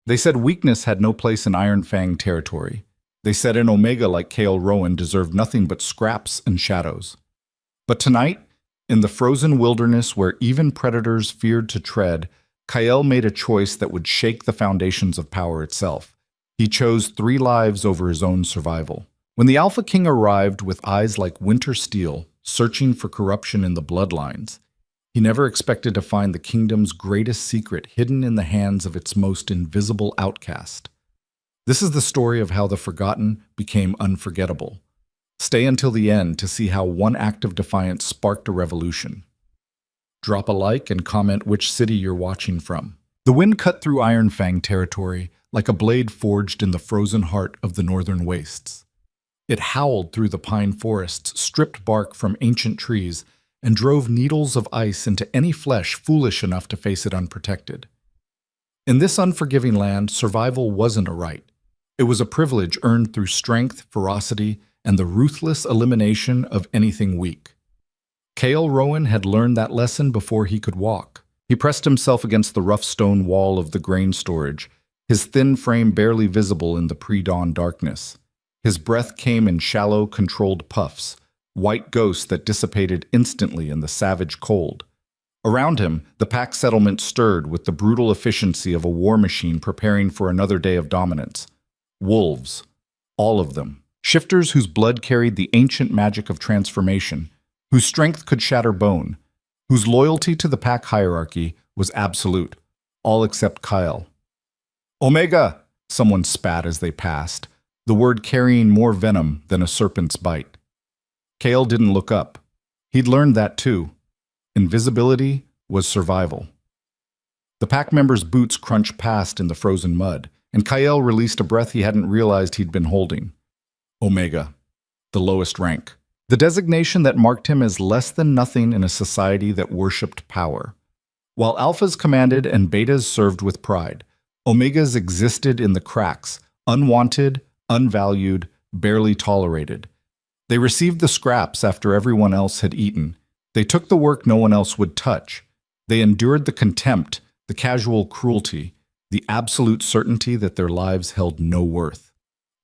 They said weakness had no place in Iron Fang territory. They said an Omega like Kale Rowan deserved nothing but scraps and shadows. But tonight, in the frozen wilderness where even predators feared to tread, Kael made a choice that would shake the foundations of power itself. He chose 3 lives over his own survival. When the Alpha King arrived with eyes like winter steel, searching for corruption in the bloodlines, he never expected to find the kingdom's greatest secret hidden in the hands of its most invisible outcast. This is the story of how the forgotten became unforgettable. Stay until the end to see how one act of defiance sparked a revolution. Drop a like and comment which city you're watching from. The wind cut through Iron Fang territory like a blade forged in the frozen heart of the northern wastes. It howled through the pine forests, stripped bark from ancient trees, and drove needles of ice into any flesh foolish enough to face it unprotected. In this unforgiving land, survival wasn't a right. It was a privilege earned through strength, ferocity, and the ruthless elimination of anything weak. Kale Rowan had learned that lesson before he could walk. He pressed himself against the rough stone wall of the grain storage, his thin frame barely visible in the pre-dawn darkness. His breath came in shallow, controlled puffs, white ghosts that dissipated instantly in the savage cold. Around him, the pack settlement stirred with the brutal efficiency of a war machine preparing for another day of dominance. Wolves. All of them. Shifters whose blood carried the ancient magic of transformation, whose strength could shatter bone, whose loyalty to the pack hierarchy was absolute, all except Kyle. "Omega!" someone spat as they passed, the word carrying more venom than a serpent's bite. Kale didn't look up. He'd learned that too. Invisibility was survival. The pack member's boots crunched past in the frozen mud, and Kyle released a breath he hadn't realized he'd been holding. Omega, the lowest rank. The designation that marked him as less than nothing in a society that worshipped power. While Alphas commanded and Betas served with pride, Omegas existed in the cracks, unwanted, unvalued, barely tolerated. They received the scraps after everyone else had eaten. They took the work no one else would touch. They endured the contempt, the casual cruelty, the absolute certainty that their lives held no worth.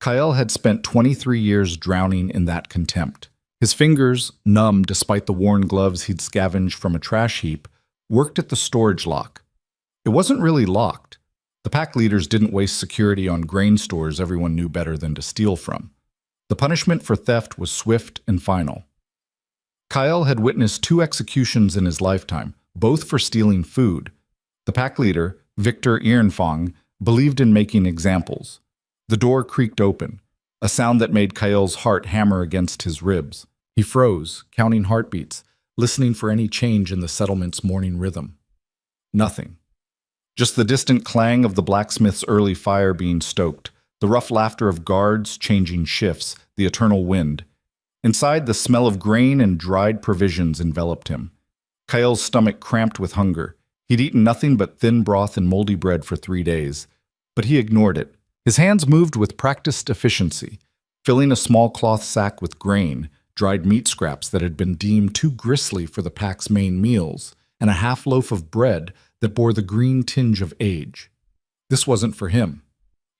Kyle had spent 23 years drowning in that contempt. His fingers, numb despite the worn gloves he'd scavenged from a trash heap, worked at the storage lock. It wasn't really locked. The pack leaders didn't waste security on grain stores everyone knew better than to steal from. The punishment for theft was swift and final. Kyle had witnessed 2 executions in his lifetime, both for stealing food. The pack leader, Victor Irenfong, believed in making examples. The door creaked open, a sound that made Kyle's heart hammer against his ribs. He froze, counting heartbeats, listening for any change in the settlement's morning rhythm. Nothing. Just the distant clang of the blacksmith's early fire being stoked, the rough laughter of guards changing shifts, the eternal wind. Inside, the smell of grain and dried provisions enveloped him. Kyle's stomach cramped with hunger. He'd eaten nothing but thin broth and moldy bread for 3 days, but he ignored it. His hands moved with practiced efficiency, filling a small cloth sack with grain, dried meat scraps that had been deemed too gristly for the pack's main meals, and a half loaf of bread that bore the green tinge of age. This wasn't for him.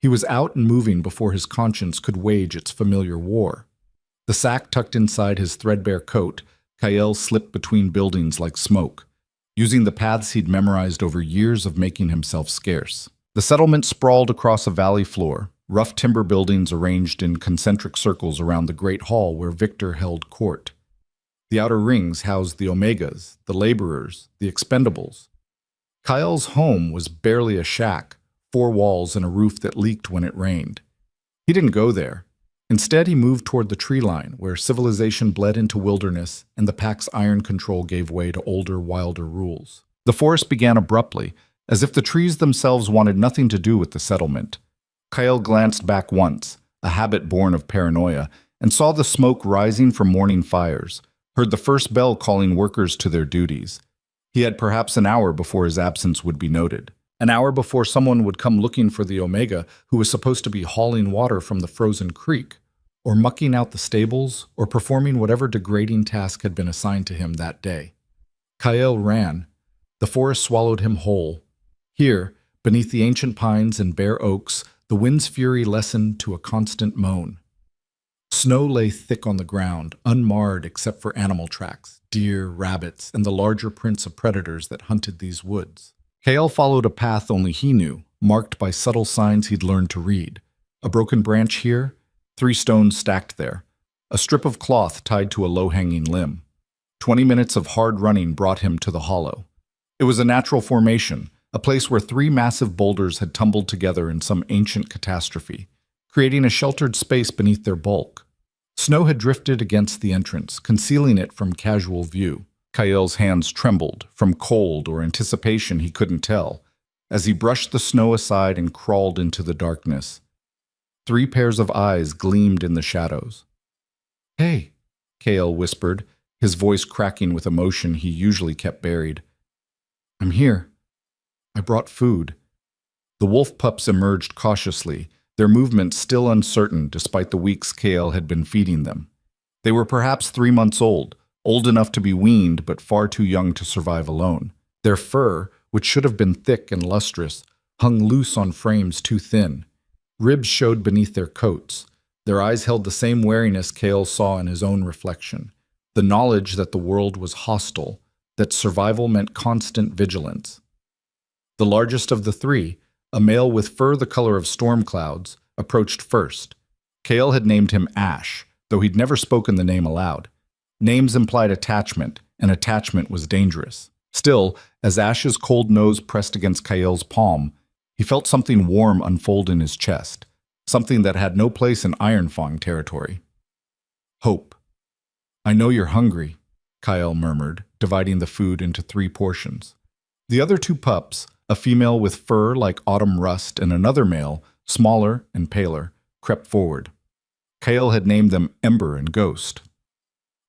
He was out and moving before his conscience could wage its familiar war. The sack tucked inside his threadbare coat, Kyle slipped between buildings like smoke, using the paths he'd memorized over years of making himself scarce. The settlement sprawled across a valley floor, rough timber buildings arranged in concentric circles around the great hall where Victor held court. The outer rings housed the Omegas, the laborers, the expendables. Kyle's home was barely a shack, 4 walls and a roof that leaked when it rained. He didn't go there. Instead, he moved toward the tree line, where civilization bled into wilderness and the pack's iron control gave way to older, wilder rules. The forest began abruptly, as if the trees themselves wanted nothing to do with the settlement. Kyle glanced back once, a habit born of paranoia, and saw the smoke rising from morning fires, heard the first bell calling workers to their duties. He had perhaps an hour before his absence would be noted. An hour before someone would come looking for the Omega who was supposed to be hauling water from the frozen creek, or mucking out the stables, or performing whatever degrading task had been assigned to him that day. Kyle ran. The forest swallowed him whole. Here, Beneath the ancient pines and bare oaks, the wind's fury lessened to a constant moan. Snow lay thick on the ground, unmarred except for animal tracks, deer, rabbits, and the larger prints of predators that hunted these woods. Kael followed a path only he knew, marked by subtle signs he'd learned to read. A broken branch here, 3 stones stacked there, a strip of cloth tied to a low-hanging limb. 20 minutes of hard running brought him to the hollow. It was a natural formation, a place where 3 massive boulders had tumbled together in some ancient catastrophe, creating a sheltered space beneath their bulk. Snow had drifted against the entrance, concealing it from casual view. Kael's hands trembled, from cold or anticipation he couldn't tell, as he brushed the snow aside and crawled into the darkness. 3 pairs of eyes gleamed in the shadows. "Hey," Kael whispered, his voice cracking with emotion he usually kept buried. "I'm here. I brought food." The wolf pups emerged cautiously, their movements still uncertain despite the weeks Kael had been feeding them. They were perhaps 3 months old enough to be weaned but far too young to survive alone. Their fur, which should have been thick and lustrous, hung loose on frames too thin. Ribs showed beneath their coats. Their eyes held the same wariness Kael saw in his own reflection, the knowledge that the world was hostile, that survival meant constant vigilance. The largest of the 3, a male with fur the color of storm clouds, approached first. Kael had named him Ash, though he'd never spoken the name aloud. Names implied attachment, and attachment was dangerous. Still, as Ash's cold nose pressed against Kael's palm, he felt something warm unfold in his chest, something that had no place in Ironfang territory. "Hope. I know you're hungry," Kael murmured, dividing the food into 3 portions. The other 2 pups, a female with fur like autumn rust and another male, smaller and paler, crept forward. Kael had named them Ember and Ghost.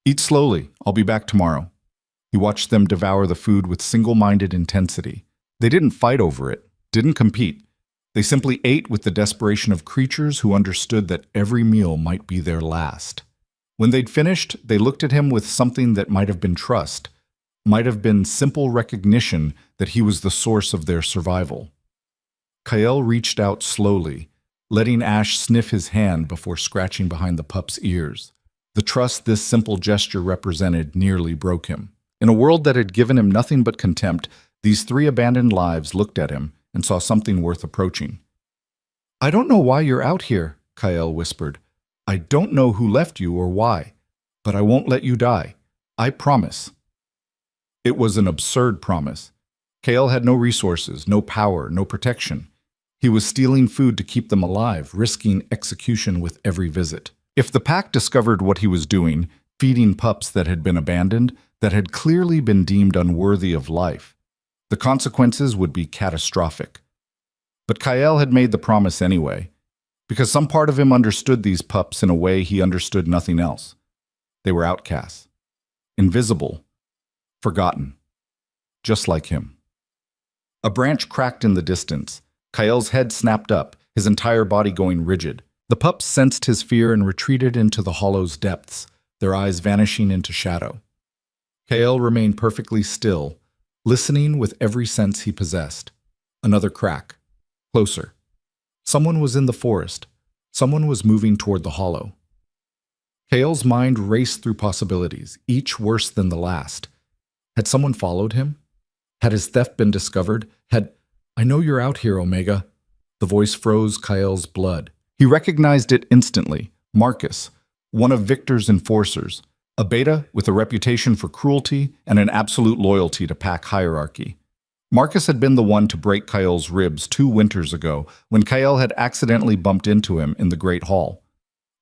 "Eat slowly. I'll be back tomorrow." He watched them devour the food with single-minded intensity. They didn't fight over it, didn't compete. They simply ate with the desperation of creatures who understood that every meal might be their last. When they'd finished, they looked at him with something that might have been trust, might have been simple recognition that he was the source of their survival. Kael reached out slowly, letting Ash sniff his hand before scratching behind the pup's ears. The trust this simple gesture represented nearly broke him. In a world that had given him nothing but contempt, these 3 abandoned lives looked at him and saw something worth approaching. "I don't know why you're out here," Kael whispered. "I don't know who left you or why, but I won't let you die. I promise." It was an absurd promise. Kael had no resources, no power, no protection. He was stealing food to keep them alive, risking execution with every visit. If the pack discovered what he was doing, feeding pups that had been abandoned, that had clearly been deemed unworthy of life, the consequences would be catastrophic. But Kael had made the promise anyway, because some part of him understood these pups in a way he understood nothing else. They were outcasts, invisible, forgotten, just like him. A branch cracked in the distance. Kael's head snapped up, his entire body going rigid. The pups sensed his fear and retreated into the hollow's depths, their eyes vanishing into shadow. Kael remained perfectly still, listening with every sense he possessed. Another crack. Closer. Someone was in the forest. Someone was moving toward the hollow. Kael's mind raced through possibilities, each worse than the last. Had someone followed him? Had his theft been discovered? "I know you're out here, Omega." The voice froze Kael's blood. He recognized it instantly. Marcus, one of Victor's enforcers, a beta with a reputation for cruelty and an absolute loyalty to pack hierarchy. Marcus had been the one to break Kael's ribs 2 winters ago when Kael had accidentally bumped into him in the Great Hall.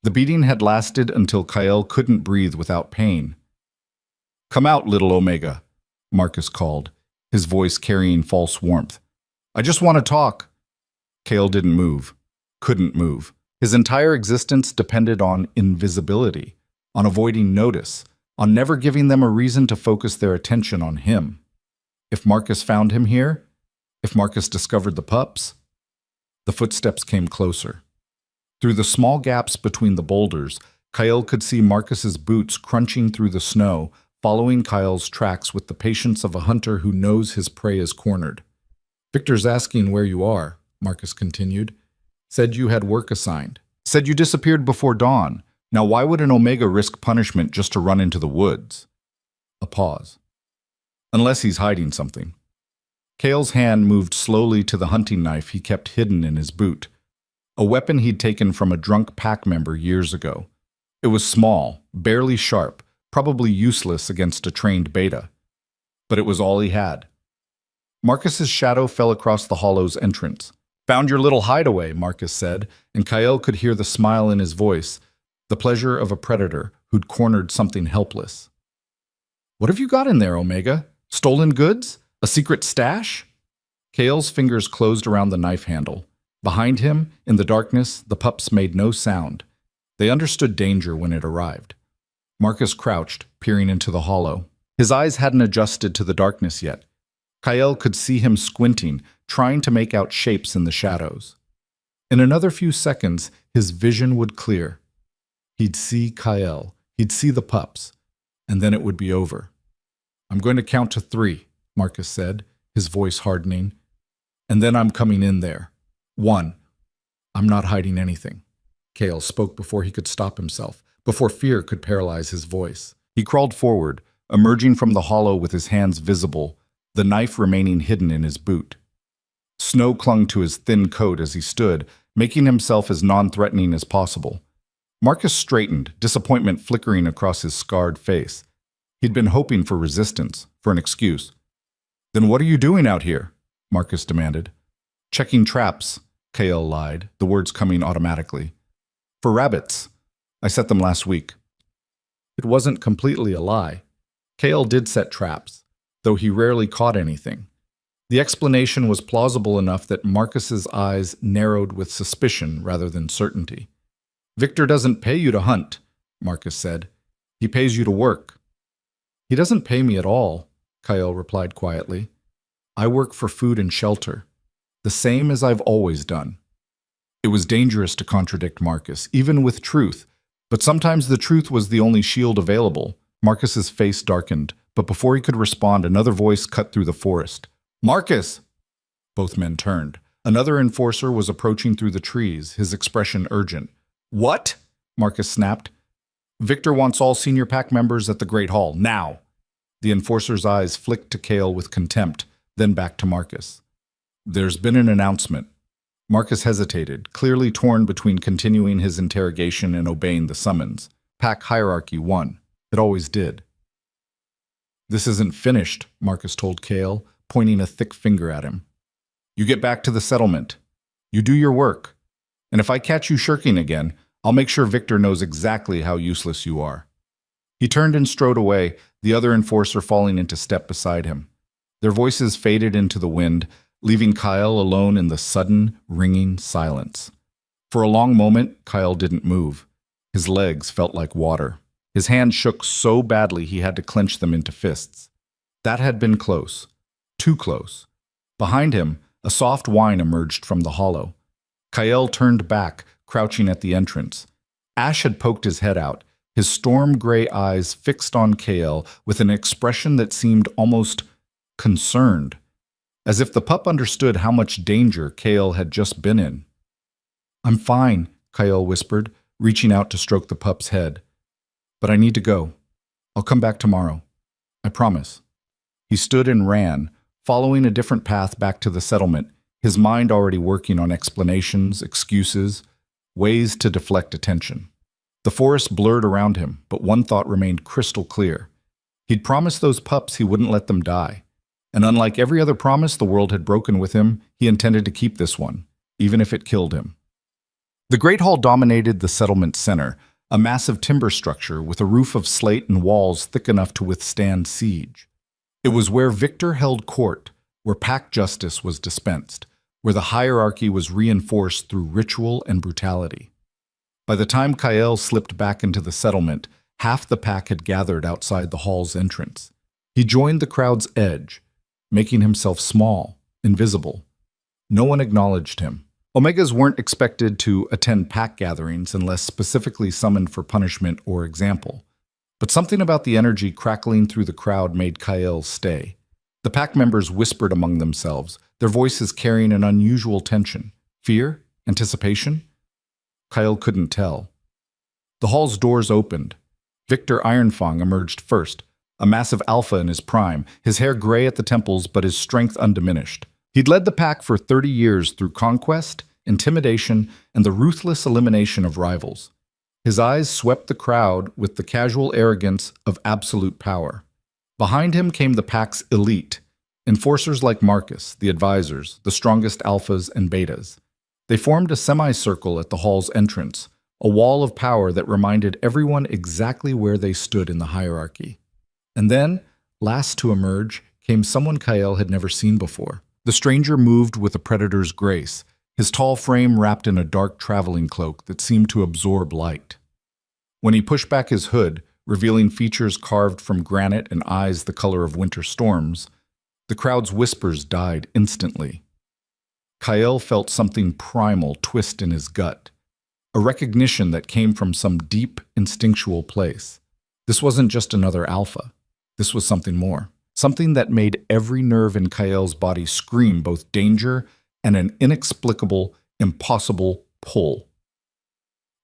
The beating had lasted until Kael couldn't breathe without pain. "Come out, little Omega," Marcus called, his voice carrying false warmth. "I just want to talk." Kael didn't move, couldn't move. His entire existence depended on invisibility, on avoiding notice, on never giving them a reason to focus their attention on him. If Marcus found him here, if Marcus discovered the pups, the footsteps came closer. Through the small gaps between the boulders, Kael could see Marcus's boots crunching through the snow, following Kael's tracks with the patience of a hunter who knows his prey is cornered. Victor's asking where you are, Marcus continued. Said you had work assigned. Said you disappeared before dawn. Now why would an Omega risk punishment just to run into the woods? A pause. Unless he's hiding something. Kale's hand moved slowly to the hunting knife he kept hidden in his boot. A weapon he'd taken from a drunk pack member years ago. It was small, barely sharp, probably useless against a trained beta. But it was all he had. Marcus's shadow fell across the hollow's entrance. Found your little hideaway, Marcus said, and Kyle could hear the smile in his voice, the pleasure of a predator who'd cornered something helpless. What have you got in there, Omega? Stolen goods? A secret stash? Kale's fingers closed around the knife handle. Behind him, in the darkness, the pups made no sound. They understood danger when it arrived. Marcus crouched, peering into the hollow. His eyes hadn't adjusted to the darkness yet. Kyle could see him squinting, trying to make out shapes in the shadows. In another few seconds, his vision would clear. He'd see Kyle. He'd see the pups. And then it would be over. I'm going to count to 3, Marcus said, his voice hardening. And then I'm coming in there. 1. I'm not hiding anything. Kale spoke before he could stop himself, before fear could paralyze his voice. He crawled forward, emerging from the hollow with his hands visible, the knife remaining hidden in his boot. Snow clung to his thin coat as he stood, making himself as non-threatening as possible. Marcus straightened, disappointment flickering across his scarred face. He'd been hoping for resistance, for an excuse. Then what are you doing out here? Marcus demanded. Checking traps, Kale lied, the words coming automatically. For rabbits. I set them last week. It wasn't completely a lie. Kale did set traps, though he rarely caught anything. The explanation was plausible enough that Marcus's eyes narrowed with suspicion rather than certainty. Victor doesn't pay you to hunt, Marcus said. He pays you to work. He doesn't pay me at all, Kyle replied quietly. I work for food and shelter, the same as I've always done. It was dangerous to contradict Marcus, even with truth, but sometimes the truth was the only shield available. Marcus's face darkened, but before he could respond, another voice cut through the forest. Marcus! Both men turned. Another enforcer was approaching through the trees, his expression urgent. What? Marcus snapped. Victor wants all senior pack members at the Great Hall, now. The enforcer's eyes flicked to Kale with contempt, then back to Marcus. There's been an announcement. Marcus hesitated, clearly torn between continuing his interrogation and obeying the summons. Pack hierarchy won. It always did. This isn't finished, Marcus told Kale, pointing a thick finger at him. You get back to the settlement. You do your work. And if I catch you shirking again, I'll make sure Victor knows exactly how useless you are. He turned and strode away, the other enforcer falling into step beside him. Their voices faded into the wind, leaving Kyle alone in the sudden, ringing silence. For a long moment, Kyle didn't move. His legs felt like water. His hands shook so badly he had to clench them into fists. That had been close. Too close. Behind him, a soft whine emerged from the hollow. Kyle turned back, crouching at the entrance. Ash had poked his head out, his storm-gray eyes fixed on Kale with an expression that seemed almost concerned, as if the pup understood how much danger Kale had just been in. I'm fine, Kyle whispered, reaching out to stroke the pup's head. But I need to go. I'll come back tomorrow. I promise. He stood and ran, following a different path back to the settlement, his mind already working on explanations, excuses, ways to deflect attention. The forest blurred around him, but one thought remained crystal clear. He'd promised those pups he wouldn't let them die. And unlike every other promise the world had broken with him, he intended to keep this one, even if it killed him. The Great Hall dominated the settlement center, a massive timber structure with a roof of slate and walls thick enough to withstand siege. It was where Victor held court, where pack justice was dispensed, where the hierarchy was reinforced through ritual and brutality. By the time Kyle slipped back into the settlement, half the pack had gathered outside the hall's entrance. He joined the crowd's edge, making himself small, invisible. No one acknowledged him. Omegas weren't expected to attend pack gatherings unless specifically summoned for punishment or example. But something about the energy crackling through the crowd made Kyle stay. The pack members whispered among themselves, their voices carrying an unusual tension. Fear? Anticipation? Kyle couldn't tell. The hall's doors opened. Victor Ironfang emerged first, a massive alpha in his prime, his hair gray at the temples but his strength undiminished. He'd led the pack for 30 years through conquest, intimidation, and the ruthless elimination of rivals. His eyes swept the crowd with the casual arrogance of absolute power. Behind him came the pack's elite, enforcers like Marcus, the advisors, the strongest alphas and betas. They formed a semicircle at the hall's entrance, a wall of power that reminded everyone exactly where they stood in the hierarchy. And then, last to emerge, came someone Kyle had never seen before. The stranger moved with a predator's grace, his tall frame wrapped in a dark traveling cloak that seemed to absorb light. When he pushed back his hood, revealing features carved from granite and eyes the color of winter storms, the crowd's whispers died instantly. Kyle felt something primal twist in his gut, a recognition that came from some deep, instinctual place. This wasn't just another alpha. This was something more. Something that made every nerve in Kyle's body scream both danger and an inexplicable, impossible pull.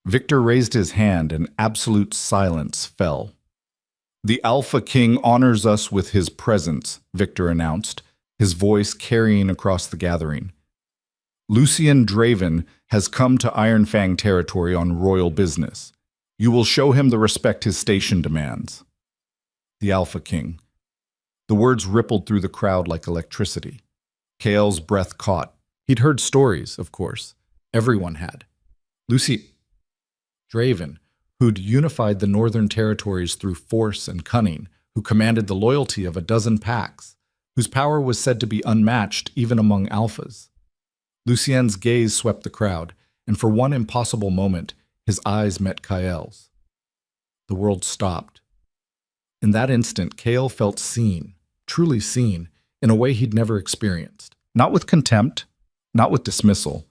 Victor raised his hand and absolute silence fell. "The Alpha King honors us with his presence," Victor announced, his voice carrying across the gathering. "Lucien Draven has come to Ironfang territory on royal business. You will show him the respect his station demands." The Alpha King. The words rippled through the crowd like electricity. Kale's breath caught. He'd heard stories, of course. Everyone had. Lucy Draven, who'd unified the northern territories through force and cunning, who commanded the loyalty of a dozen packs, whose power was said to be unmatched even among alphas. Lucien's gaze swept the crowd, and for one impossible moment, his eyes met Kyle's. The world stopped. In that instant, Kale felt seen, truly seen, in a way he'd never experienced. Not with contempt, not with dismissal,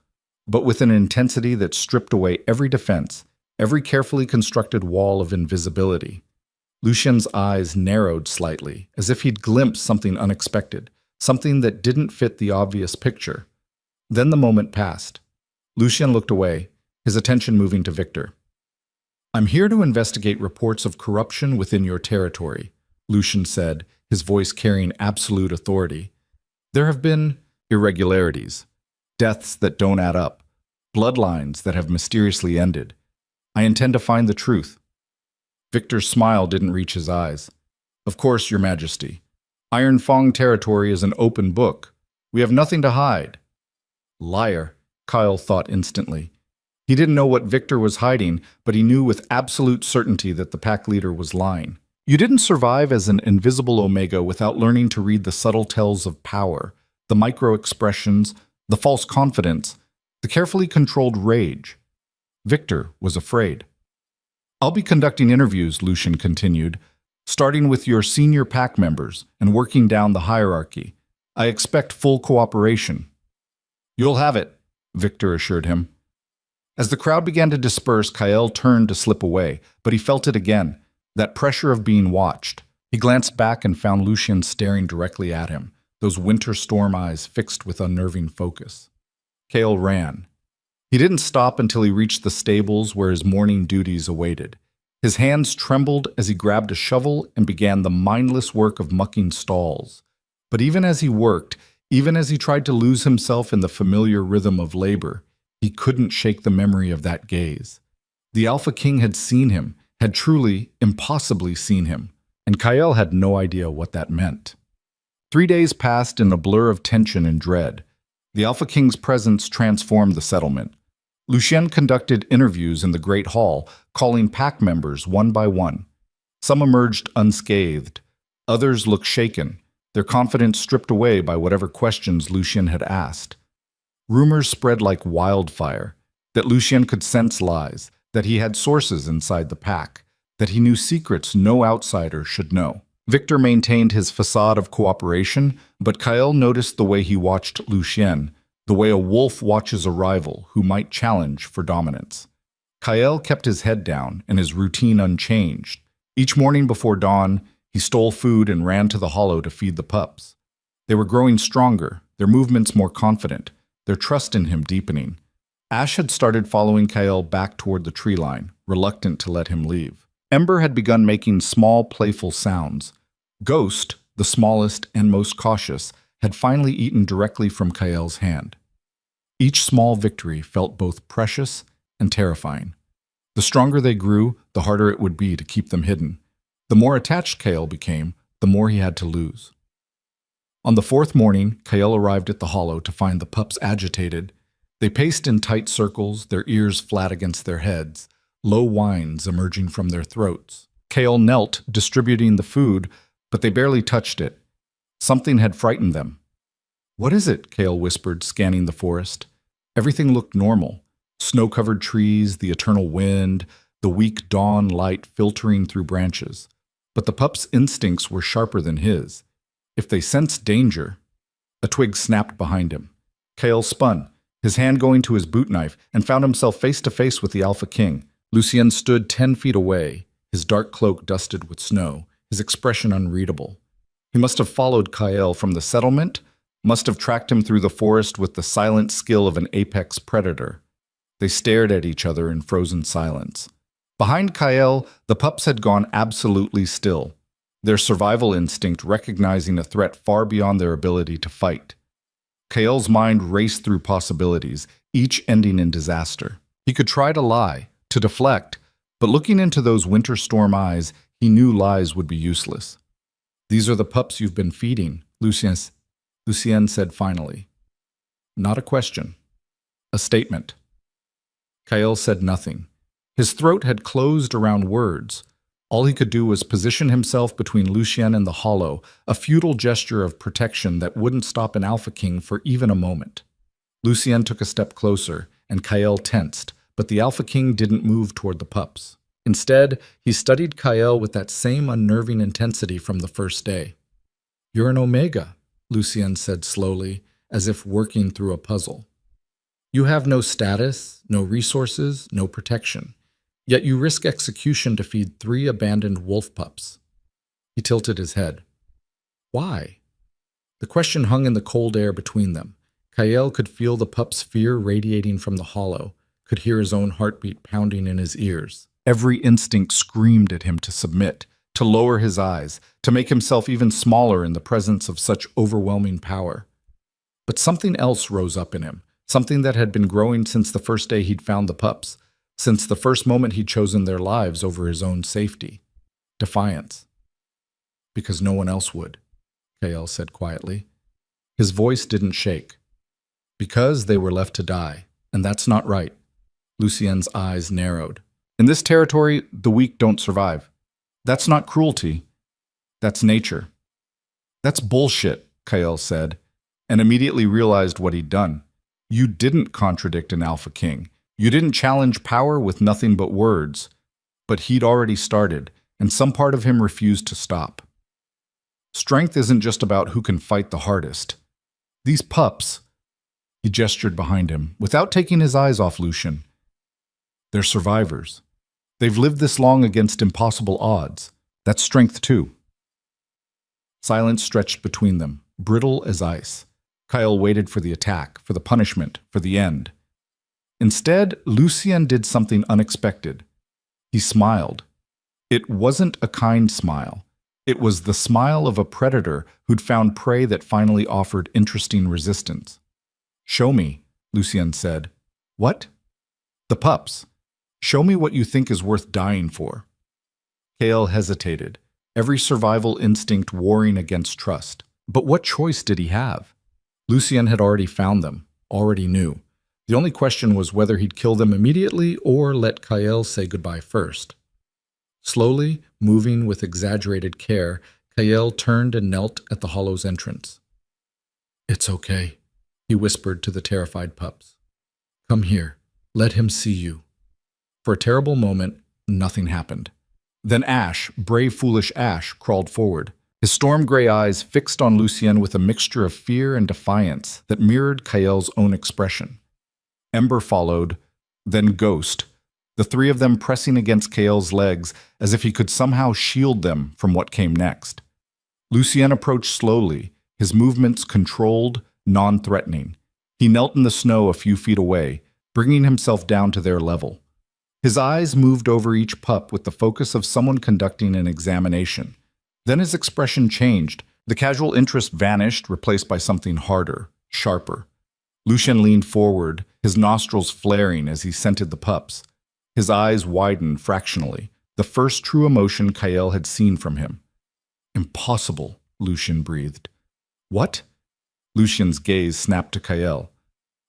but with an intensity that stripped away every defense, every carefully constructed wall of invisibility. Lucien's eyes narrowed slightly, as if he'd glimpsed something unexpected, something that didn't fit the obvious picture. Then the moment passed. Lucien looked away, his attention moving to Victor. "I'm here to investigate reports of corruption within your territory," Lucien said, his voice carrying absolute authority. "There have been irregularities, deaths that don't add up, bloodlines that have mysteriously ended. I intend to find the truth." Victor's smile didn't reach his eyes. "Of course, Your Majesty. Ironfang territory is an open book. We have nothing to hide." Liar, Kyle thought instantly. He didn't know what Victor was hiding, but he knew with absolute certainty that the pack leader was lying. You didn't survive as an invisible Omega without learning to read the subtle tells of power, the micro-expressions, the false confidence, the carefully controlled rage. Victor was afraid. "I'll be conducting interviews," Lucien continued, "starting with your senior pack members and working down the hierarchy. I expect full cooperation." "You'll have it," Victor assured him. As the crowd began to disperse, Kyle turned to slip away, but he felt it again, that pressure of being watched. He glanced back and found Lucien staring directly at him, those winter storm eyes fixed with unnerving focus. Kyle ran. He didn't stop until he reached the stables where his morning duties awaited. His hands trembled as he grabbed a shovel and began the mindless work of mucking stalls. But even as he worked, even as he tried to lose himself in the familiar rhythm of labor, he couldn't shake the memory of that gaze. The Alpha King had seen him, had truly, impossibly seen him, and Kyle had no idea what that meant. 3 days passed in a blur of tension and dread. The Alpha King's presence transformed the settlement. Lucien conducted interviews in the Great Hall, calling pack members one by one. Some emerged unscathed. Others looked shaken, their confidence stripped away by whatever questions Lucien had asked. Rumors spread like wildfire, that Lucien could sense lies, that he had sources inside the pack, that he knew secrets no outsider should know. Victor maintained his facade of cooperation, but Kyle noticed the way he watched Lucien, the way a wolf watches a rival who might challenge for dominance. Kyle kept his head down and his routine unchanged. Each morning before dawn, he stole food and ran to the hollow to feed the pups. They were growing stronger, their movements more confident, their trust in him deepening. Ash had started following Kael back toward the tree line, reluctant to let him leave. Ember had begun making small, playful sounds. Ghost, the smallest and most cautious, had finally eaten directly from Kael's hand. Each small victory felt both precious and terrifying. The stronger they grew, the harder it would be to keep them hidden. The more attached Kael became, the more he had to lose. On the fourth morning, Kael arrived at the hollow to find the pups agitated. They paced in tight circles, their ears flat against their heads, low whines emerging from their throats. Kael knelt, distributing the food, but they barely touched it. Something had frightened them. "What is it?" Kael whispered, scanning the forest. Everything looked normal. Snow-covered trees, the eternal wind, the weak dawn light filtering through branches. But the pup's instincts were sharper than his. If they sensed danger... A twig snapped behind him. Kael spun, his hand going to his boot knife, and found himself face to face with the Alpha King. Lucien stood 10 feet away, his dark cloak dusted with snow, his expression unreadable. He must have followed Kael from the settlement, must have tracked him through the forest with the silent skill of an apex predator. They stared at each other in frozen silence. Behind Kael, the pups had gone absolutely still, their survival instinct recognizing a threat far beyond their ability to fight. Kael's mind raced through possibilities, each ending in disaster. He could try to lie, to deflect, but looking into those winter storm eyes, he knew lies would be useless. "These are the pups you've been feeding," Lucien said finally. Not a question. A statement. Kael said nothing. His throat had closed around words. All he could do was position himself between Lucien and the hollow, a futile gesture of protection that wouldn't stop an Alpha King for even a moment. Lucien took a step closer, and Kael tensed, but the Alpha King didn't move toward the pups. Instead, he studied Kael with that same unnerving intensity from the first day. "You're an Omega," Lucien said slowly, as if working through a puzzle. "You have no status, no resources, no protection. Yet you risk execution to feed 3 abandoned wolf pups." He tilted his head. "Why?" The question hung in the cold air between them. Kael could feel the pup's fear radiating from the hollow, could hear his own heartbeat pounding in his ears. Every instinct screamed at him to submit, to lower his eyes, to make himself even smaller in the presence of such overwhelming power. But something else rose up in him, something that had been growing since the first day he'd found the pups, since the first moment he'd chosen their lives over his own safety. Defiance. "Because no one else would," Kael said quietly. His voice didn't shake. "Because they were left to die, and that's not right." Lucien's eyes narrowed. "In this territory, the weak don't survive. That's not cruelty. That's nature." "That's bullshit," Kael said, and immediately realized what he'd done. You didn't contradict an Alpha King. You didn't challenge power with nothing but words. But he'd already started, and some part of him refused to stop. Strength isn't just about who can fight the hardest. These pups, he gestured behind him, without taking his eyes off Lucien. They're survivors. They've lived this long against impossible odds. That's strength too. Silence stretched between them, brittle as ice. Kael waited for the attack, for the punishment, for the end. Instead, Lucien did something unexpected. He smiled. It wasn't a kind smile. It was the smile of a predator who'd found prey that finally offered interesting resistance. "Show me," Lucien said. "What?" "The pups. Show me what you think is worth dying for." Kael hesitated, every survival instinct warring against trust. But what choice did he have? Lucien had already found them, already knew. The only question was whether he'd kill them immediately or let Kael say goodbye first. Slowly, moving with exaggerated care, Kael turned and knelt at the hollow's entrance. "It's okay," he whispered to the terrified pups. "Come here. Let him see you." For a terrible moment, nothing happened. Then Ash, brave foolish Ash, crawled forward, his storm-gray eyes fixed on Lucien with a mixture of fear and defiance that mirrored Kael's own expression. Ember followed, then Ghost, the 3 of them pressing against Kael's legs as if he could somehow shield them from what came next. Lucien approached slowly, his movements controlled, non-threatening. He knelt in the snow a few feet away, bringing himself down to their level. His eyes moved over each pup with the focus of someone conducting an examination. Then his expression changed. The casual interest vanished, replaced by something harder, sharper. Lucien leaned forward, his nostrils flaring as he scented the pups. His eyes widened fractionally, the first true emotion Kael had seen from him. Impossible, Lucien breathed. What? Lucien's gaze snapped to Kael.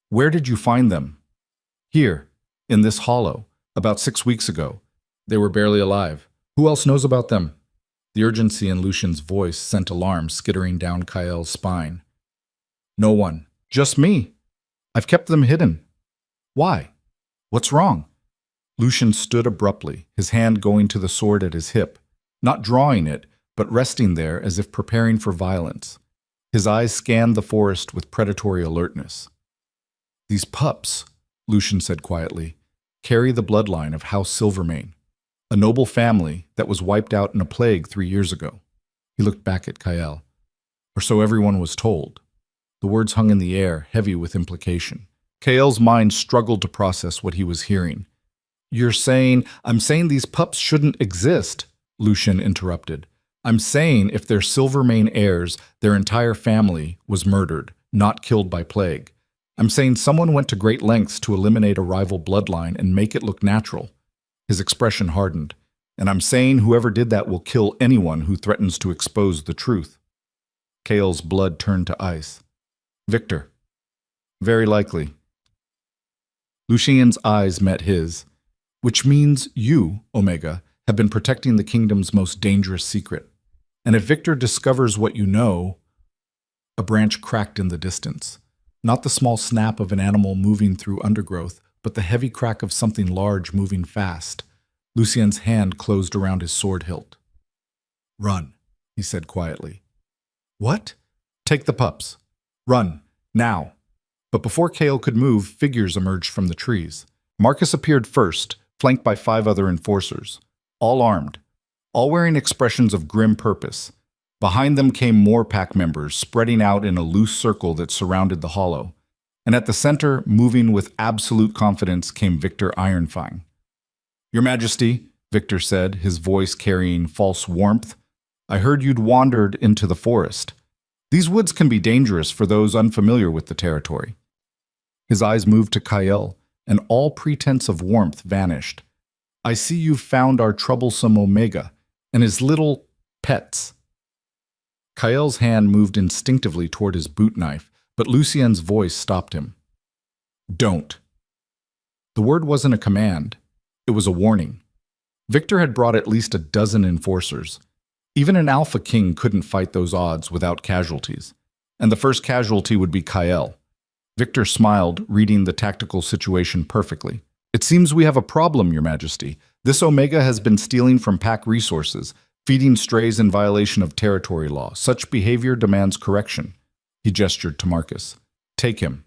Where did you find them? Here, in this hollow, about 6 weeks ago. They were barely alive. Who else knows about them? The urgency in Lucien's voice sent alarm skittering down Kael's spine. No one. Just me. I've kept them hidden. Why? What's wrong? Lucien stood abruptly, his hand going to the sword at his hip, not drawing it, but resting there as if preparing for violence. His eyes scanned the forest with predatory alertness. These pups, Lucien said quietly, carry the bloodline of House Silvermane, a noble family that was wiped out in a plague 3 years ago. He looked back at Kael. Or so everyone was told. The words hung in the air, heavy with implication. Kael's mind struggled to process what he was hearing. I'm saying these pups shouldn't exist, Lucien interrupted. I'm saying if they're Silvermane heirs, their entire family was murdered, not killed by plague. I'm saying someone went to great lengths to eliminate a rival bloodline and make it look natural. His expression hardened. And I'm saying whoever did that will kill anyone who threatens to expose the truth. Kael's blood turned to ice. Victor. Very likely. Lucien's eyes met his. Which means you, Omega, have been protecting the kingdom's most dangerous secret. And if Victor discovers what you know... A branch cracked in the distance. Not the small snap of an animal moving through undergrowth, but the heavy crack of something large moving fast. Lucien's hand closed around his sword hilt. Run, he said quietly. What? Take the pups. Run, now. But before Kael could move, figures emerged from the trees. Marcus appeared first, flanked by 5 other enforcers, all armed, all wearing expressions of grim purpose. Behind them came more pack members, spreading out in a loose circle that surrounded the hollow. And at the center, moving with absolute confidence, came Victor Ironfang. Your Majesty, Victor said, his voice carrying false warmth, I heard you'd wandered into the forest. These woods can be dangerous for those unfamiliar with the territory. His eyes moved to Kael, and all pretense of warmth vanished. I see you've found our troublesome Omega and his little pets. Kael's hand moved instinctively toward his boot knife, but Lucien's voice stopped him. Don't. The word wasn't a command. It was a warning. Victor had brought at least a dozen enforcers. Even an Alpha King couldn't fight those odds without casualties. And the first casualty would be Kael. Victor smiled, reading the tactical situation perfectly. It seems we have a problem, Your Majesty. This Omega has been stealing from pack resources, feeding strays in violation of territory law. Such behavior demands correction. He gestured to Marcus. Take him.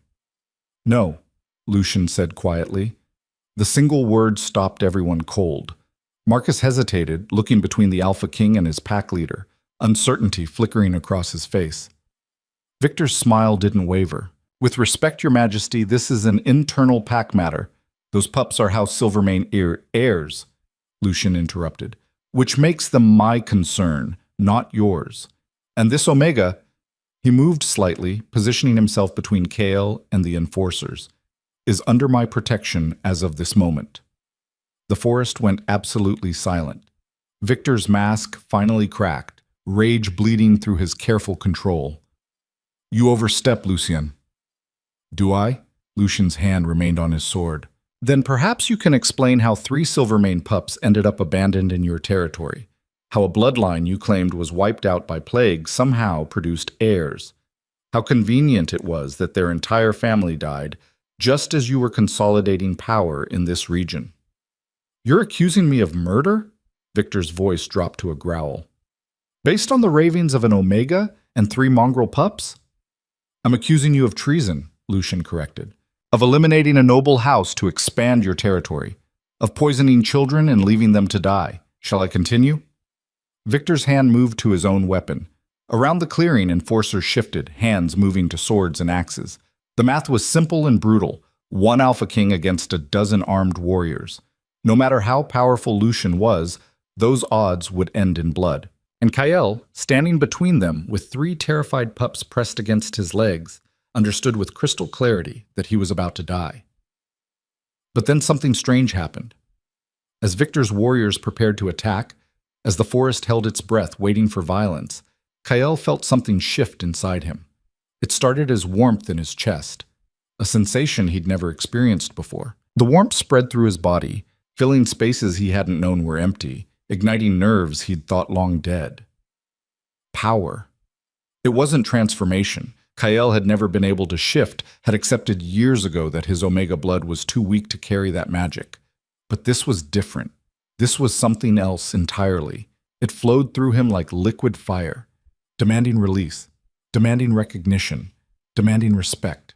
No, Lucien said quietly. The single word stopped everyone cold. Marcus hesitated, looking between the Alpha King and his pack leader, uncertainty flickering across his face. Victor's smile didn't waver. With respect, Your Majesty, this is an internal pack matter. Those pups are House Silvermane heirs, Lucien interrupted, which makes them my concern, not yours. And this Omega, he moved slightly, positioning himself between Kael and the enforcers, is under my protection as of this moment. The forest went absolutely silent. Victor's mask finally cracked, rage bleeding through his careful control. You overstep, Lucien. Do I? Lucien's hand remained on his sword. Then perhaps you can explain how 3 Silvermane pups ended up abandoned in your territory. How a bloodline you claimed was wiped out by plague somehow produced heirs. How convenient it was that their entire family died just as you were consolidating power in this region. You're accusing me of murder? Victor's voice dropped to a growl. Based on the ravings of an Omega and 3 mongrel pups? I'm accusing you of treason, Lucien corrected. Of eliminating a noble house to expand your territory. Of poisoning children and leaving them to die. Shall I continue? Victor's hand moved to his own weapon, Around the clearing, enforcers shifted, hands moving to swords and axes. The math was simple and brutal. One Alpha King against a dozen armed warriors. No matter how powerful Lucian was, those odds would end in blood. And Kael, standing between them with 3 terrified pups pressed against his legs, understood with crystal clarity that he was about to die. But then something strange happened. As Victor's warriors prepared to attack, as the forest held its breath waiting for violence, Kael felt something shift inside him. It started as warmth in his chest, a sensation he'd never experienced before. The warmth spread through his body, filling spaces he hadn't known were empty, igniting nerves he'd thought long dead. Power. It wasn't transformation. Kael had never been able to shift, had accepted years ago that his Omega blood was too weak to carry that magic. But this was different. This was something else entirely. It flowed through him like liquid fire, demanding release, demanding recognition, demanding respect.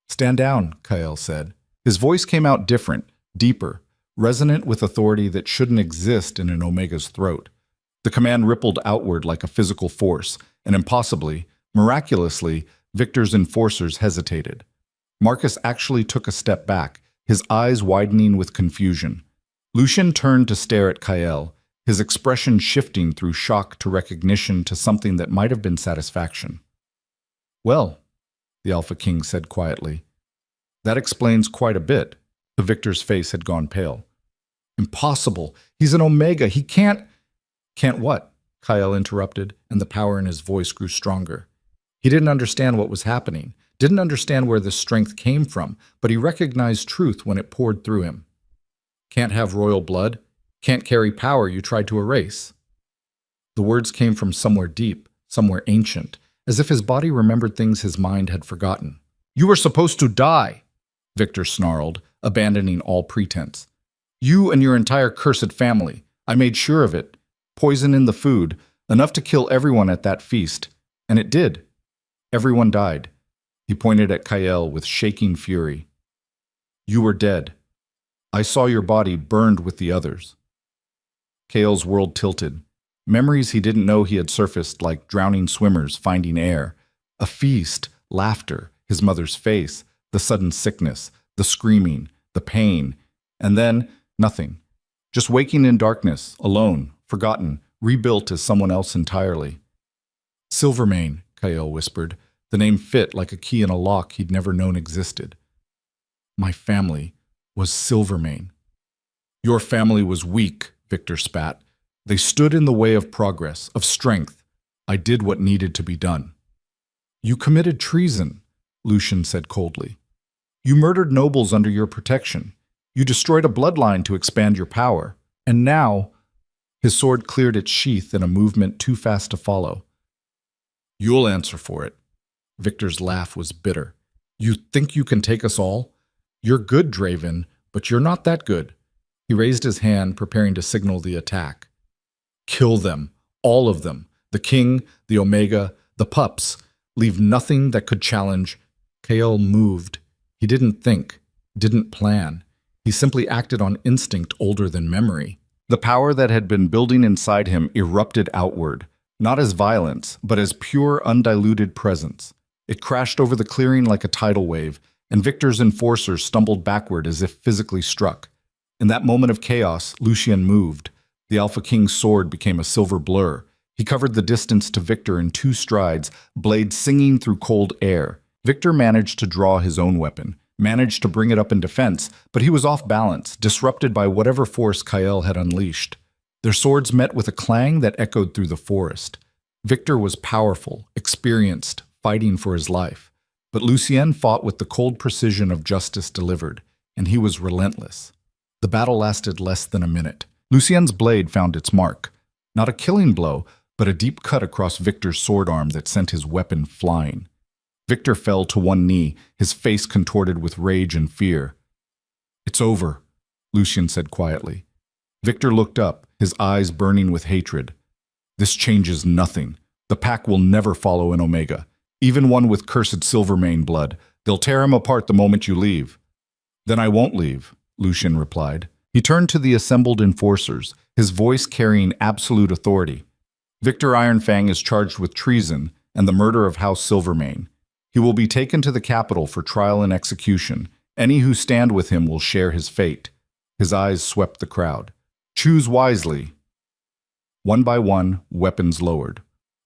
"Stand down," Kael said. His voice came out different, deeper, resonant with authority that shouldn't exist in an Omega's throat. The command rippled outward like a physical force, and impossibly, miraculously, Victor's enforcers hesitated. Marcus actually took a step back, his eyes widening with confusion. Lucian turned to stare at Kael, his expression shifting through shock to recognition to something that might have been satisfaction. "Well," the Alpha King said quietly, "that explains quite a bit." The Victor's face had gone pale. "Impossible! He's an Omega! He can't—" "Can't what?" Kael interrupted, and the power in his voice grew stronger. He didn't understand what was happening, didn't understand where this strength came from, but he recognized truth when it poured through him. "Can't have royal blood? Can't carry power you tried to erase?" The words came from somewhere deep, somewhere ancient, as if his body remembered things his mind had forgotten. "You were supposed to die," Victor snarled, abandoning all pretense. "You and your entire cursed family. I made sure of it. Poison in the food, enough to kill everyone at that feast. And it did. Everyone died." He pointed at Kael with shaking fury. "You were dead. I saw your body burned with the others." Kael's world tilted. Memories he didn't know he had surfaced like drowning swimmers finding air. A feast, laughter, his mother's face, the sudden sickness, the screaming, the pain, and then nothing. Just waking in darkness, alone, forgotten, rebuilt as someone else entirely. "Silvermane," Kael whispered. The name fit like a key in a lock he'd never known existed. "My family was Silvermane." "Your family was weak," Victor spat. "They stood in the way of progress, of strength. I did what needed to be done." "You committed treason," Lucian said coldly. "You murdered nobles under your protection. You destroyed a bloodline to expand your power. And now—" His sword cleared its sheath in a movement too fast to follow. "You'll answer for it." Victor's laugh was bitter. "You think you can take us all? You're good, Draven, but you're not that good." He raised his hand, preparing to signal the attack. "Kill them, all of them. The King, the Omega, the Pups. Leave nothing that could challenge." Kael moved. He didn't think, didn't plan. He simply acted on instinct older than memory. The power that had been building inside him erupted outward, not as violence, but as pure, undiluted presence. It crashed over the clearing like a tidal wave, and Victor's enforcers stumbled backward as if physically struck. In that moment of chaos, Lucian moved. The Alpha King's sword became a silver blur. He covered the distance to Victor in 2 strides, blade singing through cold air. Victor managed to draw his own weapon, managed to bring it up in defense, but he was off balance, disrupted by whatever force Kael had unleashed. Their swords met with a clang that echoed through the forest. Victor was powerful, experienced, fighting for his life. But Lucien fought with the cold precision of justice delivered, and he was relentless. The battle lasted less than a minute. Lucien's blade found its mark. Not a killing blow, but a deep cut across Victor's sword arm that sent his weapon flying. Victor fell to one knee, his face contorted with rage and fear. "It's over," Lucian said quietly. Victor looked up, his eyes burning with hatred. "This changes nothing. The pack will never follow an Omega, even one with cursed Silvermane blood. They'll tear him apart the moment you leave." "Then I won't leave," Lucian replied. He turned to the assembled enforcers, his voice carrying absolute authority. Victor Ironfang is charged with treason and the murder of House Silvermane. He will be taken to the capital for trial and execution. Any who stand with him will share his fate. His eyes swept the crowd. Choose wisely. One by one, weapons lowered.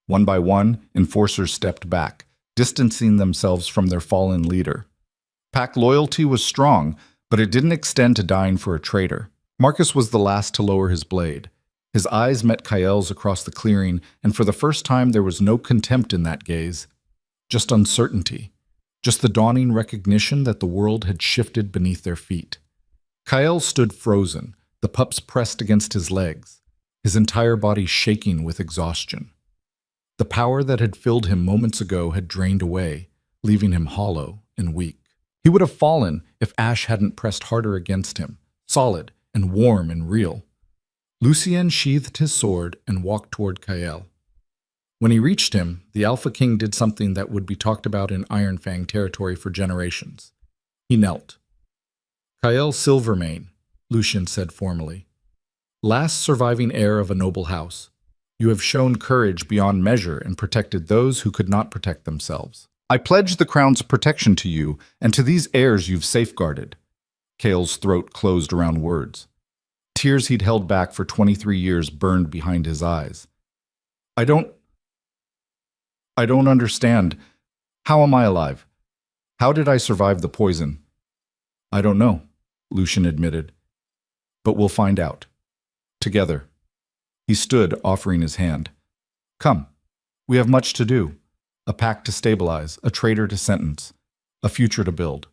One by one, enforcers stepped back, distancing themselves from their fallen leader. Pack loyalty was strong, but it didn't extend to dying for a traitor. Marcus was the last to lower his blade. His eyes met Kael's across the clearing, and for the first time there was no contempt in that gaze. Just uncertainty. Just the dawning recognition that the world had shifted beneath their feet. Kael stood frozen, the pups pressed against his legs, his entire body shaking with exhaustion. The power that had filled him moments ago had drained away, leaving him hollow and weak. He would have fallen if Ash hadn't pressed harder against him, solid and warm and real. Lucien sheathed his sword and walked toward Kael. When he reached him, the Alpha King did something that would be talked about in Ironfang territory for generations. He knelt. Kael Silvermane, Lucien said formally, last surviving heir of a noble house, you have shown courage beyond measure and protected those who could not protect themselves. I pledge the crown's protection to you and to these heirs you've safeguarded. Kael's throat closed around words. Tears he'd held back for 23 years burned behind his eyes. I don't understand. How am I alive? How did I survive the poison? I don't know, Lucien admitted. But we'll find out. Together. He stood, offering his hand. Come. We have much to do. A pact to stabilize, a traitor to sentence, a future to build.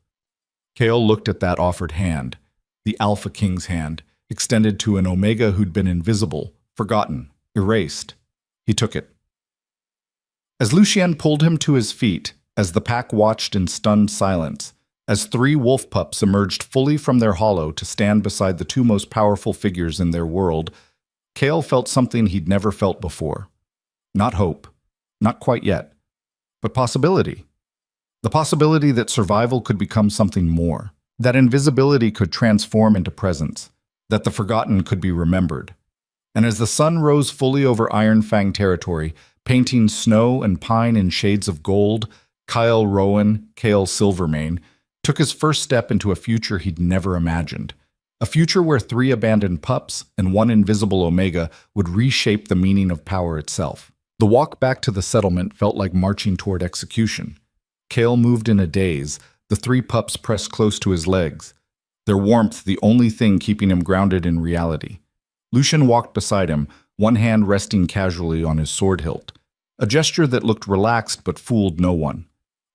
Kael looked at that offered hand, the Alpha King's hand, extended to an Omega who'd been invisible, forgotten, erased. He took it. As Lucien pulled him to his feet, as the pack watched in stunned silence, as 3 wolf pups emerged fully from their hollow to stand beside the 2 most powerful figures in their world, Kael felt something he'd never felt before. Not hope, not quite yet, but possibility. The possibility that survival could become something more, that invisibility could transform into presence, that the forgotten could be remembered. And as the sun rose fully over Ironfang territory, painting snow and pine in shades of gold, Kael Rowan, Kael Silvermane, took his first step into a future he'd never imagined. A future where 3 abandoned pups and 1 invisible Omega would reshape the meaning of power itself. The walk back to the settlement felt like marching toward execution. Kael moved in a daze, the 3 pups pressed close to his legs, their warmth the only thing keeping him grounded in reality. Lucien walked beside him, one hand resting casually on his sword hilt, a gesture that looked relaxed but fooled no one.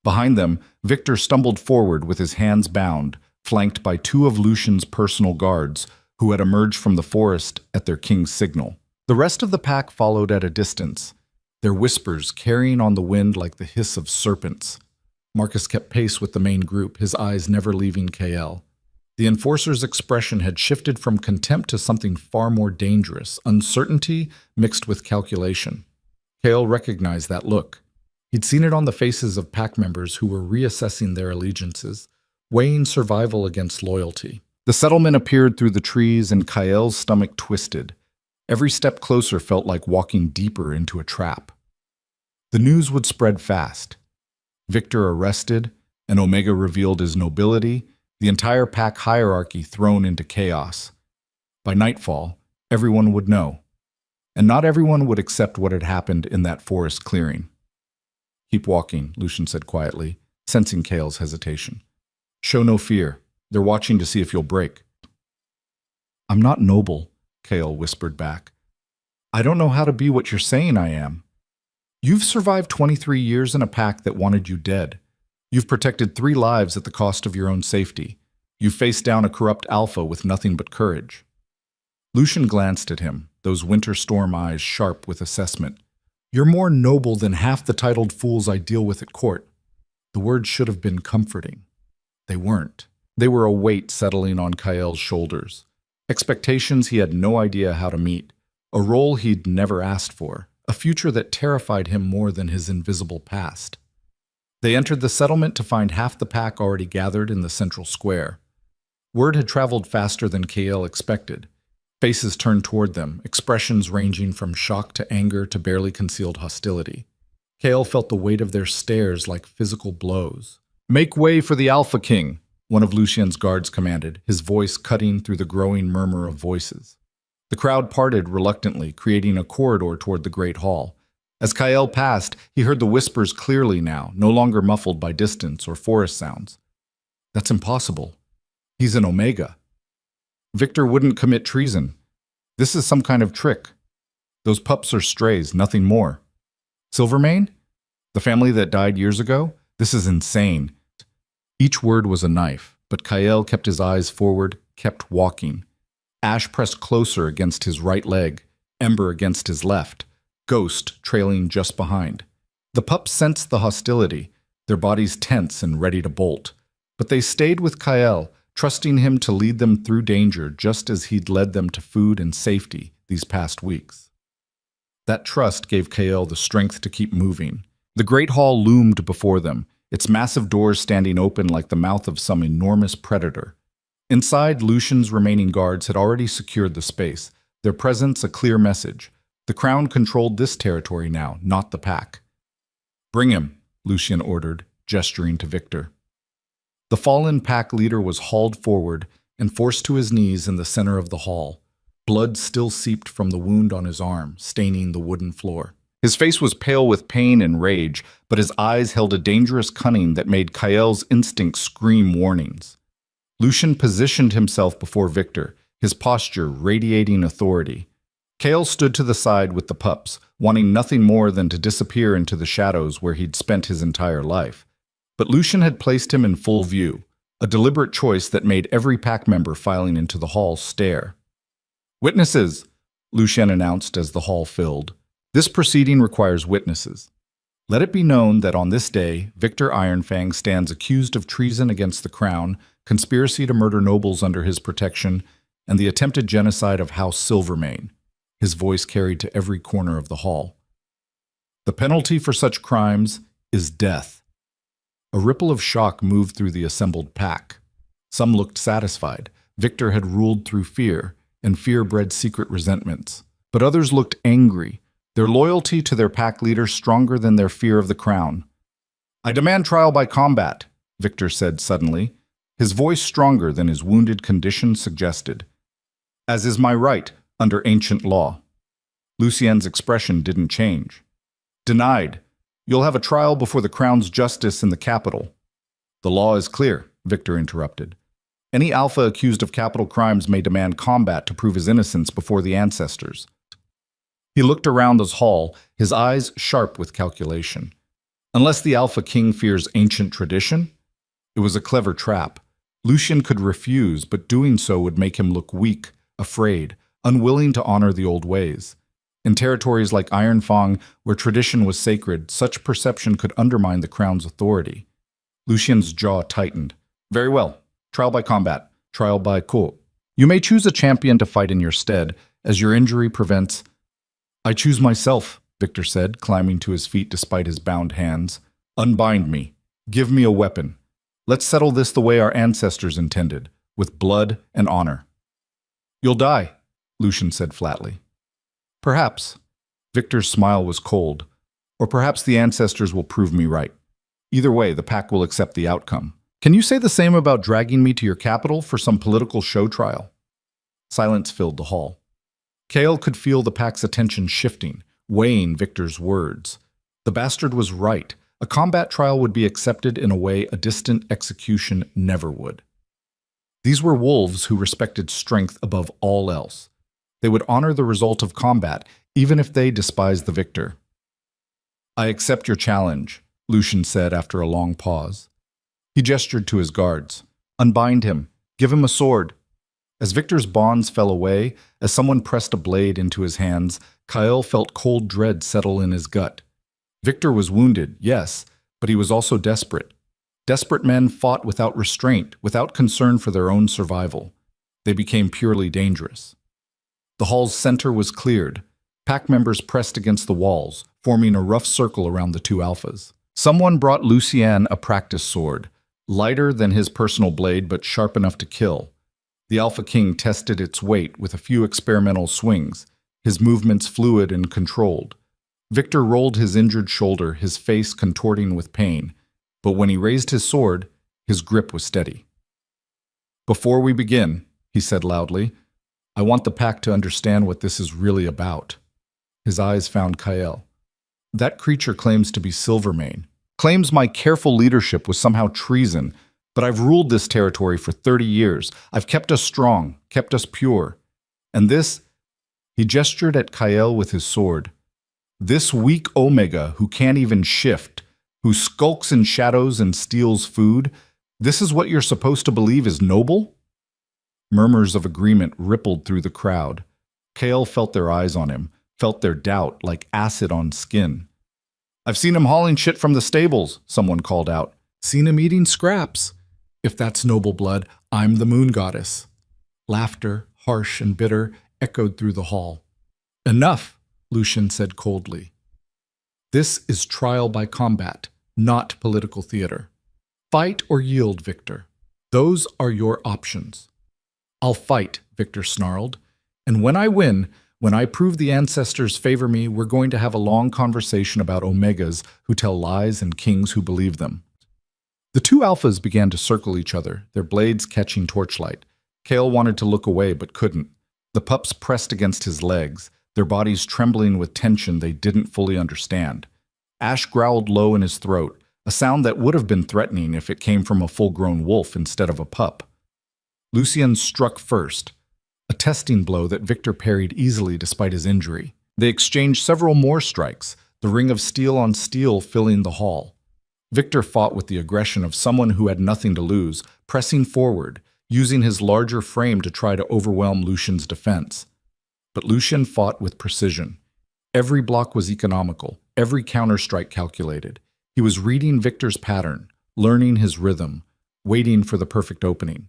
Behind them, Victor stumbled forward with his hands bound, flanked by 2 of Lucien's personal guards, who had emerged from the forest at their king's signal. The rest of the pack followed at a distance, their whispers carrying on the wind like the hiss of serpents. Marcus kept pace with the main group, his eyes never leaving Kael. The enforcer's expression had shifted from contempt to something far more dangerous, uncertainty mixed with calculation. Kael recognized that look. He'd seen it on the faces of pack members who were reassessing their allegiances, weighing survival against loyalty. The settlement appeared through the trees and Kael's stomach twisted. Every step closer felt like walking deeper into a trap. The news would spread fast. Victor arrested, an Omega revealed his nobility, the entire pack hierarchy thrown into chaos. By nightfall, everyone would know. And not everyone would accept what had happened in that forest clearing. Keep walking, Lucien said quietly, sensing Kael's hesitation. Show no fear. They're watching to see if you'll break. I'm not noble, Kael whispered back. I don't know how to be what you're saying I am. You've survived 23 years in a pack that wanted you dead. You've protected 3 lives at the cost of your own safety. You've faced down a corrupt alpha with nothing but courage. Lucien glanced at him, those winter storm eyes sharp with assessment. You're more noble than half the titled fools I deal with at court. The words should have been comforting. They weren't. They were a weight settling on Kael's shoulders. Expectations he had no idea how to meet. A role he'd never asked for. A future that terrified him more than his invisible past. They entered the settlement to find half the pack already gathered in the central square. Word had traveled faster than Kael expected. Faces turned toward them, expressions ranging from shock to anger to barely concealed hostility. Kale felt the weight of their stares like physical blows. "Make way for the Alpha King," one of Lucien's guards commanded, his voice cutting through the growing murmur of voices. The crowd parted reluctantly, creating a corridor toward the great hall. As Kyle passed, he heard the whispers clearly now, no longer muffled by distance or forest sounds. "That's impossible. He's an Omega. Victor wouldn't commit treason. This is some kind of trick. Those pups are strays, nothing more. Silvermane? The family that died years ago? This is insane." Each word was a knife, but Kyle kept his eyes forward, kept walking. Ash pressed closer against his right leg, Ember against his left, Ghost trailing just behind. The pups sensed the hostility, their bodies tense and ready to bolt. But they stayed with Kyle, trusting him to lead them through danger just as he'd led them to food and safety these past weeks. That trust gave Kyle the strength to keep moving. The great hall loomed before them, its massive doors standing open like the mouth of some enormous predator. Inside, Lucien's remaining guards had already secured the space, their presence a clear message. The Crown controlled this territory now, not the pack. "Bring him," Lucien ordered, gesturing to Victor. The fallen pack leader was hauled forward and forced to his knees in the center of the hall. Blood still seeped from the wound on his arm, staining the wooden floor. His face was pale with pain and rage, but his eyes held a dangerous cunning that made Kyle's instincts scream warnings. Lucien positioned himself before Victor, his posture radiating authority. Kale stood to the side with the pups, wanting nothing more than to disappear into the shadows where he'd spent his entire life. But Lucien had placed him in full view, a deliberate choice that made every pack member filing into the hall stare. "Witnesses," Lucien announced as the hall filled. "This proceeding requires witnesses. Let it be known that on this day, Victor Ironfang stands accused of treason against the Crown, conspiracy to murder nobles under his protection, and the attempted genocide of House Silvermane." His voice carried to every corner of the hall. "The penalty for such crimes is death." A ripple of shock moved through the assembled pack. Some looked satisfied. Victor had ruled through fear, and fear bred secret resentments. But others looked angry, their loyalty to their pack leader stronger than their fear of the Crown. "I demand trial by combat," Victor said suddenly, his voice stronger than his wounded condition suggested. "As is my right, under ancient law." Lucien's expression didn't change. "Denied. You'll have a trial before the Crown's justice in the capital." "The law is clear," Victor interrupted. "Any alpha accused of capital crimes may demand combat to prove his innocence before the ancestors." He looked around the hall, his eyes sharp with calculation. Unless the Alpha King fears ancient tradition? It was a clever trap. Lucien could refuse, but doing so would make him look weak, afraid, unwilling to honor the old ways. In territories like Ironfang, where tradition was sacred, such perception could undermine the Crown's authority. Lucien's jaw tightened. "Very well. Trial by combat. Trial by coup. You may choose a champion to fight in your stead, as your injury prevents—" "I choose myself," Victor said, climbing to his feet despite his bound hands. "Unbind me. Give me a weapon. Let's settle this the way our ancestors intended, with blood and honor." "You'll die," Lucien said flatly. "Perhaps." Victor's smile was cold. "Or perhaps the ancestors will prove me right. Either way, the pack will accept the outcome. Can you say the same about dragging me to your capital for some political show trial?" Silence filled the hall. Kale could feel the pack's attention shifting, weighing Victor's words. The bastard was right. A combat trial would be accepted in a way a distant execution never would. These were wolves who respected strength above all else. They would honor the result of combat, even if they despised the victor. "I accept your challenge," Lucien said after a long pause. He gestured to his guards. "Unbind him. Give him a sword." As Victor's bonds fell away, as someone pressed a blade into his hands, Kyle felt cold dread settle in his gut. Victor was wounded, yes, but he was also desperate. Desperate men fought without restraint, without concern for their own survival. They became purely dangerous. The hall's center was cleared. Pack members pressed against the walls, forming a rough circle around the two alphas. Someone brought Lucien a practice sword, lighter than his personal blade but sharp enough to kill. The Alpha King tested its weight with a few experimental swings, his movements fluid and controlled. Victor rolled his injured shoulder, his face contorting with pain, but when he raised his sword, his grip was steady. "Before we begin," he said loudly, "I want the pack to understand what this is really about." His eyes found Kael. "That creature claims to be Silvermane, claims my careful leadership was somehow treason, but I've ruled this territory for 30 years. I've kept us strong, kept us pure. And this," he gestured at Kael with his sword, "this weak Omega who can't even shift, who skulks in shadows and steals food, this is what you're supposed to believe is noble?" Murmurs of agreement rippled through the crowd. Kael felt their eyes on him, felt their doubt like acid on skin. "I've seen him hauling shit from the stables," someone called out. "Seen him eating scraps. If that's noble blood, I'm the moon goddess." Laughter, harsh and bitter, echoed through the hall. "Enough," Lucian said coldly. "This is trial by combat, not political theater. Fight or yield, Victor. Those are your options." "I'll fight," Victor snarled. "And when I win, when I prove the ancestors favor me, we're going to have a long conversation about Omegas who tell lies and kings who believe them." The two alphas began to circle each other, their blades catching torchlight. Kael wanted to look away but couldn't. The pups pressed against his legs, their bodies trembling with tension they didn't fully understand. Ash growled low in his throat, a sound that would have been threatening if it came from a full-grown wolf instead of a pup. Lucien struck first, a testing blow that Victor parried easily despite his injury. They exchanged several more strikes, the ring of steel on steel filling the hall. Victor fought with the aggression of someone who had nothing to lose, pressing forward, using his larger frame to try to overwhelm Lucian's defense. But Lucian fought with precision. Every block was economical, every counterstrike calculated. He was reading Victor's pattern, learning his rhythm, waiting for the perfect opening.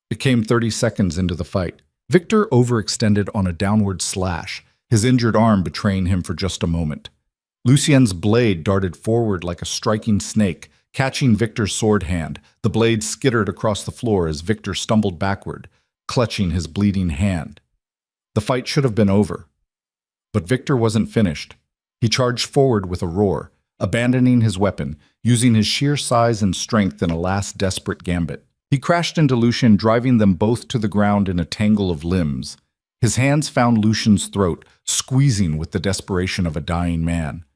It came 30 seconds into the fight. Victor overextended on a downward slash, his injured arm betraying him for just a moment. Lucien's blade darted forward like a striking snake, catching Victor's sword hand. The blade skittered across the floor as Victor stumbled backward, clutching his bleeding hand. The fight should have been over. But Victor wasn't finished. He charged forward with a roar, abandoning his weapon, using his sheer size and strength in a last desperate gambit. He crashed into Lucian, driving them both to the ground in a tangle of limbs. His hands found Lucian's throat, squeezing with the desperation of a dying man.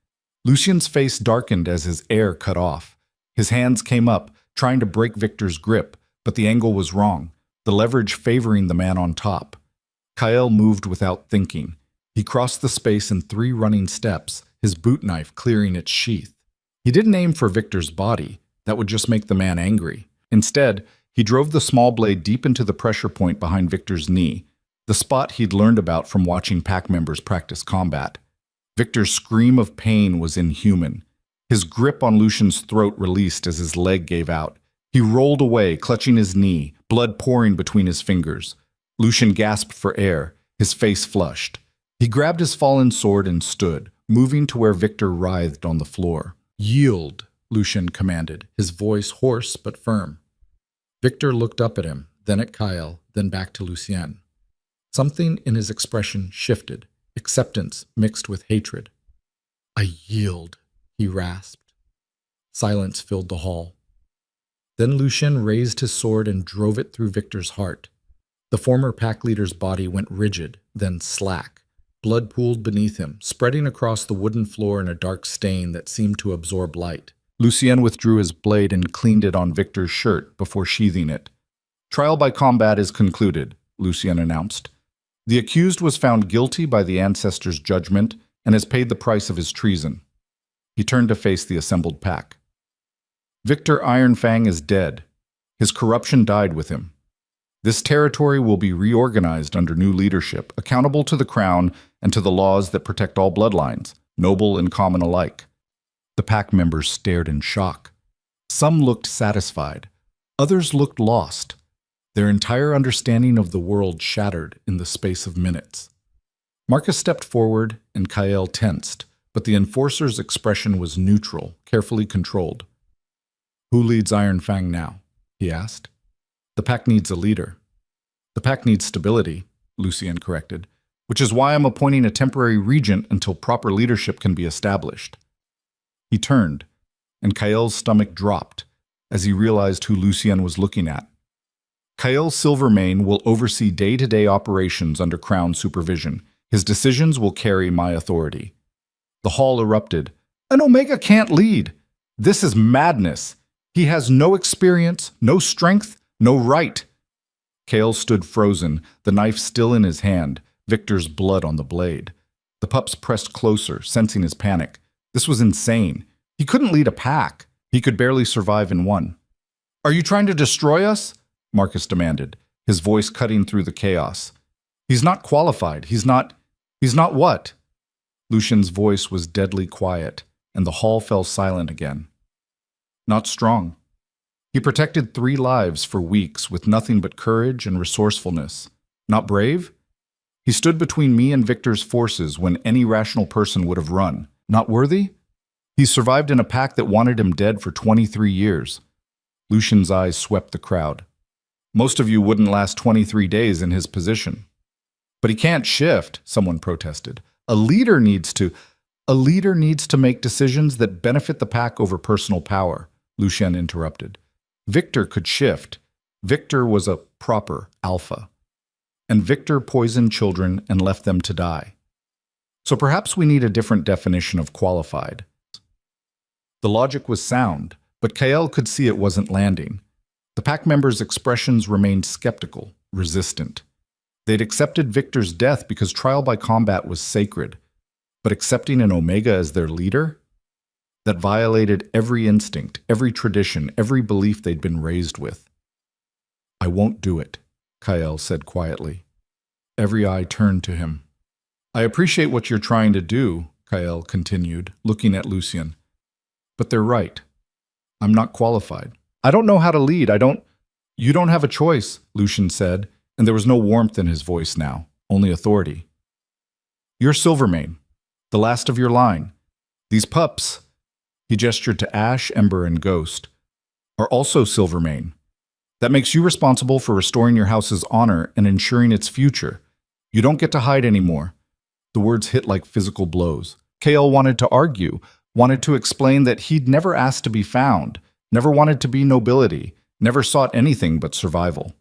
Lucian's face darkened as his air cut off. His hands came up, trying to break Victor's grip, but the angle was wrong, the leverage favoring the man on top. Kael moved without thinking. He crossed the space in 3 running steps, his boot knife clearing its sheath. He didn't aim for Victor's body. That would just make the man angry. Instead, he drove the small blade deep into the pressure point behind Victor's knee, the spot he'd learned about from watching pack members practice combat. Victor's scream of pain was inhuman. His grip on Lucian's throat released as his leg gave out. He rolled away, clutching his knee, blood pouring between his fingers. Lucian gasped for air, his face flushed. He grabbed his fallen sword and stood, moving to where Victor writhed on the floor. "Yield," Lucian commanded, his voice hoarse but firm. Victor looked up at him, then at Kael, then back to Lucien. Something in his expression shifted, acceptance mixed with hatred. "I yield," he rasped. Silence filled the hall. Then Lucien raised his sword and drove it through Victor's heart. The former pack leader's body went rigid, then slack. Blood pooled beneath him, spreading across the wooden floor in a dark stain that seemed to absorb light. Lucien withdrew his blade and cleaned it on Victor's shirt before sheathing it. "Trial by combat is concluded," Lucien announced. "The accused was found guilty by the ancestors' judgment and has paid the price of his treason." He turned to face the assembled pack. "Victor Ironfang is dead. His corruption died with him. This territory will be reorganized under new leadership, accountable to the crown and to the laws that protect all bloodlines, noble and common alike." The pack members stared in shock. Some looked satisfied. Others looked lost. Their entire understanding of the world shattered in the space of minutes. Marcus stepped forward and Kael tensed, but the enforcer's expression was neutral, carefully controlled. "Who leads Ironfang now?" he asked. "The pack needs a leader." The pack needs stability, Lucien corrected, which is why I'm appointing a temporary regent until proper leadership can be established. He turned, and Kael's stomach dropped as he realized who Lucien was looking at. Kael Silvermane will oversee day-to-day operations under Crown supervision. His decisions will carry my authority. The hall erupted. An Omega can't lead. This is madness. He has no experience, no strength, no right. Kael stood frozen, the knife still in his hand, Victor's blood on the blade. The pups pressed closer, sensing his panic. This was insane. He couldn't lead a pack. He could barely survive in one. Are you trying to destroy us? Marcus demanded, his voice cutting through the chaos. He's not qualified. He's not what? Lucian's voice was deadly quiet, and the hall fell silent again. Not strong. He protected 3 lives for weeks with nothing but courage and resourcefulness. Not brave? He stood between me and Victor's forces when any rational person would have run. Not worthy? He survived in a pack that wanted him dead for 23 years. Lucian's eyes swept the crowd. Most of you wouldn't last 23 days in his position. But he can't shift, someone protested. A leader needs to make decisions that benefit the pack over personal power, Lucien interrupted. Victor could shift. Victor was a proper alpha. And Victor poisoned children and left them to die. So perhaps we need a different definition of qualified. The logic was sound, but Kael could see it wasn't landing. The pack members' expressions remained skeptical, resistant. They'd accepted Victor's death because trial by combat was sacred, but accepting an Omega as their leader? That violated every instinct, every tradition, every belief they'd been raised with. I won't do it, Kael said quietly. Every eye turned to him. I appreciate what you're trying to do, Kael continued, looking at Lucien. But they're right. I'm not qualified. I don't know how to lead. You don't have a choice, Lucien said, and there was no warmth in his voice now, only authority. You're Silvermane, the last of your line. These pups, he gestured to Ash, Ember, and Ghost, are also Silvermane. That makes you responsible for restoring your house's honor and ensuring its future. You don't get to hide anymore. The words hit like physical blows. Kael wanted to argue, wanted to explain that he'd never asked to be found, never wanted to be nobility, never sought anything but survival.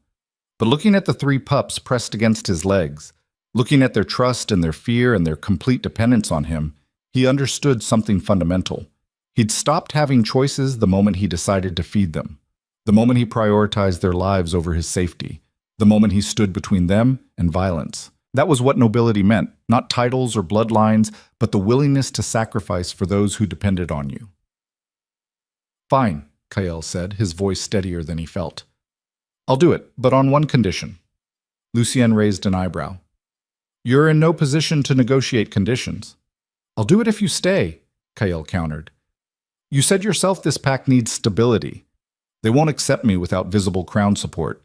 But looking at the 3 pups pressed against his legs, looking at their trust and their fear and their complete dependence on him, he understood something fundamental. He'd stopped having choices the moment he decided to feed them, the moment he prioritized their lives over his safety, the moment he stood between them and violence. That was what nobility meant, not titles or bloodlines, but the willingness to sacrifice for those who depended on you. Fine, Kael said, his voice steadier than he felt. I'll do it, but on one condition. Lucien raised an eyebrow. You're in no position to negotiate conditions. I'll do it if you stay, Kael countered. You said yourself this pack needs stability. They won't accept me without visible crown support.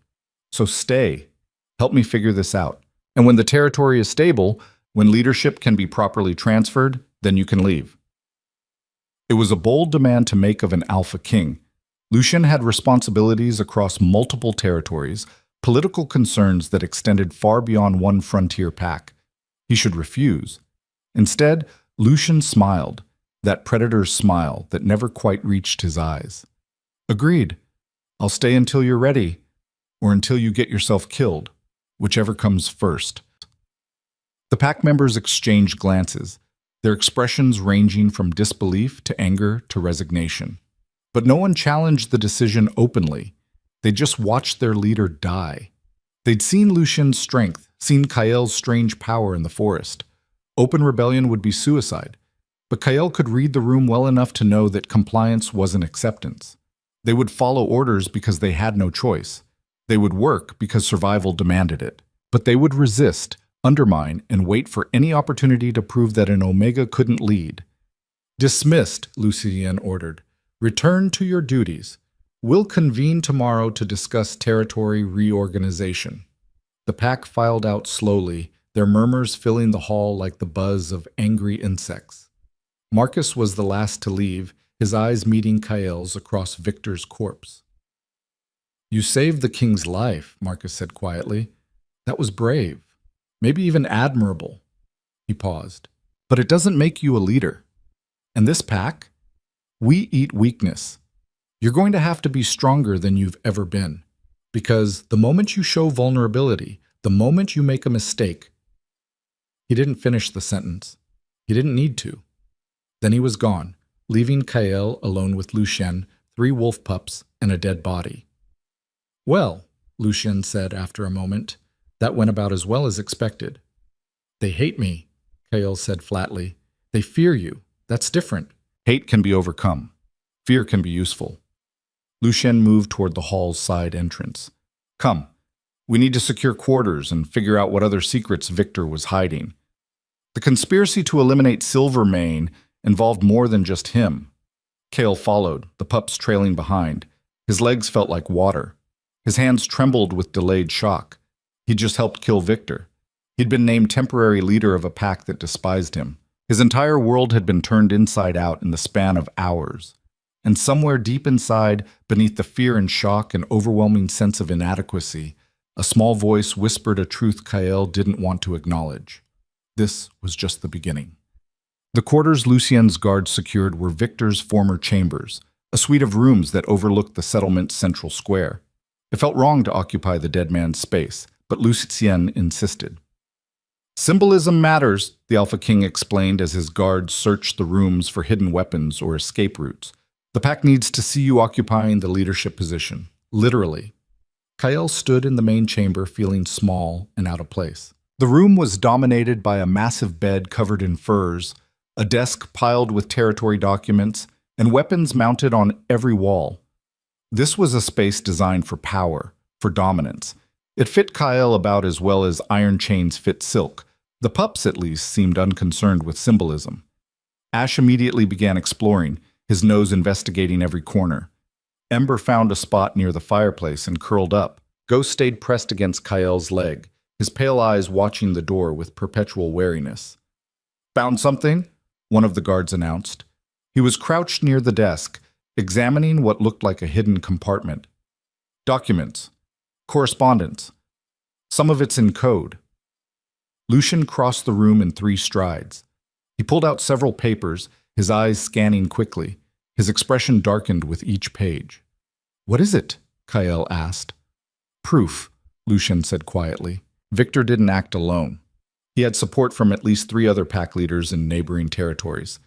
So stay. Help me figure this out. And when the territory is stable, when leadership can be properly transferred, then you can leave. It was a bold demand to make of an alpha king. Lucien had responsibilities across multiple territories, political concerns that extended far beyond one frontier pack. He should refuse. Instead, Lucien smiled, that predator's smile that never quite reached his eyes. Agreed. I'll stay until you're ready, or until you get yourself killed, whichever comes first. The pack members exchanged glances, their expressions ranging from disbelief to anger to resignation. But no one challenged the decision openly. They just watched their leader die. They'd seen Lucien's strength, seen Kael's strange power in the forest. Open rebellion would be suicide. But Kael could read the room well enough to know that compliance wasn't acceptance. They would follow orders because they had no choice. They would work because survival demanded it. But they would resist, undermine, and wait for any opportunity to prove that an Omega couldn't lead. Dismissed, Lucien ordered. Return to your duties. We'll convene tomorrow to discuss territory reorganization. The pack filed out slowly, their murmurs filling the hall like the buzz of angry insects. Marcus was the last to leave, his eyes meeting Kael's across Victor's corpse. You saved the king's life, Marcus said quietly. That was brave, maybe even admirable. He paused. But it doesn't make you a leader. And this pack? We eat weakness. You're going to have to be stronger than you've ever been. Because the moment you show vulnerability, the moment you make a mistake. He didn't finish the sentence. He didn't need to. Then he was gone, leaving Kael alone with Lucien, 3 wolf pups, and a dead body. Well, Lucien said after a moment, that went about as well as expected. They hate me, Kael said flatly. They fear you. That's different. Hate can be overcome. Fear can be useful. Lucien moved toward the hall's side entrance. Come, we need to secure quarters and figure out what other secrets Victor was hiding. The conspiracy to eliminate Silvermane involved more than just him. Kael followed, the pups trailing behind. His legs felt like water. His hands trembled with delayed shock. He'd just helped kill Victor. He'd been named temporary leader of a pack that despised him. His entire world had been turned inside out in the span of hours. And somewhere deep inside, beneath the fear and shock and overwhelming sense of inadequacy, a small voice whispered a truth Kael didn't want to acknowledge. This was just the beginning. The quarters Lucien's guards secured were Victor's former chambers, a suite of rooms that overlooked the settlement's central square. It felt wrong to occupy the dead man's space, but Lucien insisted. Symbolism matters, the Alpha King explained as his guards searched the rooms for hidden weapons or escape routes. The pack needs to see you occupying the leadership position, literally. Kael stood in the main chamber feeling small and out of place. The room was dominated by a massive bed covered in furs, a desk piled with territory documents, and weapons mounted on every wall. This was a space designed for power, for dominance. It fit Kael about as well as iron chains fit silk. The pups, at least, seemed unconcerned with symbolism. Ash immediately began exploring, his nose investigating every corner. Ember found a spot near the fireplace and curled up. Ghost stayed pressed against Kael's leg, his pale eyes watching the door with perpetual wariness. Found something? One of the guards announced. He was crouched near the desk, examining what looked like a hidden compartment. Documents. Correspondence. Some of it's in code. Lucien crossed the room in 3 strides. He pulled out several papers, his eyes scanning quickly. His expression darkened with each page. What is it? Kael asked. Proof, Lucien said quietly. Victor didn't act alone. He had support from at least 3 other pack leaders in neighboring territories.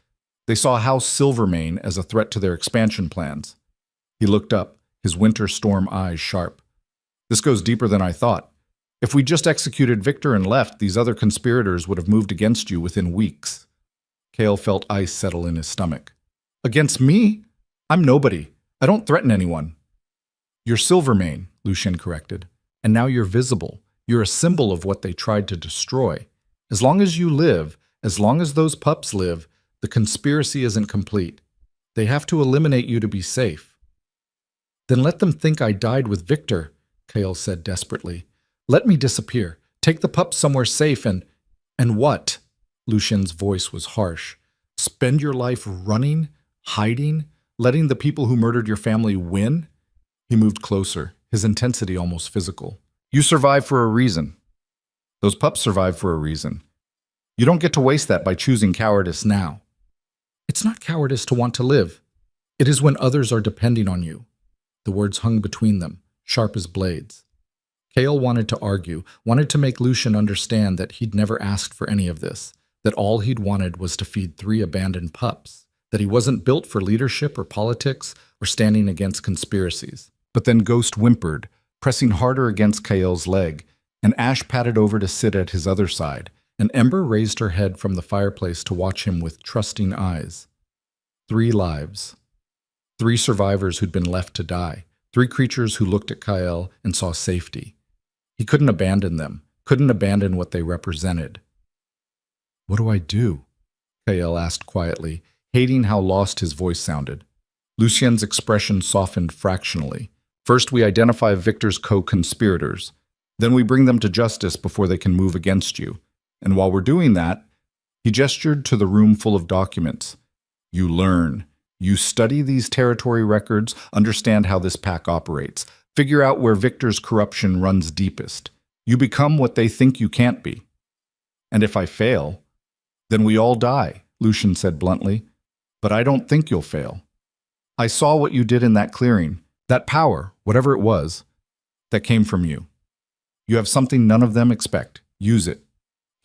They saw House Silvermane as a threat to their expansion plans. He looked up, his winter storm eyes sharp. This goes deeper than I thought. If we just executed Victor and left, these other conspirators would have moved against you within weeks. Kael felt ice settle in his stomach. Against me? I'm nobody. I don't threaten anyone. You're Silvermane, Lucien corrected. And now you're visible. You're a symbol of what they tried to destroy. As long as you live, as long as those pups live, the conspiracy isn't complete. They have to eliminate you to be safe. Then let them think I died with Victor, Kael said desperately. Let me disappear. Take the pups somewhere safe and what? Lucien's voice was harsh. Spend your life running, hiding, letting the people who murdered your family win? He moved closer, his intensity almost physical. You survived for a reason. Those pups survived for a reason. You don't get to waste that by choosing cowardice now. It's not cowardice to want to live. It is when others are depending on you. The words hung between them, sharp as blades. Kael wanted to argue, wanted to make Lucien understand that he'd never asked for any of this, that all he'd wanted was to feed 3 abandoned pups, that he wasn't built for leadership or politics or standing against conspiracies. But then Ghost whimpered, pressing harder against Kael's leg, and Ash padded over to sit at his other side, and Ember raised her head from the fireplace to watch him with trusting eyes. 3 lives. 3 survivors who'd been left to die. 3 creatures who looked at Kael and saw safety. He couldn't abandon them, couldn't abandon what they represented. What do I do? Kael asked quietly, hating how lost his voice sounded. Lucien's expression softened fractionally. First, we identify Victor's co-conspirators. Then we bring them to justice before they can move against you. And while we're doing that, he gestured to the room full of documents. You learn. You study these territory records, understand how this pack operates, figure out where Victor's corruption runs deepest. You become what they think you can't be. And if I fail, then we all die, Lucian said bluntly. But I don't think you'll fail. I saw what you did in that clearing, that power, whatever it was, that came from you. You have something none of them expect. Use it.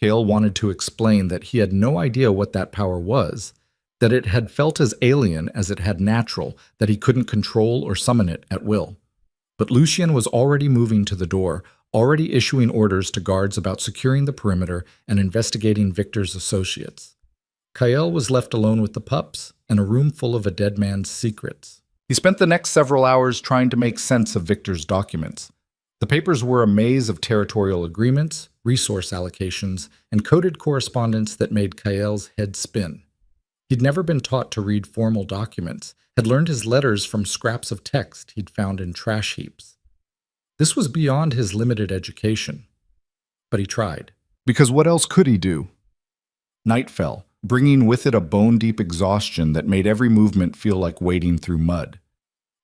Cale wanted to explain that he had no idea what that power was, that it had felt as alien as it had natural, that he couldn't control or summon it at will. But Lucian was already moving to the door, already issuing orders to guards about securing the perimeter and investigating Victor's associates. Kyle was left alone with the pups and a room full of a dead man's secrets. He spent the next several hours trying to make sense of Victor's documents. The papers were a maze of territorial agreements, resource allocations, and coded correspondence that made Kyle's head spin. He'd never been taught to read formal documents, had learned his letters from scraps of text he'd found in trash heaps. This was beyond his limited education. But he tried. Because what else could he do? Night fell, bringing with it a bone-deep exhaustion that made every movement feel like wading through mud.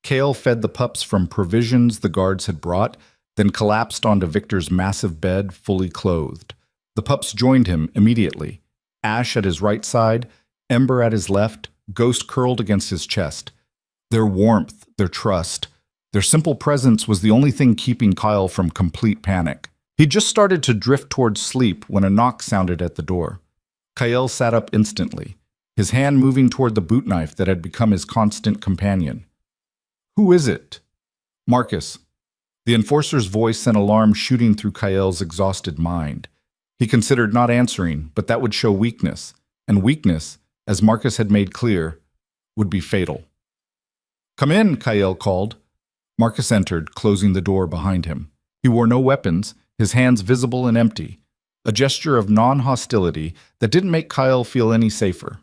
Cale fed the pups from provisions the guards had brought, then collapsed onto Victor's massive bed, fully clothed. The pups joined him immediately. Ash at his right side, Ember at his left, Ghost curled against his chest. Their warmth, their trust, their simple presence was the only thing keeping Kyle from complete panic. He'd just started to drift towards sleep when a knock sounded at the door. Kyle sat up instantly, his hand moving toward the boot knife that had become his constant companion. "Who is it?" "Marcus." The enforcer's voice sent alarm shooting through Kyle's exhausted mind. He considered not answering, but that would show weakness, and weakness, as Marcus had made clear, would be fatal. "Come in," Kyle called. Marcus entered, closing the door behind him. He wore no weapons, his hands visible and empty, a gesture of non-hostility that didn't make Kyle feel any safer.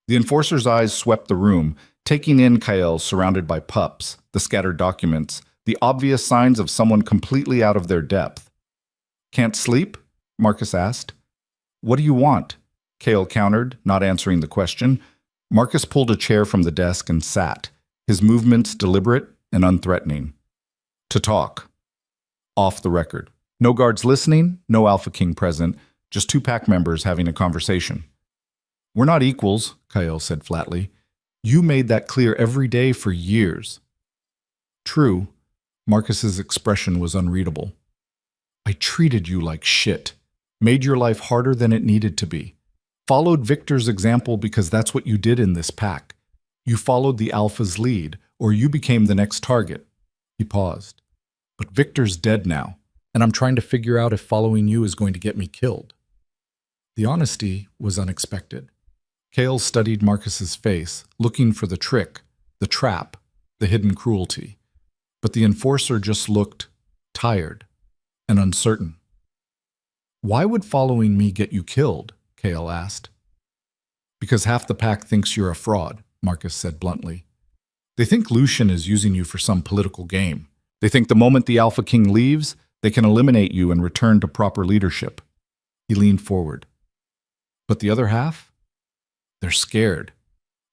The enforcer's eyes swept the room, taking in Kyle surrounded by pups, the scattered documents, the obvious signs of someone completely out of their depth. "Can't sleep?" Marcus asked. "What do you want?" Kale countered, not answering the question. Marcus pulled a chair from the desk and sat, his movements deliberate and unthreatening. "To talk. Off the record. No guards listening, no Alpha King present, just two pack members having a conversation." "We're not equals," Kyle said flatly. "You made that clear every day for years." "True." Marcus's expression was unreadable. "I treated you like shit, made your life harder than it needed to be. Followed Victor's example because that's what you did in this pack. You followed the Alpha's lead, or you became the next target." He paused. "But Victor's dead now, and I'm trying to figure out if following you is going to get me killed." The honesty was unexpected. Kale studied Marcus's face, looking for the trick, the trap, the hidden cruelty. But the enforcer just looked tired and uncertain. "Why would following me get you killed?" Kale asked. "Because half the pack thinks you're a fraud," Marcus said bluntly. "They think Lucian is using you for some political game. They think the moment the Alpha King leaves, they can eliminate you and return to proper leadership." He leaned forward. "But the other half? They're scared.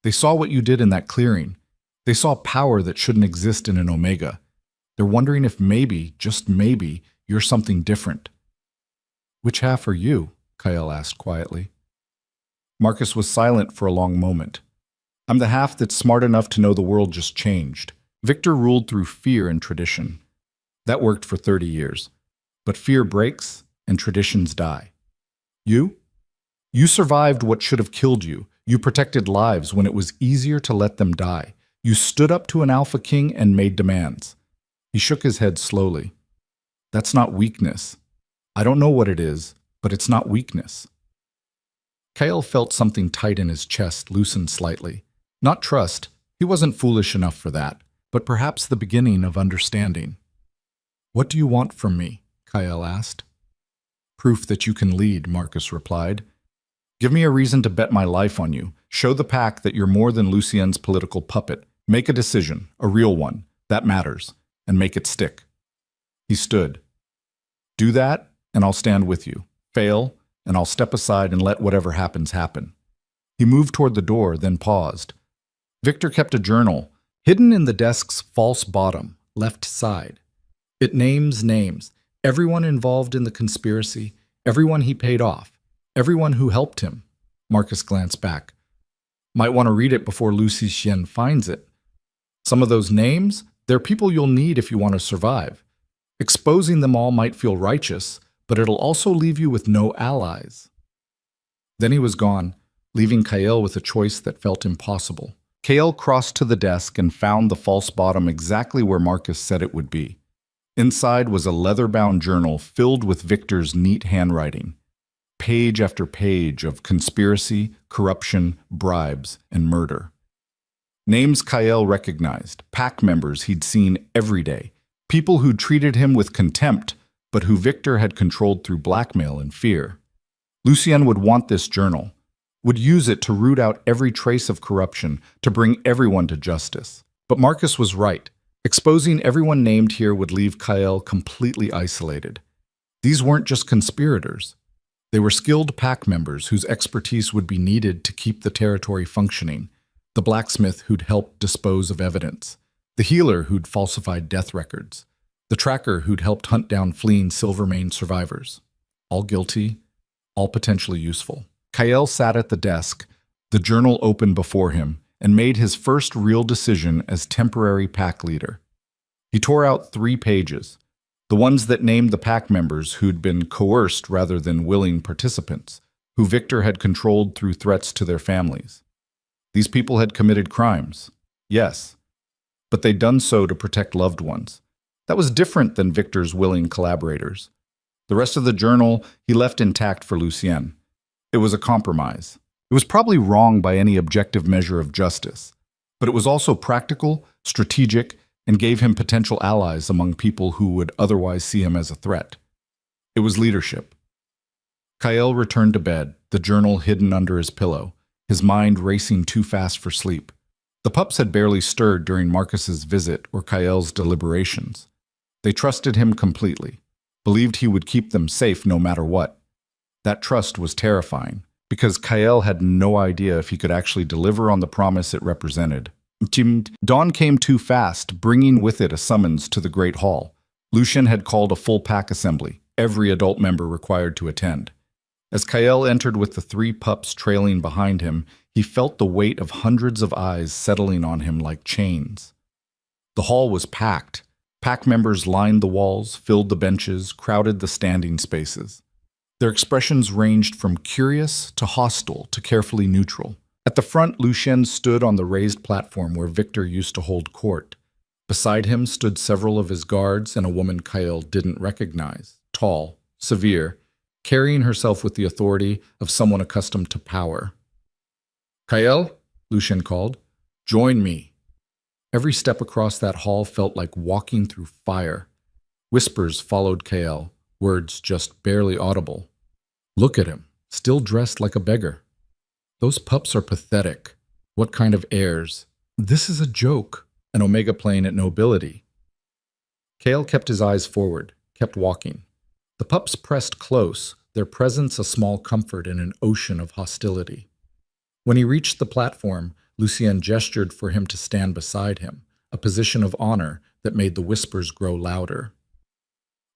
They saw what you did in that clearing. They saw power that shouldn't exist in an Omega. They're wondering if maybe, just maybe, you're something different." "Which half are you?" Kyle asked quietly. Marcus was silent for a long moment. "I'm the half that's smart enough to know the world just changed. Victor ruled through fear and tradition. That worked for 30 years. But fear breaks and traditions die. You? You survived what should have killed you. You protected lives when it was easier to let them die. You stood up to an Alpha King and made demands." He shook his head slowly. "That's not weakness. I don't know what it is, but it's not weakness." Kyle felt something tight in his chest loosen slightly. Not trust, he wasn't foolish enough for that, but perhaps the beginning of understanding. "What do you want from me?" Kyle asked. "Proof that you can lead," Marcus replied. "Give me a reason to bet my life on you. Show the pack that you're more than Lucien's political puppet. Make a decision, a real one, that matters, and make it stick." He stood. "Do that, and I'll stand with you. Fail, and I'll step aside and let whatever happens happen." He moved toward the door, then paused. Victor kept a journal, hidden in the desk's false bottom, left side. It names names, Everyone involved in the conspiracy, everyone he paid off, everyone who helped him. Marcus glanced back. Might want to read it before Lucy Xian finds it. Some of those names, they're people you'll need if you want to survive. Exposing them all might feel righteous, but it'll also leave you with no allies. Then he was gone, leaving Kael with a choice that felt impossible. Kael crossed to the desk and found the false bottom exactly where Marcus said it would be. Inside was a leather-bound journal filled with Victor's neat handwriting. Page after page of conspiracy, corruption, bribes, and murder. Names Kael recognized, pack members he'd seen every day, people who'd treated him with contempt, but who Victor had controlled through blackmail and fear. Lucien would want this journal, would use it to root out every trace of corruption, to bring everyone to justice. But Marcus was right. Exposing everyone named here would leave Kael completely isolated. These weren't just conspirators. They were skilled pack members whose expertise would be needed to keep the territory functioning, the blacksmith who'd helped dispose of evidence, the healer who'd falsified death records, the tracker who'd helped hunt down fleeing Silvermane survivors. All guilty, all potentially useful. Kael sat at the desk, the journal open before him, and made his first real decision as temporary pack leader. He tore out 3 pages, the ones that named the pack members who'd been coerced rather than willing participants, who Victor had controlled through threats to their families. These people had committed crimes, yes, but they'd done so to protect loved ones. That was different than Victor's willing collaborators. The rest of the journal he left intact for Lucien. It was a compromise. It was probably wrong by any objective measure of justice, but it was also practical, strategic, and gave him potential allies among people who would otherwise see him as a threat. It was leadership. Kael returned to bed, the journal hidden under his pillow, his mind racing too fast for sleep. The pups had barely stirred during Marcus's visit or Kael's deliberations. They trusted him completely, believed he would keep them safe no matter what. That trust was terrifying, because Kael had no idea if he could actually deliver on the promise it represented. Dawn came too fast, bringing with it a summons to the Great Hall. Lucien had called a full pack assembly, every adult member required to attend. As Kael entered with the 3 pups trailing behind him, he felt the weight of hundreds of eyes settling on him like chains. The hall was packed. Pack members lined the walls, filled the benches, crowded the standing spaces. Their expressions ranged from curious to hostile to carefully neutral. At the front, Lucien stood on the raised platform where Victor used to hold court. Beside him stood several of his guards and a woman Kael didn't recognize, tall, severe, carrying herself with the authority of someone accustomed to power. "Kael," Lucien called, "join me." Every step across that hall felt like walking through fire. Whispers followed Kael, words just barely audible. "Look at him, still dressed like a beggar. Those pups are pathetic. What kind of heirs? This is a joke, an Omega plane at nobility." Kael kept his eyes forward, kept walking. The pups pressed close, their presence a small comfort in an ocean of hostility. When he reached the platform, Lucien gestured for him to stand beside him, a position of honor that made the whispers grow louder.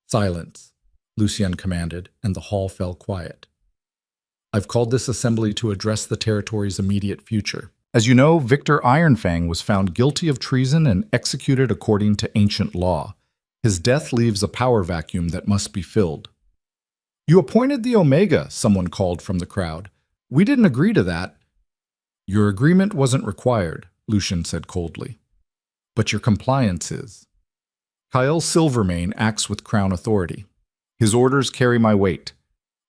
"Silence," Lucien commanded, and the hall fell quiet. "I've called this assembly to address the territory's immediate future. As you know, Victor Ironfang was found guilty of treason and executed according to ancient law. His death leaves a power vacuum that must be filled." "You appointed the Omega," someone called from the crowd. "We didn't agree to that." "Your agreement wasn't required," Lucien said coldly. "But your compliance is." Kael Silvermane acts with crown authority. His orders carry my weight.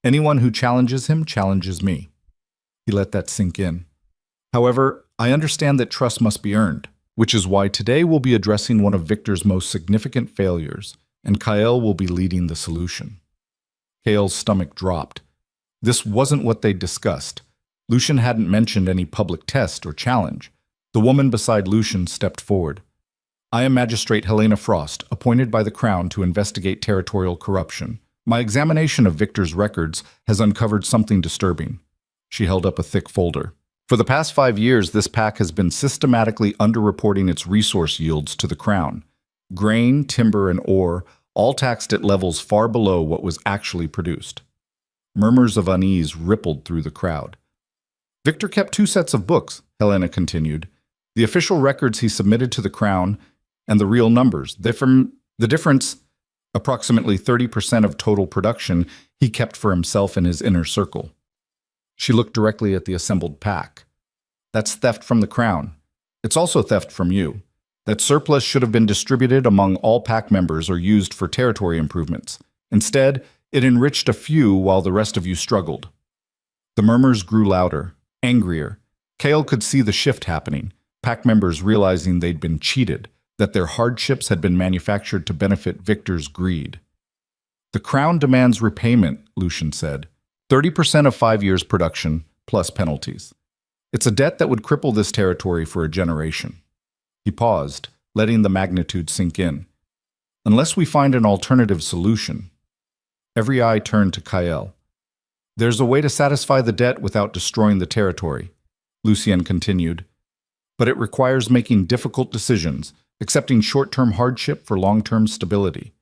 Anyone who challenges him challenges me. He let that sink in. However, I understand that trust must be earned, which is why today we'll be addressing one of Victor's most significant failures, and Kael will be leading the solution. Kael's stomach dropped. This wasn't what they'd discussed. Lucien hadn't mentioned any public test or challenge. The woman beside Lucien stepped forward. "I am Magistrate Helena Frost, appointed by the Crown to investigate territorial corruption. My examination of Victor's records has uncovered something disturbing." She held up a thick folder. "For the past 5 years, this pack has been systematically underreporting its resource yields to the Crown. Grain, timber, and ore all taxed at levels far below what was actually produced. Murmurs of unease rippled through the crowd. Victor kept 2 sets of books, Helena continued. The official records he submitted to the Crown and the real numbers. The difference, approximately 30% of total production, he kept for himself and his inner circle. She looked directly at the assembled pack. That's theft from the Crown. It's also theft from you. That surplus should have been distributed among all pack members or used for territory improvements. Instead, it enriched a few while the rest of you struggled. The murmurs grew louder, angrier. Kale could see the shift happening, pack members realizing they'd been cheated, that their hardships had been manufactured to benefit Victor's greed. The Crown demands repayment, Lucian said. 30% of 5 years' production, plus penalties. It's a debt that would cripple this territory for a generation. He paused, letting the magnitude sink in. Unless we find an alternative solution. Every eye turned to Kael. There's a way to satisfy the debt without destroying the territory, Lucien continued. But it requires making difficult decisions, accepting short-term hardship for long-term stability.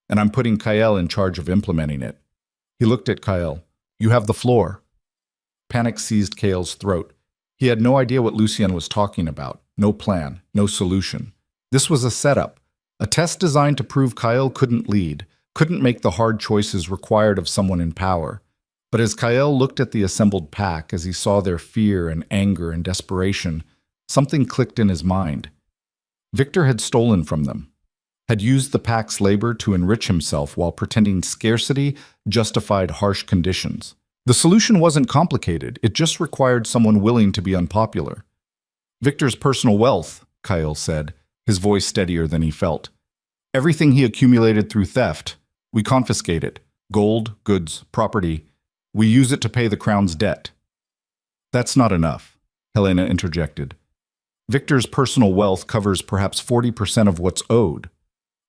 And I'm putting Kael in charge of implementing it. He looked at Kael. You have the floor. Panic seized Kael's throat. He had no idea what Lucien was talking about. No plan, no solution. This was a setup, a test designed to prove Kael couldn't lead, couldn't make the hard choices required of someone in power. But as Kael looked at the assembled pack, as he saw their fear and anger and desperation, something clicked in his mind. Victor had stolen from them, had used the pack's labor to enrich himself while pretending scarcity justified harsh conditions. The solution wasn't complicated, it just required someone willing to be unpopular. Victor's personal wealth, Kael said, his voice steadier than he felt. Everything he accumulated through theft, we confiscate it. Gold, goods, property. We use it to pay the Crown's debt. That's not enough, Helena interjected. Victor's personal wealth covers perhaps 40% of what's owed.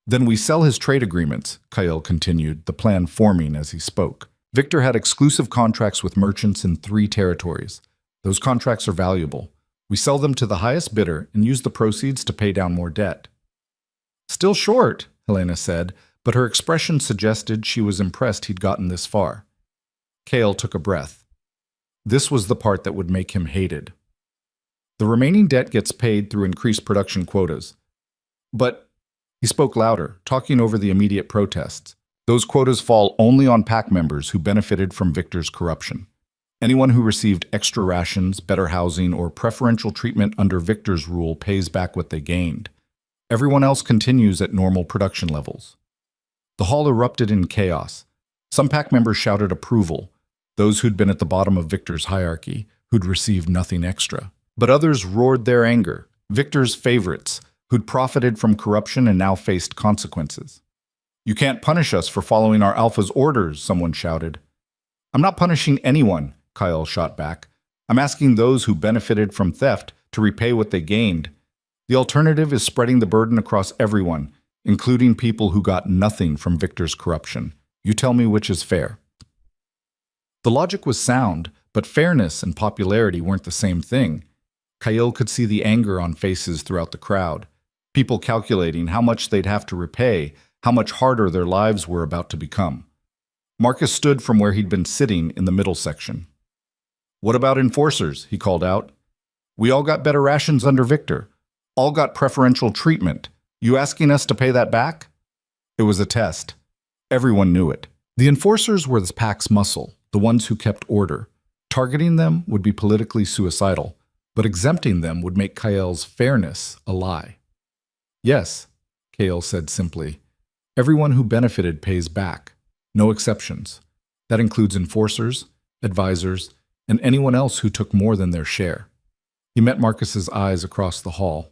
Then we sell his trade agreements, Kael continued, the plan forming as he spoke. Victor had exclusive contracts with merchants in 3 territories. Those contracts are valuable. We sell them to the highest bidder and use the proceeds to pay down more debt. Still short, Helena said, but her expression suggested she was impressed he'd gotten this far. Kael took a breath. This was the part that would make him hated. The remaining debt gets paid through increased production quotas. But, he spoke louder, talking over the immediate protests. Those quotas fall only on pack members who benefited from Victor's corruption. Anyone who received extra rations, better housing, or preferential treatment under Victor's rule pays back what they gained. Everyone else continues at normal production levels. The hall erupted in chaos. Some pack members shouted approval, those who'd been at the bottom of Victor's hierarchy, who'd received nothing extra. But others roared their anger, Victor's favorites, who'd profited from corruption and now faced consequences. You can't punish us for following our alpha's orders, someone shouted. I'm not punishing anyone, Kael shot back. I'm asking those who benefited from theft to repay what they gained. The alternative is spreading the burden across everyone, including people who got nothing from Victor's corruption. You tell me which is fair. The logic was sound, but fairness and popularity weren't the same thing. Kael could see the anger on faces throughout the crowd, people calculating how much they'd have to repay, how much harder their lives were about to become. Marcus stood from where he'd been sitting in the middle section. What about enforcers? He called out. We all got better rations under Victor. All got preferential treatment. You asking us to pay that back? It was a test. Everyone knew it. The enforcers were the pack's muscle, the ones who kept order. Targeting them would be politically suicidal, but exempting them would make Kael's fairness a lie. Yes, Kael said simply. Everyone who benefited pays back. No exceptions. That includes enforcers, advisors, and anyone else who took more than their share. He met Marcus's eyes across the hall.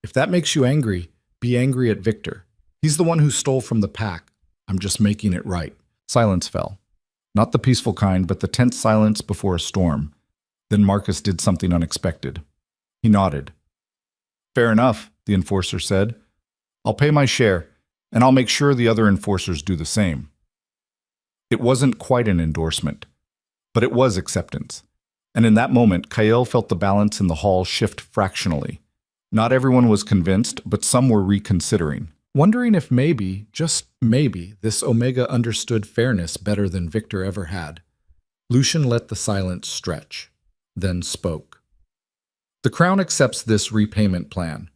If that makes you angry, be angry at Victor. He's the one who stole from the pack. I'm just making it right. Silence fell. Not the peaceful kind, but the tense silence before a storm. Then Marcus did something unexpected. He nodded. Fair enough, the enforcer said. I'll pay my share, and I'll make sure the other enforcers do the same. It wasn't quite an endorsement, but it was acceptance. And in that moment, Kael felt the balance in the hall shift fractionally. Not everyone was convinced, but some were reconsidering. wondering if maybe, just maybe, this Omega understood fairness better than Victor ever had. Lucian let the silence stretch, then spoke. The Crown accepts this repayment plan.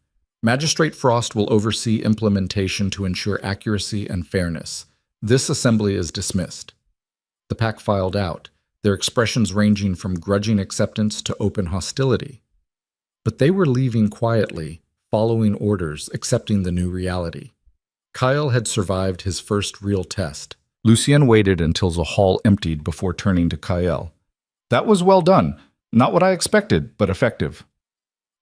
Magistrate Frost will oversee implementation to ensure accuracy and fairness. This assembly is dismissed. The pack filed out, their expressions ranging from grudging acceptance to open hostility. But they were leaving quietly, following orders, accepting the new reality. Kyle had survived his first real test. Lucien waited until the hall emptied before turning to Kyle. That was well done. Not what I expected, but effective.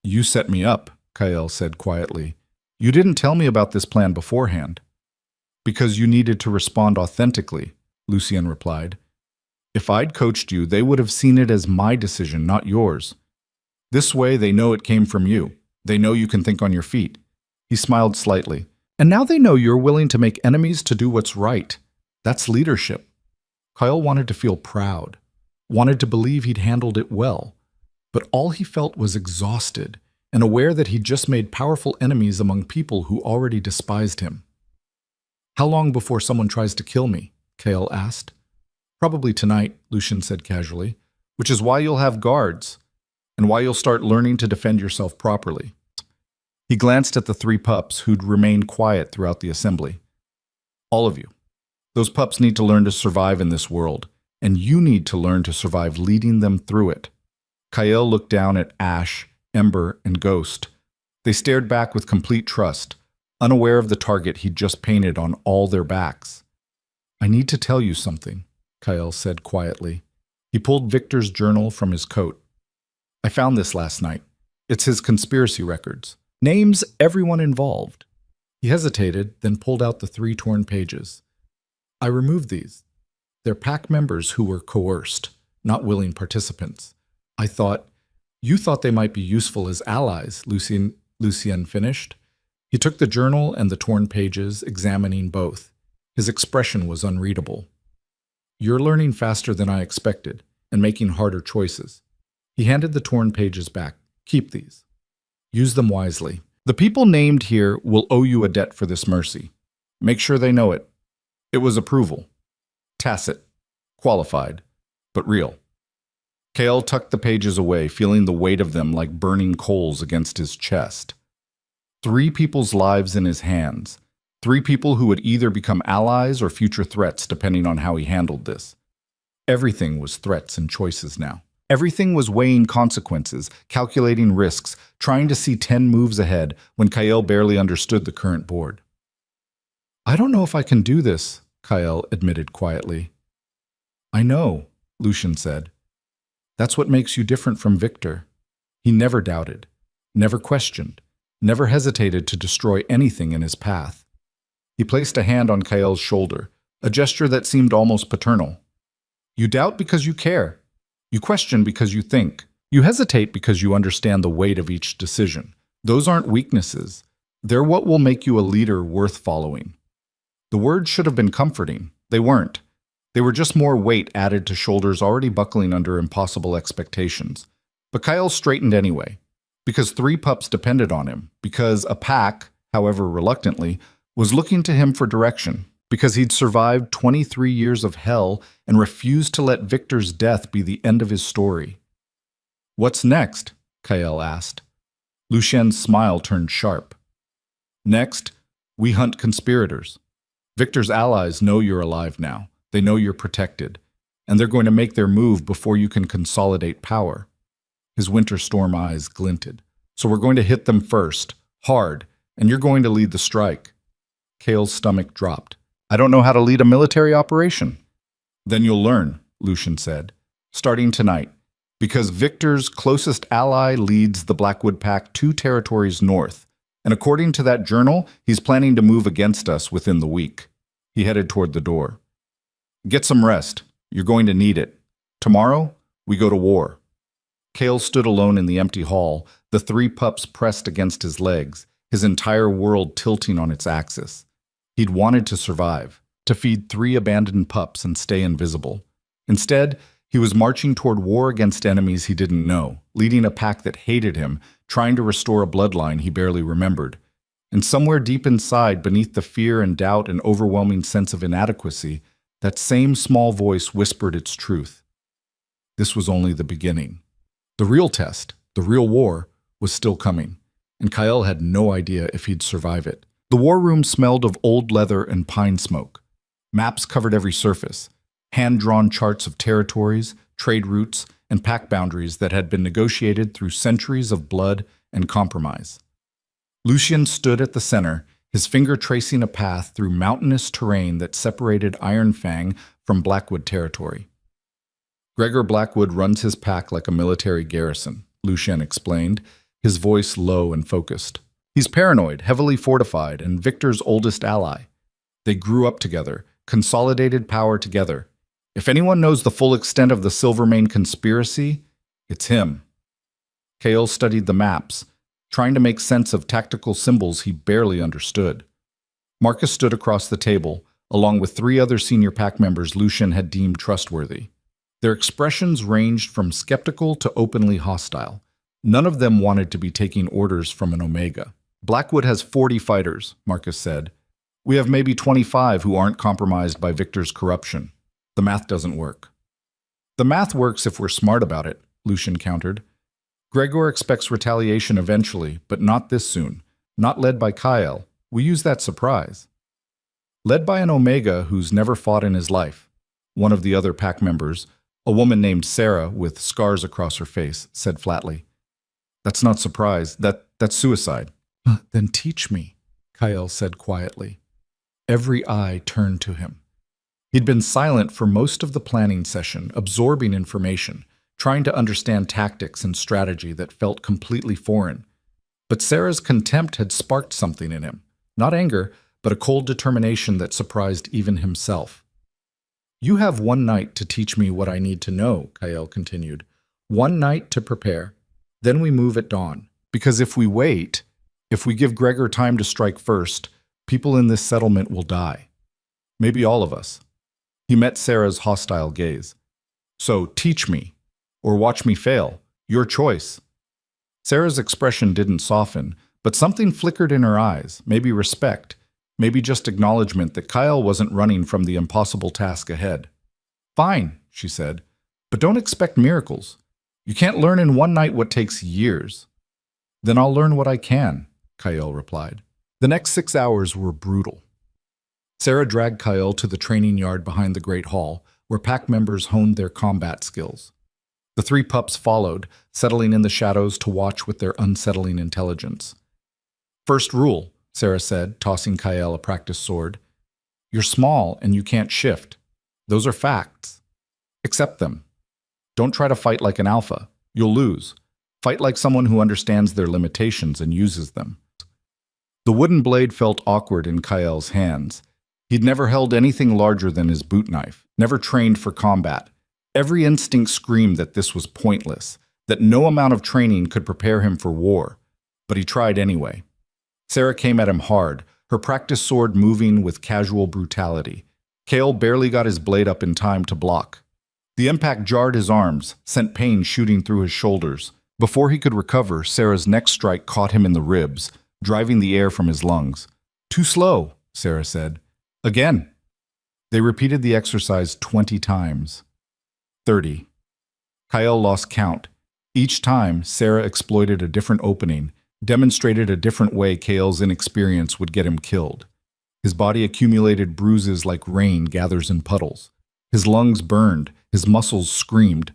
You set me up, Kyle said quietly. You didn't tell me about this plan beforehand. Because you needed to respond authentically, Lucien replied. If I'd coached you, they would have seen it as my decision, not yours. This way, they know it came from you. They know you can think on your feet. He smiled slightly. And now they know you're willing to make enemies to do what's right. That's leadership. Kyle wanted to feel proud, wanted to believe he'd handled it well. But all he felt was exhausted and aware that he'd just made powerful enemies among people who already despised him. How long before someone tries to kill me? Kale asked. Probably tonight, Lucien said casually, which is why you'll have guards, and why you'll start learning to defend yourself properly. He glanced at the 3 pups who'd remained quiet throughout the assembly. All of you. Those pups need to learn to survive in this world, and you need to learn to survive leading them through it. Kyle looked down at Ash, Ember, and Ghost. They stared back with complete trust, unaware of the target he'd just painted on all their backs. I need to tell you something, Kyle said quietly. He pulled Victor's journal from his coat. I found this last night. It's his conspiracy records. Names everyone involved. He hesitated, then pulled out the 3 torn pages. I removed these. They're pack members who were coerced, not willing participants. You thought they might be useful as allies, Lucien finished. He took the journal and the torn pages, examining both. His expression was unreadable. You're learning faster than I expected, and making harder choices. He handed the torn pages back. Keep these. Use them wisely. The people named here will owe you a debt for this mercy. Make sure they know it. It was approval. Tacit. Qualified. But real. Kale tucked the pages away, feeling the weight of them like burning coals against his chest. 3 people's lives in his hands. 3 people who would either become allies or future threats depending on how he handled this. Everything was threats and choices now. Everything was weighing consequences, calculating risks, trying to see 10 moves ahead when Kyle barely understood the current board. I don't know if I can do this, Kyle admitted quietly. I know, Lucien said. That's what makes you different from Victor. He never doubted, never questioned, never hesitated to destroy anything in his path. He placed a hand on Kyle's shoulder, a gesture that seemed almost paternal. You doubt because you care. You question because you think. You hesitate because you understand the weight of each decision. Those aren't weaknesses. They're what will make you a leader worth following. The words should have been comforting. They weren't. They were just more weight added to shoulders already buckling under impossible expectations. But Kyle straightened anyway, because 3 pups depended on him, because a pack, however reluctantly, was looking to him for direction, because he'd survived 23 years of hell and refused to let Victor's death be the end of his story. What's next? Kyle asked. Lucien's smile turned sharp. Next, we hunt conspirators. Victor's allies know you're alive now. They know you're protected, and they're going to make their move before you can consolidate power. His winter storm eyes glinted. So we're going to hit them first, hard, and you're going to lead the strike. Kale's stomach dropped. I don't know how to lead a military operation. Then you'll learn, Lucien said, starting tonight, because Victor's closest ally leads the Blackwood Pack 2 territories north, and according to that journal, he's planning to move against us within the week. He headed toward the door. Get some rest. You're going to need it. Tomorrow, we go to war. Kale stood alone in the empty hall, the 3 pups pressed against his legs, his entire world tilting on its axis. He'd wanted to survive, to feed 3 abandoned pups and stay invisible. Instead, he was marching toward war against enemies he didn't know, leading a pack that hated him, trying to restore a bloodline he barely remembered. And somewhere deep inside, beneath the fear and doubt and overwhelming sense of inadequacy, that same small voice whispered its truth. This was only the beginning. The real test, the real war, was still coming, and Kyle had no idea if he'd survive it. The war room smelled of old leather and pine smoke. Maps covered every surface, hand-drawn charts of territories, trade routes, and pack boundaries that had been negotiated through centuries of blood and compromise. Lucien stood at the center, his finger tracing a path through mountainous terrain that separated Iron Fang from Blackwood territory. Gregor Blackwood runs his pack like a military garrison, Lucien explained, his voice low and focused. He's paranoid, heavily fortified, and Victor's oldest ally. They grew up together, consolidated power together. If anyone knows the full extent of the Silvermane conspiracy, it's him. Kale studied the maps, trying to make sense of tactical symbols he barely understood. Marcus stood across the table, along with 3 other senior pack members Lucien had deemed trustworthy. Their expressions ranged from skeptical to openly hostile. None of them wanted to be taking orders from an Omega. Blackwood has 40 fighters, Marcus said. We have maybe 25 who aren't compromised by Victor's corruption. The math doesn't work. The math works if we're smart about it, Lucien countered. Gregor expects retaliation eventually, but not this soon. Not led by Kyle. We use that surprise. Led by an Omega who's never fought in his life. One of the other pack members, a woman named Sarah with scars across her face, said flatly. That's not surprise. That's suicide. Then teach me, Kyle said quietly. Every eye turned to him. He'd been silent for most of the planning session, absorbing information, trying to understand tactics and strategy that felt completely foreign. But Sarah's contempt had sparked something in him. Not anger, but a cold determination that surprised even himself. You have 1 night to teach me what I need to know, Kyle continued. 1 night to prepare. Then we move at dawn. Because if we wait, if we give Gregor time to strike first, people in this settlement will die. Maybe all of us. He met Sarah's hostile gaze. So teach me, or watch me fail. Your choice. Sarah's expression didn't soften, but something flickered in her eyes, maybe respect, maybe just acknowledgement that Kyle wasn't running from the impossible task ahead. Fine, she said, but don't expect miracles. You can't learn in 1 night what takes years. Then I'll learn what I can, Kyle replied. The next 6 hours were brutal. Sarah dragged Kyle to the training yard behind the Great Hall, where pack members honed their combat skills. The 3 pups followed, settling in the shadows to watch with their unsettling intelligence. First rule, Sarah said, tossing Kyle a practice sword. You're small and you can't shift. Those are facts. Accept them. Don't try to fight like an alpha. You'll lose. Fight like someone who understands their limitations and uses them. The wooden blade felt awkward in Kyle's hands. He'd never held anything larger than his boot knife, never trained for combat. Every instinct screamed that this was pointless, that no amount of training could prepare him for war. But he tried anyway. Sarah came at him hard, her practice sword moving with casual brutality. Kale barely got his blade up in time to block. The impact jarred his arms, sent pain shooting through his shoulders. Before he could recover, Sarah's next strike caught him in the ribs, driving the air from his lungs. Too slow, Sarah said. Again. They repeated the exercise 20 times. 30. Kyle lost count. Each time, Sarah exploited a different opening, demonstrated a different way Kale's inexperience would get him killed. His body accumulated bruises like rain gathers in puddles. His lungs burned, his muscles screamed.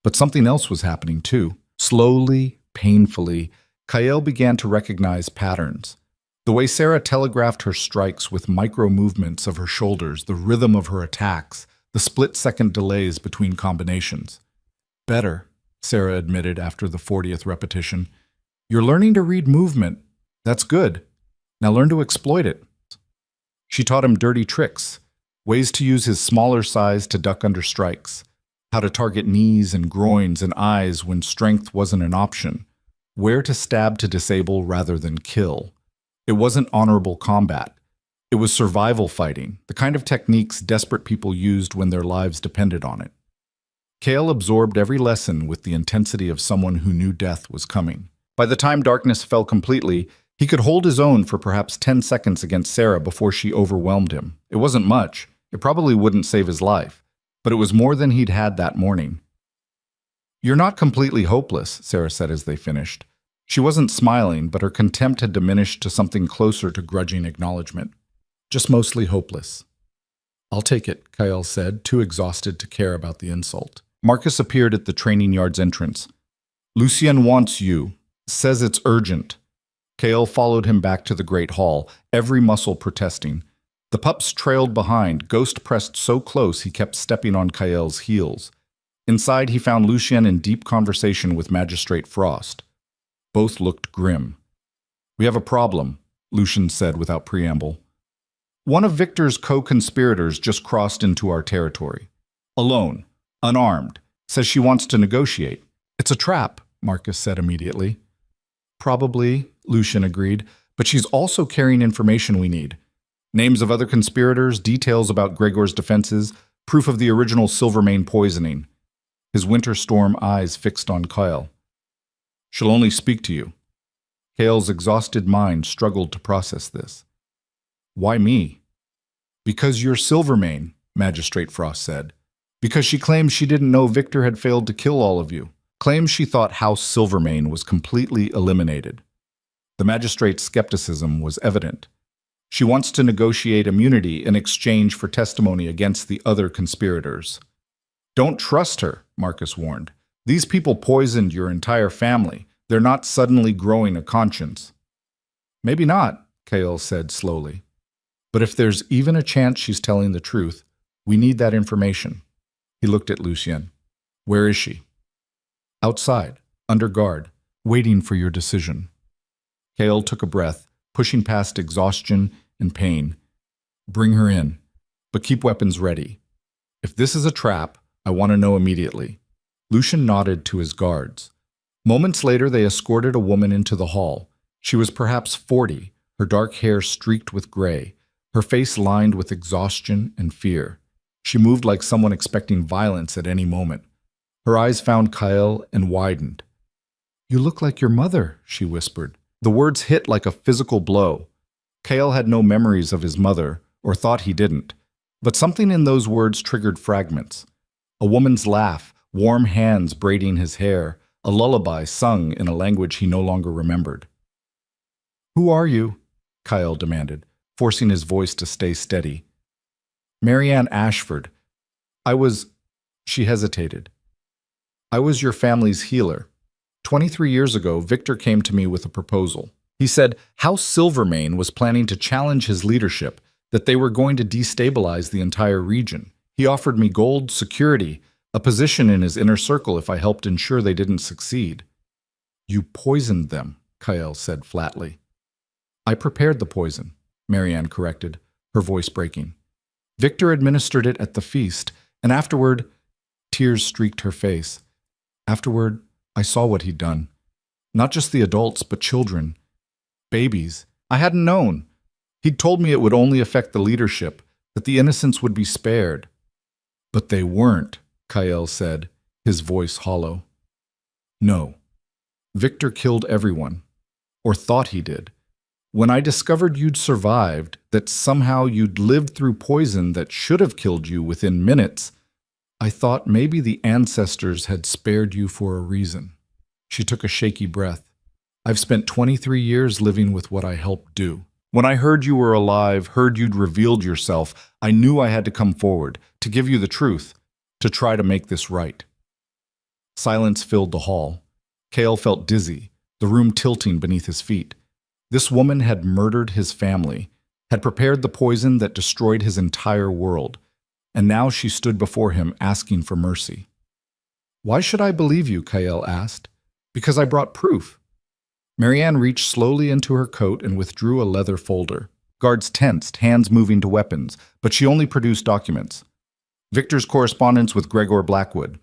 But something else was happening too. Slowly, painfully, Kyle began to recognize patterns. The way Sarah telegraphed her strikes with micro-movements of her shoulders, the rhythm of her attacks, the split-second delays between combinations. Better, Sarah admitted after the 40th repetition. You're learning to read movement. That's good. Now learn to exploit it. She taught him dirty tricks, ways to use his smaller size to duck under strikes, how to target knees and groins and eyes when strength wasn't an option, where to stab to disable rather than kill. It wasn't honorable combat. It was survival fighting, the kind of techniques desperate people used when their lives depended on it. Kale absorbed every lesson with the intensity of someone who knew death was coming. By the time darkness fell completely, He could hold his own for perhaps 10 seconds against Sarah before she overwhelmed him. It wasn't much. It probably wouldn't save his life, but it was more than he'd had that morning. "You're not completely hopeless," Sarah said as they finished. She wasn't smiling, but her contempt had diminished to something closer to grudging acknowledgement. "Just mostly hopeless." "I'll take it," Kyle said, too exhausted to care about the insult. Marcus appeared at the training yard's entrance. "Lucien wants you. Says it's urgent." Kale followed him back to the great hall, every muscle protesting. The pups trailed behind, Ghost pressed so close he kept stepping on Kael's heels. Inside, he found Lucien in deep conversation with Magistrate Frost. Both looked grim. "We have a problem," Lucien said without preamble. "One of Victor's co-conspirators just crossed into our territory. Alone, unarmed, says she wants to negotiate." "It's a trap," Marcus said immediately. "Probably," Lucien agreed, "but she's also carrying information we need. Names of other conspirators, details about Gregor's defenses, proof of the original Silvermane poisoning." His winter storm eyes fixed on Kyle. "She'll only speak to you." Kale's exhausted mind struggled to process this. "Why me?" "Because you're Silvermane," Magistrate Frost said. "Because she claims she didn't know Victor had failed to kill all of you. Claims she thought House Silvermane was completely eliminated." The magistrate's skepticism was evident. "She wants to negotiate immunity in exchange for testimony against the other conspirators." "Don't trust her," Marcus warned. "These people poisoned your entire family. They're not suddenly growing a conscience." "Maybe not," Kale said slowly. "But if there's even a chance she's telling the truth, we need that information." He looked at Lucien. "Where is she?" "Outside, under guard, waiting for your decision." Kale took a breath, pushing past exhaustion and pain. "Bring her in, but keep weapons ready. If this is a trap, I want to know immediately." Lucien nodded to his guards. Moments later, they escorted a woman into the hall. She was perhaps 40, her dark hair streaked with gray, her face lined with exhaustion and fear. She moved like someone expecting violence at any moment. Her eyes found Kyle and widened. "You look like your mother," she whispered. The words hit like a physical blow. Kale had no memories of his mother, or thought he didn't. But something in those words triggered fragments. A woman's laugh, warm hands braiding his hair, a lullaby sung in a language he no longer remembered. "Who are you?" Kyle demanded, forcing his voice to stay steady. "Marianne Ashford. She hesitated. "I was your family's healer. 23 years ago, Victor came to me with a proposal. He said House Silvermane was planning to challenge his leadership, that they were going to destabilize the entire region. He offered me gold, security, a position in his inner circle if I helped ensure they didn't succeed." "You poisoned them," Kyle said flatly. "I prepared the poison," Marianne corrected, her voice breaking. "Victor administered it at the feast, and afterward," tears streaked her face. "Afterward, I saw what he'd done. Not just the adults, but children. Babies. I hadn't known. He'd told me it would only affect the leadership, that the innocents would be spared." "But they weren't," Kyle said, his voice hollow. "No. Victor killed everyone. Or thought he did. When I discovered you'd survived, that somehow you'd lived through poison that should have killed you within minutes, I thought maybe the ancestors had spared you for a reason." She took a shaky breath. "I've spent 23 years living with what I helped do. When I heard you were alive, heard you'd revealed yourself, I knew I had to come forward, to give you the truth, to try to make this right." Silence filled the hall. Kale felt dizzy, the room tilting beneath his feet. This woman had murdered his family, had prepared the poison that destroyed his entire world. And now she stood before him asking for mercy. "Why should I believe you?" Kyle asked. "Because I brought proof." Marianne reached slowly into her coat and withdrew a leather folder. Guards tensed, hands moving to weapons, but she only produced documents. Victor's correspondence with Gregor Blackwood.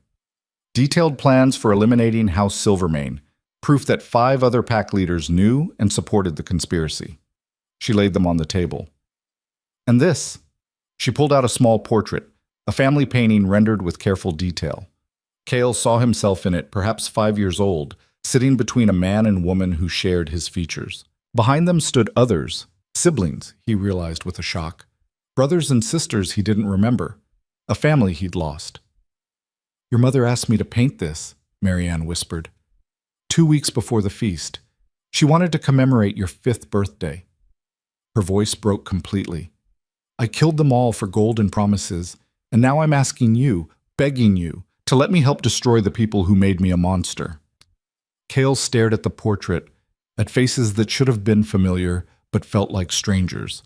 Detailed plans for eliminating House Silvermane. Proof that 5 other pack leaders knew and supported the conspiracy. She laid them on the table. "And this." She pulled out a small portrait, a family painting rendered with careful detail. Kale saw himself in it, perhaps 5 years old, sitting between a man and woman who shared his features. Behind them stood others, siblings, he realized with a shock. Brothers and sisters he didn't remember. A family he'd lost. "Your mother asked me to paint this," Marianne whispered. 2 weeks before the feast. She wanted to commemorate your 5th birthday. Her voice broke completely. "I killed them all for golden promises, and now I'm asking you, begging you, to let me help destroy the people who made me a monster." Cale stared at the portrait, at faces that should have been familiar but felt like strangers.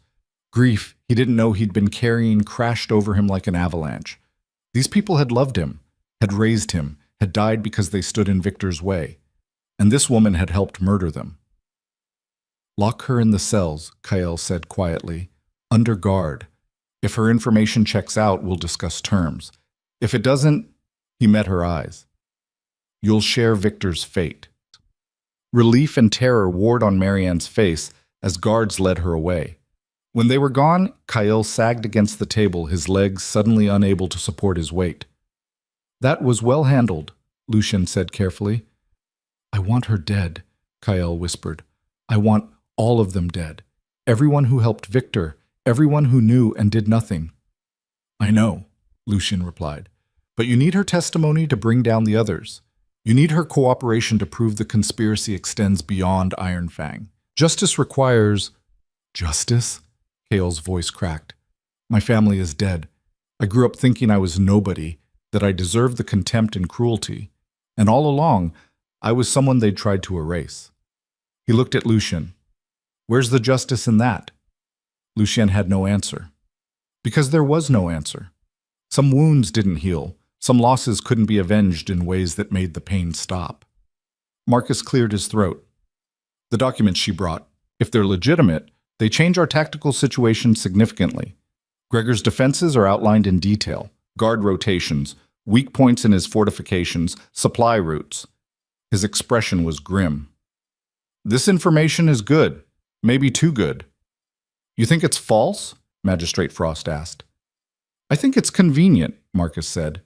Grief he didn't know he'd been carrying crashed over him like an avalanche. These people had loved him, had raised him, had died because they stood in Victor's way. And this woman had helped murder them. "Lock her in the cells," Kyle said quietly, "under guard. If her information checks out, we'll discuss terms. If it doesn't," he met her eyes, "you'll share Victor's fate." Relief and terror warred on Marianne's face as guards led her away. When they were gone, Kyle sagged against the table, his legs suddenly unable to support his weight. "That was well handled," Lucien said carefully. "I want her dead," Kyle whispered. "I want all of them dead. Everyone who helped Victor, everyone who knew and did nothing." "I know," Lucien replied. "But you need her testimony to bring down the others. You need her cooperation to prove the conspiracy extends beyond Iron Fang. Justice requires—" "Justice?" Cale's voice cracked. "My family is dead. I grew up thinking I was nobody, that I deserved the contempt and cruelty. And all along, I was someone they'd tried to erase." He looked at Lucien. "Where's the justice in that?" Lucien had no answer. Because there was no answer. Some wounds didn't heal. Some losses couldn't be avenged in ways that made the pain stop. Marcus cleared his throat. "The documents she brought, if they're legitimate, they change our tactical situation significantly. Gregor's defenses are outlined in detail. Guard rotations, weak points in his fortifications, supply routes." His expression was grim. "This information is good, maybe too good." "You think it's false?" Magistrate Frost asked. "I think it's convenient," Marcus said.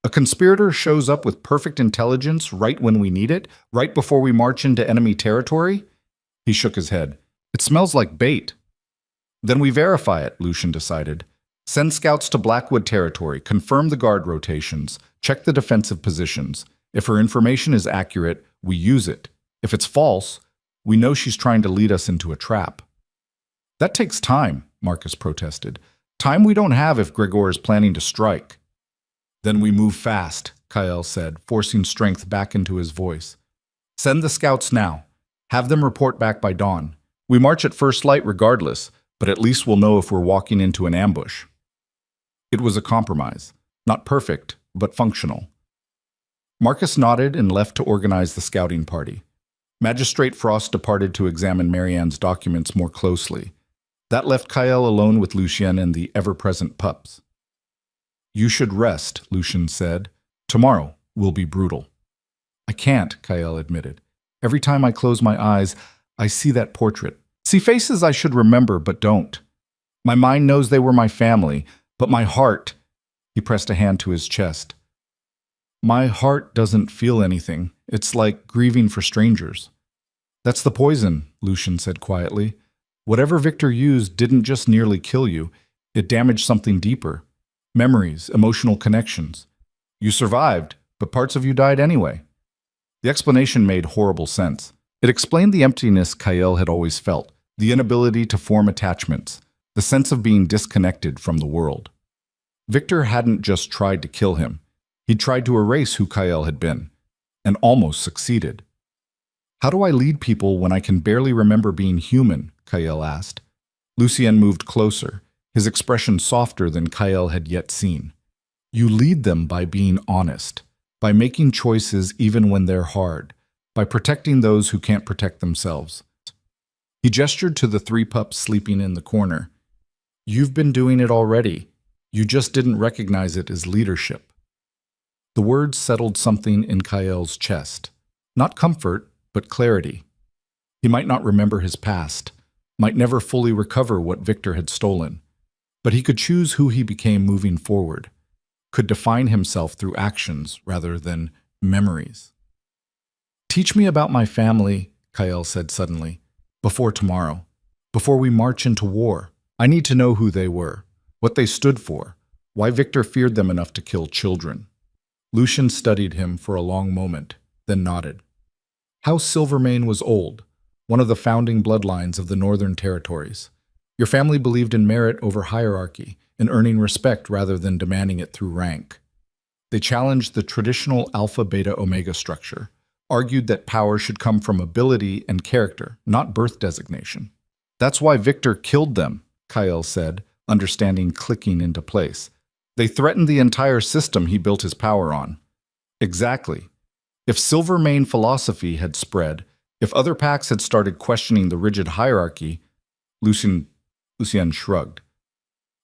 "A conspirator shows up with perfect intelligence right when we need it, right before we march into enemy territory?" He shook his head. "It smells like bait." "Then we verify it," Lucien decided. "Send scouts to Blackwood territory, confirm the guard rotations, check the defensive positions. If her information is accurate, we use it. If it's false, we know she's trying to lead us into a trap." "That takes time," Marcus protested. "Time we don't have if Gregor is planning to strike." "Then we move fast," Kyle said, forcing strength back into his voice. "Send the scouts now. Have them report back by dawn. We march at first light regardless, but at least we'll know if we're walking into an ambush." It was a compromise. Not perfect, but functional. Marcus nodded and left to organize the scouting party. Magistrate Frost departed to examine Marianne's documents more closely. That left Kyle alone with Lucien and the ever-present Pups. "You should rest," Lucien said. "Tomorrow will be brutal." "I can't," Kyle admitted. "Every time I close my eyes, I see that portrait. See faces I should remember but don't. My mind knows they were my family, but my heart—" He pressed a hand to his chest. "My heart doesn't feel anything. It's like grieving for strangers." "That's the poison," Lucien said quietly. "Whatever Victor used didn't just nearly kill you. It damaged something deeper. Memories, emotional connections. You survived, but parts of you died anyway." The explanation made horrible sense. It explained the emptiness Kyle had always felt, the inability to form attachments, the sense of being disconnected from the world. Victor hadn't just tried to kill him. He'd tried to erase who Kyle had been, and almost succeeded. "How do I lead people when I can barely remember being human?" Kyle asked. Lucien moved closer, his expression softer than Kyle had yet seen. "You lead them by being honest, by making choices even when they're hard, by protecting those who can't protect themselves." He gestured to the 3 pups sleeping in the corner. "You've been doing it already. You just didn't recognize it as leadership." The words settled something in Kyle's chest. Not comfort, but clarity. He might not remember his past, might never fully recover what Victor had stolen, but he could choose who he became moving forward, could define himself through actions rather than memories. "Teach me about my family," Kyle said suddenly. Before tomorrow. Before we march into war. I need to know who they were, what they stood for, why Victor feared them enough to kill children. Lucian studied him for a long moment, then nodded. House Silvermane was old, one of the founding bloodlines of the Northern Territories. Your family believed in merit over hierarchy, in earning respect rather than demanding it through rank. They challenged the traditional alpha-beta-omega structure, argued that power should come from ability and character, not birth designation. That's why Victor killed them, Kyle said, understanding clicking into place. They threatened the entire system he built his power on. Exactly. If Silvermane philosophy had spread, if other packs had started questioning the rigid hierarchy, Lucien shrugged.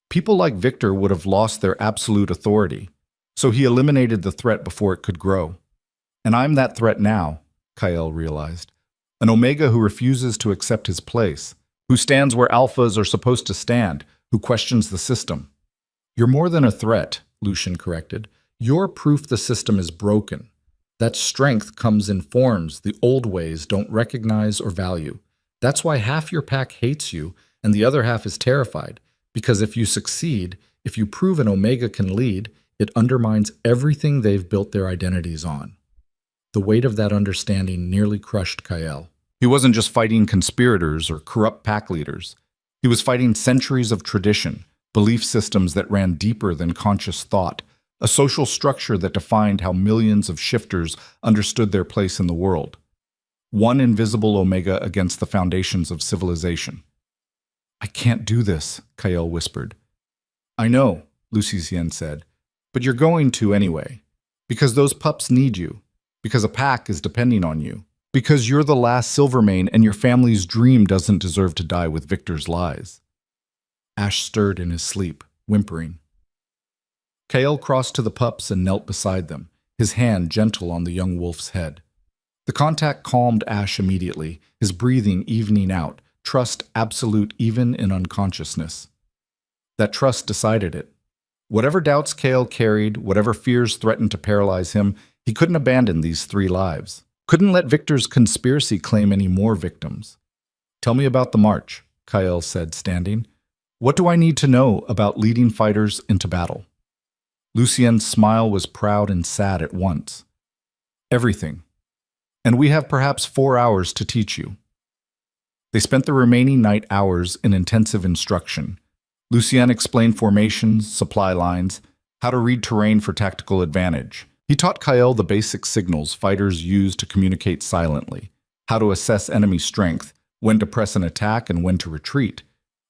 People like Victor would have lost their absolute authority, so he eliminated the threat before it could grow. And I'm that threat now, Kyle realized. An Omega who refuses to accept his place, who stands where alphas are supposed to stand, who questions the system. You're more than a threat, Lucien corrected. You're proof the system is broken. That strength comes in forms the old ways don't recognize or value. That's why half your pack hates you and the other half is terrified, because if you succeed, if you prove an Omega can lead, it undermines everything they've built their identities on. The weight of that understanding nearly crushed Kyle. He wasn't just fighting conspirators or corrupt pack leaders. He was fighting centuries of tradition, belief systems that ran deeper than conscious thought, a social structure that defined how millions of shifters understood their place in the world. One invisible Omega against the foundations of civilization. I can't do this, Kyle whispered. I know, Lucien said, but you're going to anyway, because those pups need you, because a pack is depending on you, because you're the last Silvermane and your family's dream doesn't deserve to die with Victor's lies. Ash stirred in his sleep, whimpering. Kale crossed to the pups and knelt beside them, his hand gentle on the young wolf's head. The contact calmed Ash immediately, his breathing evening out, trust absolute even in unconsciousness. That trust decided it. Whatever doubts Kale carried, whatever fears threatened to paralyze him, he couldn't abandon these 3 lives. Couldn't let Victor's conspiracy claim any more victims. Tell me about the march, Kyle said, standing. What do I need to know about leading fighters into battle? Lucien's smile was proud and sad at once. Everything. And we have perhaps 4 hours to teach you. They spent the remaining night hours in intensive instruction. Lucien explained formations, supply lines, how to read terrain for tactical advantage. He taught Kyle the basic signals fighters use to communicate silently, how to assess enemy strength, when to press an attack and when to retreat.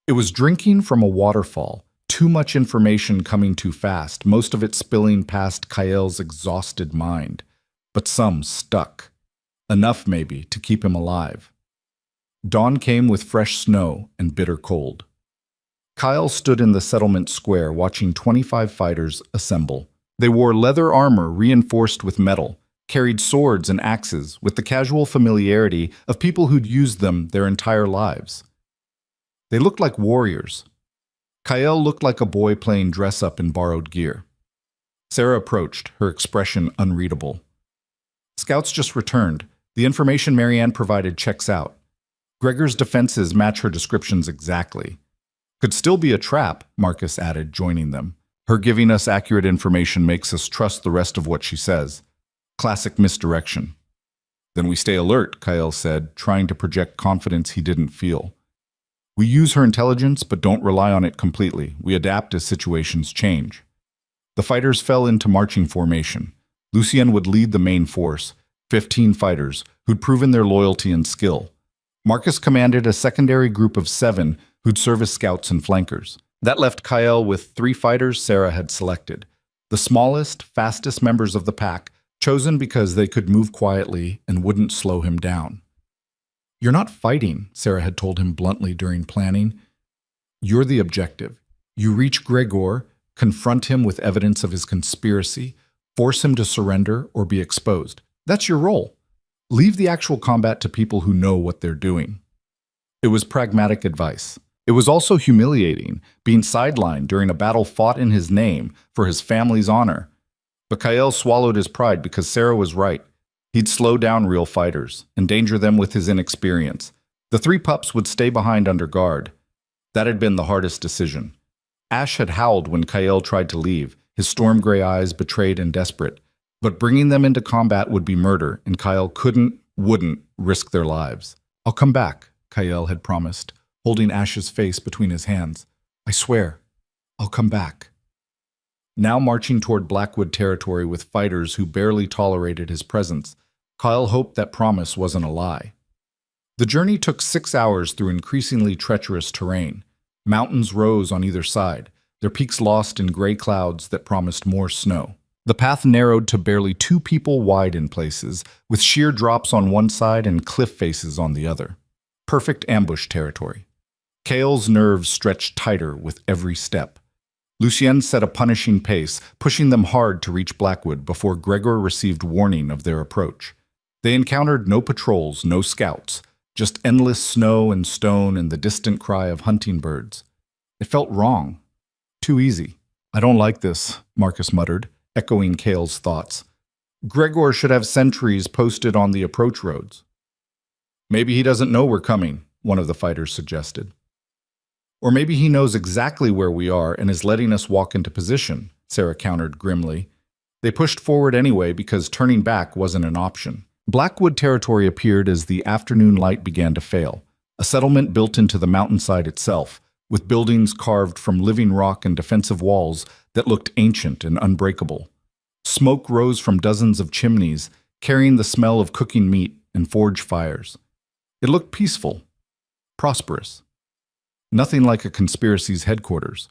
It was drinking from a waterfall, too much information coming too fast, most of it spilling past Kyle's exhausted mind. But some stuck. Enough, maybe, to keep him alive. Dawn came with fresh snow and bitter cold. Kyle stood in the settlement square watching 25 fighters assemble. They wore leather armor reinforced with metal, carried swords and axes with the casual familiarity of people who'd used them their entire lives. They looked like warriors. Kyle looked like a boy playing dress-up in borrowed gear. Sarah approached, her expression unreadable. Scouts just returned. The information Marianne provided checks out. Gregor's defenses match her descriptions exactly. Could still be a trap, Marcus added, joining them. Her giving us accurate information makes us trust the rest of what she says. Classic misdirection. Then we stay alert, Kyle said, trying to project confidence he didn't feel. We use her intelligence, but don't rely on it completely. We adapt as situations change. The fighters fell into marching formation. Lucien would lead the main force, 15 fighters, who'd proven their loyalty and skill. Marcus commanded a secondary group of 7 who'd serve as scouts and flankers. That left Kyle with 3 fighters Sarah had selected, the smallest, fastest members of the pack, chosen because they could move quietly and wouldn't slow him down. You're not fighting, Sarah had told him bluntly during planning. You're the objective. You reach Gregor, confront him with evidence of his conspiracy, force him to surrender or be exposed. That's your role. Leave the actual combat to people who know what they're doing. It was pragmatic advice. It was also humiliating, being sidelined during a battle fought in his name for his family's honor. But Kyle swallowed his pride because Sarah was right. He'd slow down real fighters, endanger them with his inexperience. The three pups would stay behind under guard. That had been the hardest decision. Ash had howled when Kyle tried to leave, his storm gray eyes betrayed and desperate. But bringing them into combat would be murder, and Kyle wouldn't risk their lives. "I'll come back," Kyle had promised, holding Ash's face between his hands. "I swear, I'll come back." Now marching toward Blackwood territory with fighters who barely tolerated his presence, Kyle hoped that promise wasn't a lie. The journey took 6 hours through increasingly treacherous terrain. Mountains rose on either side, their peaks lost in gray clouds that promised more snow. The path narrowed to barely 2 people wide in places, with sheer drops on one side and cliff faces on the other. Perfect ambush territory. Kale's nerves stretched tighter with every step. Lucien set a punishing pace, pushing them hard to reach Blackwood before Gregor received warning of their approach. They encountered no patrols, no scouts, just endless snow and stone and the distant cry of hunting birds. It felt wrong. Too easy. "I don't like this," Marcus muttered, echoing Kale's thoughts. "Gregor should have sentries posted on the approach roads." "Maybe he doesn't know we're coming," one of the fighters suggested. "Or maybe he knows exactly where we are and is letting us walk into position," Sarah countered grimly. They pushed forward anyway because turning back wasn't an option. Blackwood territory appeared as the afternoon light began to fail, a settlement built into the mountainside itself, with buildings carved from living rock and defensive walls that looked ancient and unbreakable. Smoke rose from dozens of chimneys, carrying the smell of cooking meat and forge fires. It looked peaceful, prosperous. Nothing like a conspiracy's headquarters.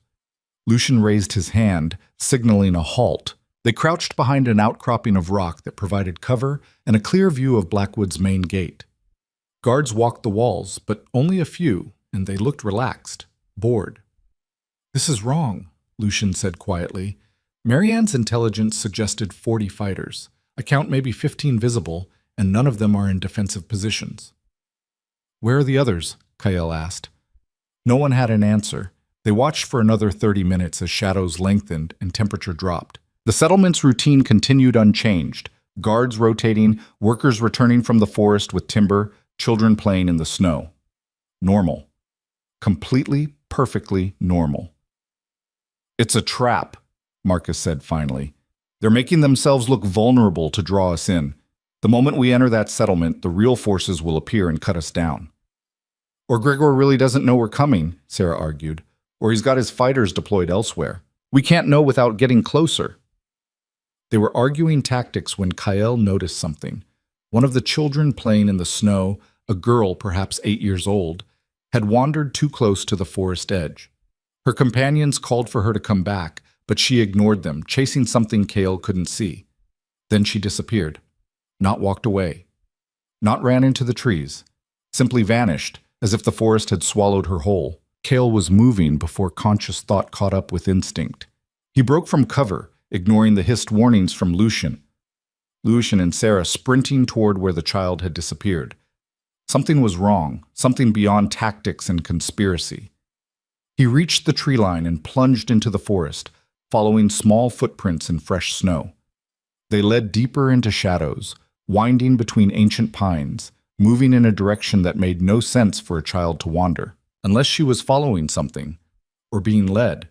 Lucian raised his hand, signaling a halt. They crouched behind an outcropping of rock that provided cover and a clear view of Blackwood's main gate. Guards walked the walls, but only a few, and they looked relaxed, bored. "This is wrong," Lucian said quietly. "Marianne's intelligence suggested 40 fighters. I count maybe 15 visible, and none of them are in defensive positions." "Where are the others?" Kyle asked. No one had an answer. They watched for another 30 minutes as shadows lengthened and temperature dropped. The settlement's routine continued unchanged. Guards rotating, workers returning from the forest with timber, children playing in the snow. Normal. Completely, perfectly normal. "It's a trap," Marcus said finally. "They're making themselves look vulnerable to draw us in. The moment we enter that settlement, the real forces will appear and cut us down." "Or Gregor really doesn't know we're coming," Sarah argued. "Or he's got his fighters deployed elsewhere. We can't know without getting closer." They were arguing tactics when Kyle noticed something. One of the children playing in the snow, a girl perhaps 8 years old, had wandered too close to the forest edge. Her companions called for her to come back, but she ignored them, chasing something Kale couldn't see. Then she disappeared. Not walked away. Not ran into the trees. Simply vanished, as if the forest had swallowed her whole. Kale was moving before conscious thought caught up with instinct. He broke from cover, ignoring the hissed warnings from Lucian. Lucian and Sarah sprinting toward where the child had disappeared. Something was wrong, something beyond tactics and conspiracy. He reached the tree line and plunged into the forest, following small footprints in fresh snow. They led deeper into shadows, winding between ancient pines, moving in a direction that made no sense for a child to wander, unless she was following something, or being led.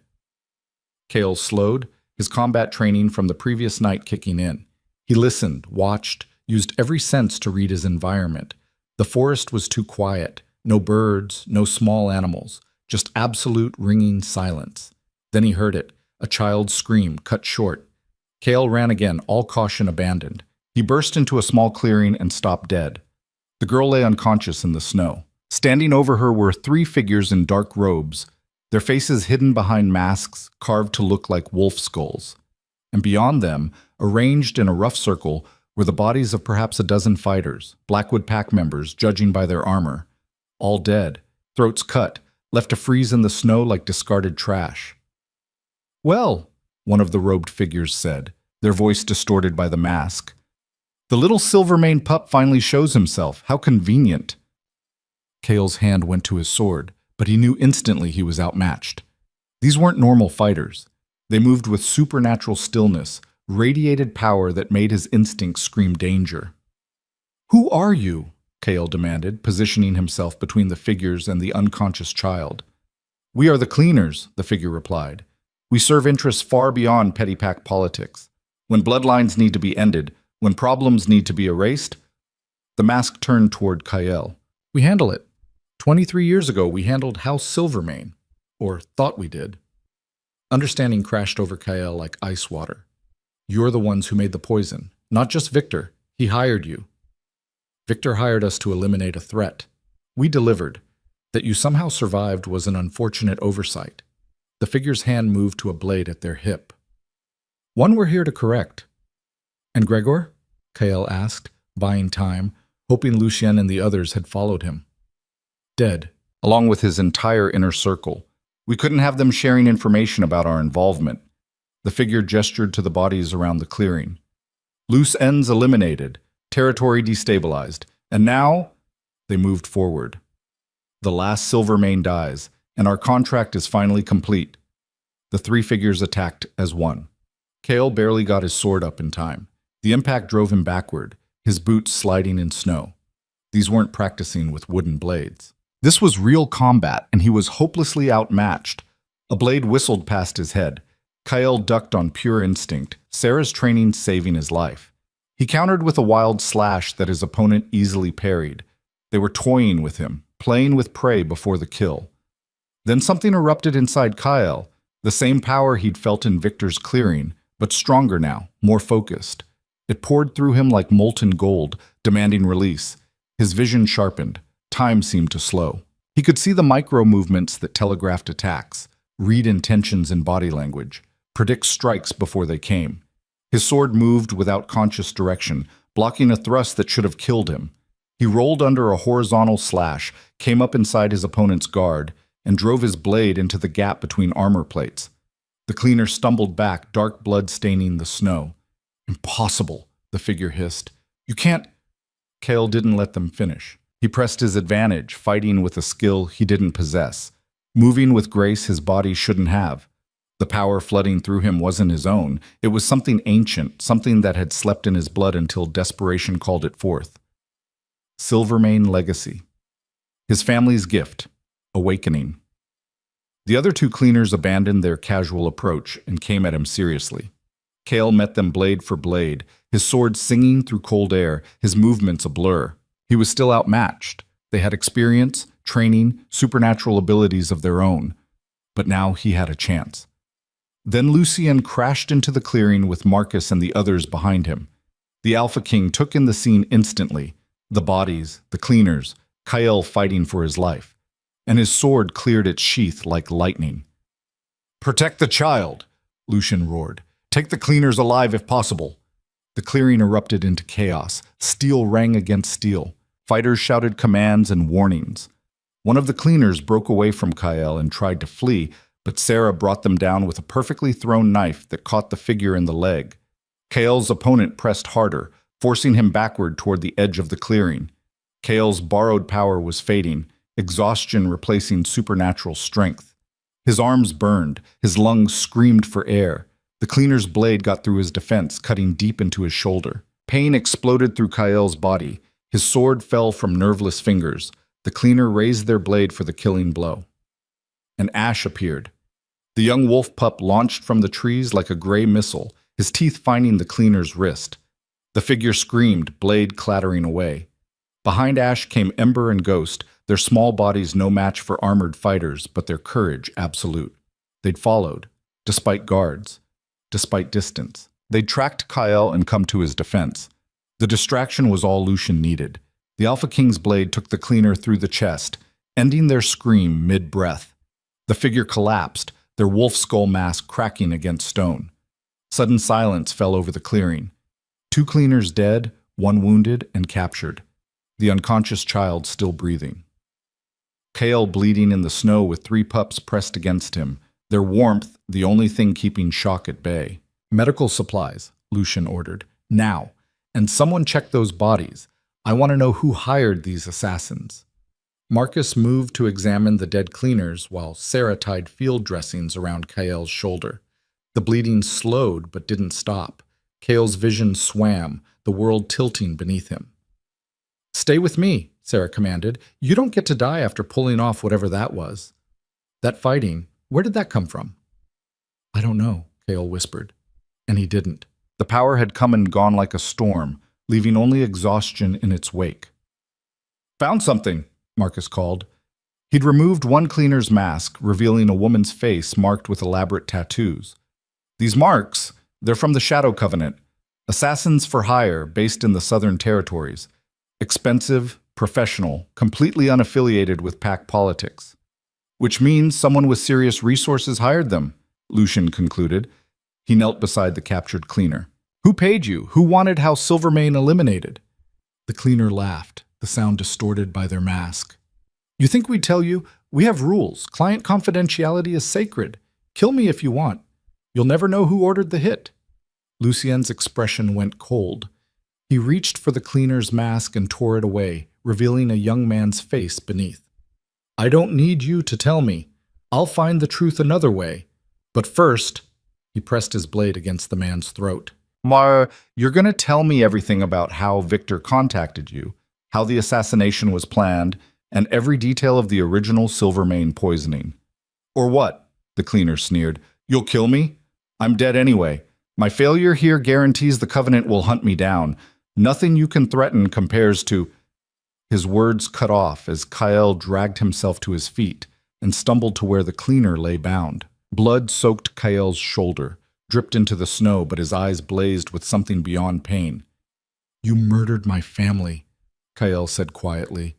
Kale slowed, his combat training from the previous night kicking in. He listened, watched, used every sense to read his environment. The forest was too quiet, no birds, no small animals, just absolute ringing silence. Then he heard it, a child's scream cut short. Kale ran again, all caution abandoned. He burst into a small clearing and stopped dead. The girl lay unconscious in the snow. Standing over her were 3 figures in dark robes, their faces hidden behind masks carved to look like wolf skulls. And beyond them, arranged in a rough circle, were the bodies of perhaps a dozen fighters, Blackwood pack members judging by their armor. All dead, throats cut, left to freeze in the snow like discarded trash. "Well," one of the robed figures said, their voice distorted by the mask. "The little silver-maned pup finally shows himself. How convenient." Kale's hand went to his sword, but he knew instantly he was outmatched. These weren't normal fighters. They moved with supernatural stillness, radiated power that made his instincts scream danger. "Who are you?" Kale demanded, positioning himself between the figures and the unconscious child. We are the cleaners, the figure replied. We serve interests far beyond petty pack politics. When bloodlines need to be ended, when problems need to be erased, the mask turned toward Kyle. We handle it. 23 years ago, we handled House Silvermane, or thought we did. Understanding crashed over Kyle like ice water. You're the ones who made the poison, not just Victor. He hired you. Victor hired us to eliminate a threat. We delivered. That you somehow survived was an unfortunate oversight. The figure's hand moved to a blade at their hip. One we're here to correct. And Gregor? Kyle asked, buying time, hoping Lucien and the others had followed him. Dead, along with his entire inner circle. We couldn't have them sharing information about our involvement. The figure gestured to the bodies around the clearing. Loose ends eliminated, territory destabilized, and now they moved forward. The last Silvermane dies, and our contract is finally complete. The three figures attacked as one. Kale barely got his sword up in time. The impact drove him backward, his boots sliding in snow. These weren't practicing with wooden blades. This was real combat, and he was hopelessly outmatched. A blade whistled past his head. Kyle ducked on pure instinct, Sarah's training saving his life. He countered with a wild slash that his opponent easily parried. They were toying with him, playing with prey before the kill. Then something erupted inside Kyle, the same power he'd felt in Victor's clearing, but stronger now, more focused. It poured through him like molten gold, demanding release. His vision sharpened. Time seemed to slow. He could see the micro-movements that telegraphed attacks, read intentions in body language, predict strikes before they came. His sword moved without conscious direction, blocking a thrust that should have killed him. He rolled under a horizontal slash, came up inside his opponent's guard, and drove his blade into the gap between armor plates. The cleaner stumbled back, dark blood staining the snow. Impossible, the figure hissed. You can't. Kale didn't let them finish. He pressed his advantage, fighting with a skill he didn't possess, moving with grace his body shouldn't have. The power flooding through him wasn't his own. It was something ancient, something that had slept in his blood until desperation called it forth. Silvermane legacy. His family's gift. Awakening. The other two cleaners abandoned their casual approach and came at him seriously. Kale met them blade for blade, his sword singing through cold air, his movements a blur. He was still outmatched. They had experience, training, supernatural abilities of their own. But now he had a chance. Then Lucien crashed into the clearing with Marcus and the others behind him. The Alpha King took in the scene instantly. The bodies, the cleaners, Kyle fighting for his life. And his sword cleared its sheath like lightning. Protect the child, Lucien roared. Take the cleaners alive if possible. The clearing erupted into chaos. Steel rang against steel. Fighters shouted commands and warnings. One of the cleaners broke away from Kyle and tried to flee, but Sarah brought them down with a perfectly thrown knife that caught the figure in the leg. Kyle's opponent pressed harder, forcing him backward toward the edge of the clearing. Kyle's borrowed power was fading, exhaustion replacing supernatural strength. His arms burned, his lungs screamed for air. The cleaner's blade got through his defense, cutting deep into his shoulder. Pain exploded through Kyle's body. His sword fell from nerveless fingers. The cleaner raised their blade for the killing blow. An ash appeared. The young wolf pup launched from the trees like a gray missile, his teeth finding the cleaner's wrist. The figure screamed, blade clattering away. Behind Ash came Ember and Ghost, their small bodies no match for armored fighters, but their courage absolute. They'd followed, despite guards, despite distance. They'd tracked Kyle and come to his defense. The distraction was all Lucien needed. The Alpha King's blade took the cleaner through the chest, ending their scream mid-breath. The figure collapsed, their wolf skull mask cracking against stone. Sudden silence fell over the clearing. Two cleaners dead, one wounded and captured. The unconscious child still breathing. Kale bleeding in the snow with three pups pressed against him, their warmth the only thing keeping shock at bay. Medical supplies, Lucien ordered. Now. And someone check those bodies. I want to know who hired these assassins. Marcus moved to examine the dead cleaners while Sarah tied field dressings around Kyle's shoulder. The bleeding slowed but didn't stop. Kyle's vision swam, the world tilting beneath him. Stay with me, Sarah commanded. "You don't get to die after pulling off whatever that was. That fighting, where did that come from?" "I don't know," Kale whispered. And he didn't. The power had come and gone like a storm, leaving only exhaustion in its wake. "Found something," Marcus called. He'd removed one cleaner's mask, revealing a woman's face marked with elaborate tattoos. "These marks, they're from the Shadow Covenant, assassins for hire based in the Southern Territories. Expensive, professional, completely unaffiliated with pack politics. Which means someone with serious resources hired them," Lucian concluded. He knelt beside the captured cleaner. "Who paid you? Who wanted House Silvermane eliminated?" The cleaner laughed, the sound distorted by their mask. "You think we'd tell you? We have rules. Client confidentiality is sacred. Kill me if you want. You'll never know who ordered the hit." Lucien's expression went cold. He reached for the cleaner's mask and tore it away, revealing a young man's face beneath. "I don't need you to tell me. I'll find the truth another way. But first," he pressed his blade against the man's throat. "You're going to tell me everything about how Victor contacted you, how the assassination was planned, and every detail of the original Silvermane poisoning." "Or what?" the cleaner sneered. "You'll kill me? I'm dead anyway. My failure here guarantees the Covenant will hunt me down. Nothing you can threaten compares to—" His words cut off as Kyle dragged himself to his feet and stumbled to where the cleaner lay bound. Blood soaked Kyle's shoulder, dripped into the snow, but his eyes blazed with something beyond pain. "You murdered my family," Kyle said quietly.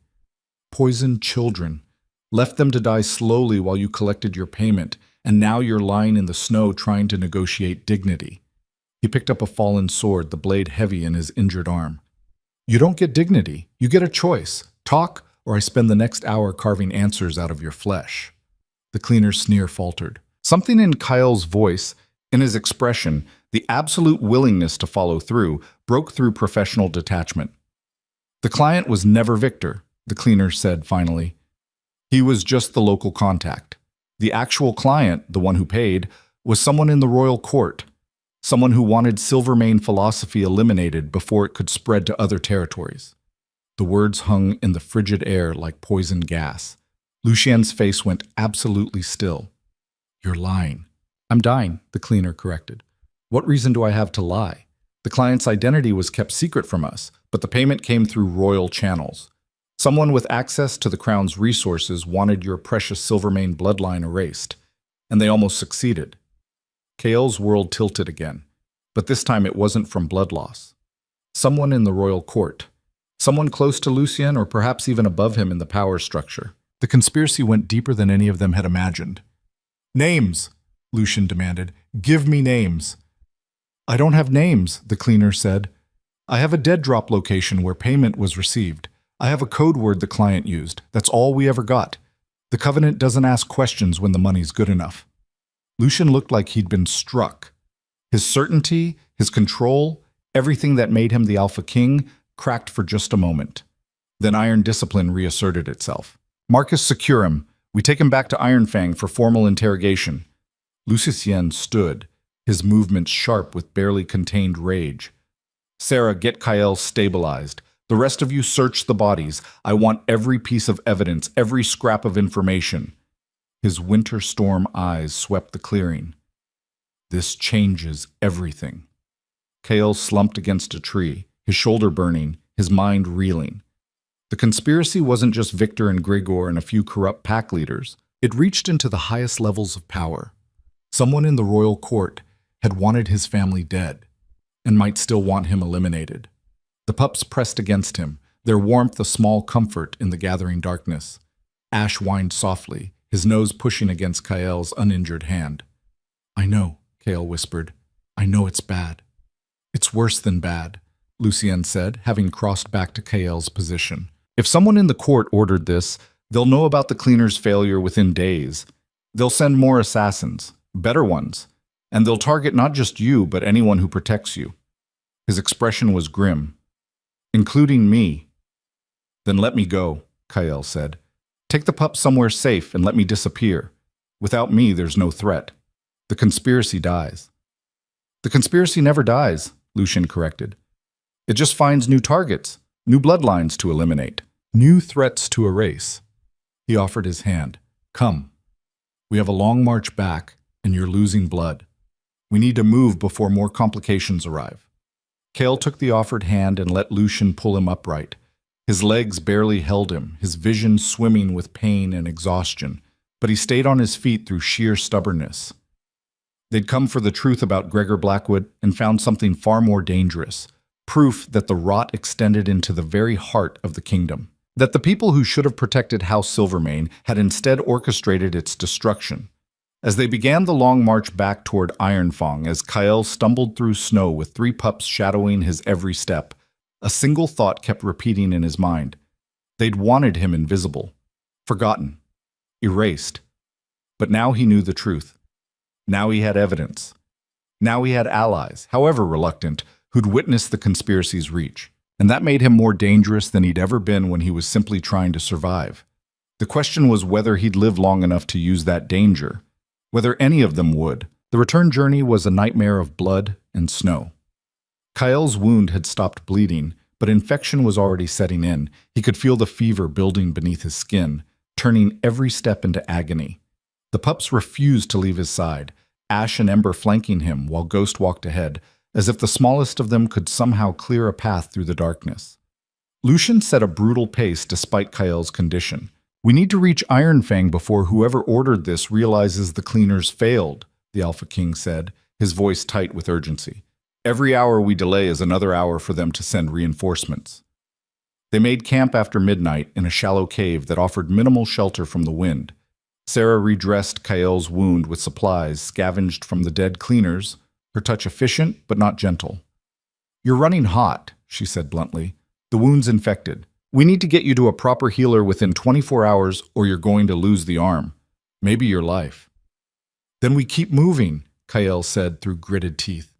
"Poisoned children, left them to die slowly while you collected your payment, and now you're lying in the snow trying to negotiate dignity." He picked up a fallen sword, the blade heavy in his injured arm. "You don't get dignity. You get a choice. Talk, or I spend the next hour carving answers out of your flesh." The cleaner's sneer faltered. Something in Kyle's voice, in his expression, the absolute willingness to follow through, broke through professional detachment. "The client was never Victor," the cleaner said finally. "He was just the local contact. The actual client, the one who paid, was someone in the royal court, someone who wanted Silvermane philosophy eliminated before it could spread to other territories." The words hung in the frigid air like poison gas. Lucien's face went absolutely still. "You're lying." "I'm dying," the cleaner corrected. "What reason do I have to lie? The client's identity was kept secret from us, but the payment came through royal channels. Someone with access to the crown's resources wanted your precious Silvermane bloodline erased, and they almost succeeded." Kale's world tilted again, but this time it wasn't from blood loss. Someone in the royal court, someone close to Lucien or perhaps even above him in the power structure. The conspiracy went deeper than any of them had imagined. "Names!" Lucian demanded. "Give me names." "I don't have names," the cleaner said. "I have a dead drop location where payment was received. I have a code word the client used. That's all we ever got. The Covenant doesn't ask questions when the money's good enough." Lucian looked like he'd been struck. His certainty, his control, everything that made him the Alpha King, cracked for just a moment. Then iron discipline reasserted itself. "Marcus, secure him. We take him back to Ironfang for formal interrogation." Lucien stood, his movements sharp with barely contained rage. "Sarah, get Kyle stabilized. The rest of you search the bodies. I want every piece of evidence, every scrap of information." His winter storm eyes swept the clearing. "This changes everything." Kale slumped against a tree, his shoulder burning, his mind reeling. The conspiracy wasn't just Victor and Grigor and a few corrupt pack leaders. It reached into the highest levels of power. Someone in the royal court had wanted his family dead, and might still want him eliminated. The pups pressed against him, their warmth a small comfort in the gathering darkness. Ash whined softly, his nose pushing against Kyle's uninjured hand. "I know," Kale whispered. "I know it's bad." "It's worse than bad," Lucien said, having crossed back to Kyle's position. "If someone in the court ordered this, they'll know about the cleaner's failure within days. They'll send more assassins, better ones, and they'll target not just you, but anyone who protects you." His expression was grim. "Including me." "Then let me go," Kyle said. "Take the pup somewhere safe and let me disappear. Without me, there's no threat. The conspiracy dies." "The conspiracy never dies," Lucian corrected. "It just finds new targets, new bloodlines to eliminate. New threats to erase. He offered his hand. Come. We have a long march back, and you're losing blood. We need to move before more complications arrive. Kale took the offered hand and let Lucian pull him upright. His legs barely held him, his vision swimming with pain and exhaustion, but he stayed on his feet through sheer stubbornness. They'd come for the truth about Gregor Blackwood and found something far more dangerous, proof that the rot extended into the very heart of the kingdom, that the people who should have protected House Silvermane had instead orchestrated its destruction. As they began the long march back toward Ironfang, as Kyle stumbled through snow with 3 pups shadowing his every step, a single thought kept repeating in his mind. They'd wanted him invisible, forgotten, erased. But now he knew the truth. Now he had evidence. Now he had allies, however reluctant, who'd witnessed the conspiracy's reach. And that made him more dangerous than he'd ever been when he was simply trying to survive. The question was whether he'd live long enough to use that danger, whether any of them would. The return journey was a nightmare of blood and snow. Kyle's wound had stopped bleeding, but infection was already setting in. He could feel the fever building beneath his skin, turning every step into agony. The pups refused to leave his side, Ash and Ember flanking him while Ghost walked ahead, as if the smallest of them could somehow clear a path through the darkness. Lucian set a brutal pace despite Kyle's condition. We need to reach Ironfang before whoever ordered this realizes the cleaners failed, the Alpha King said, his voice tight with urgency. Every hour we delay is another hour for them to send reinforcements. They made camp after midnight in a shallow cave that offered minimal shelter from the wind. Sarah redressed Kyle's wound with supplies scavenged from the dead cleaners, her touch efficient but not gentle. You're running hot, she said bluntly. The wound's infected. We need to get you to a proper healer within 24 hours or you're going to lose the arm. Maybe your life. Then we keep moving, Kyle said through gritted teeth.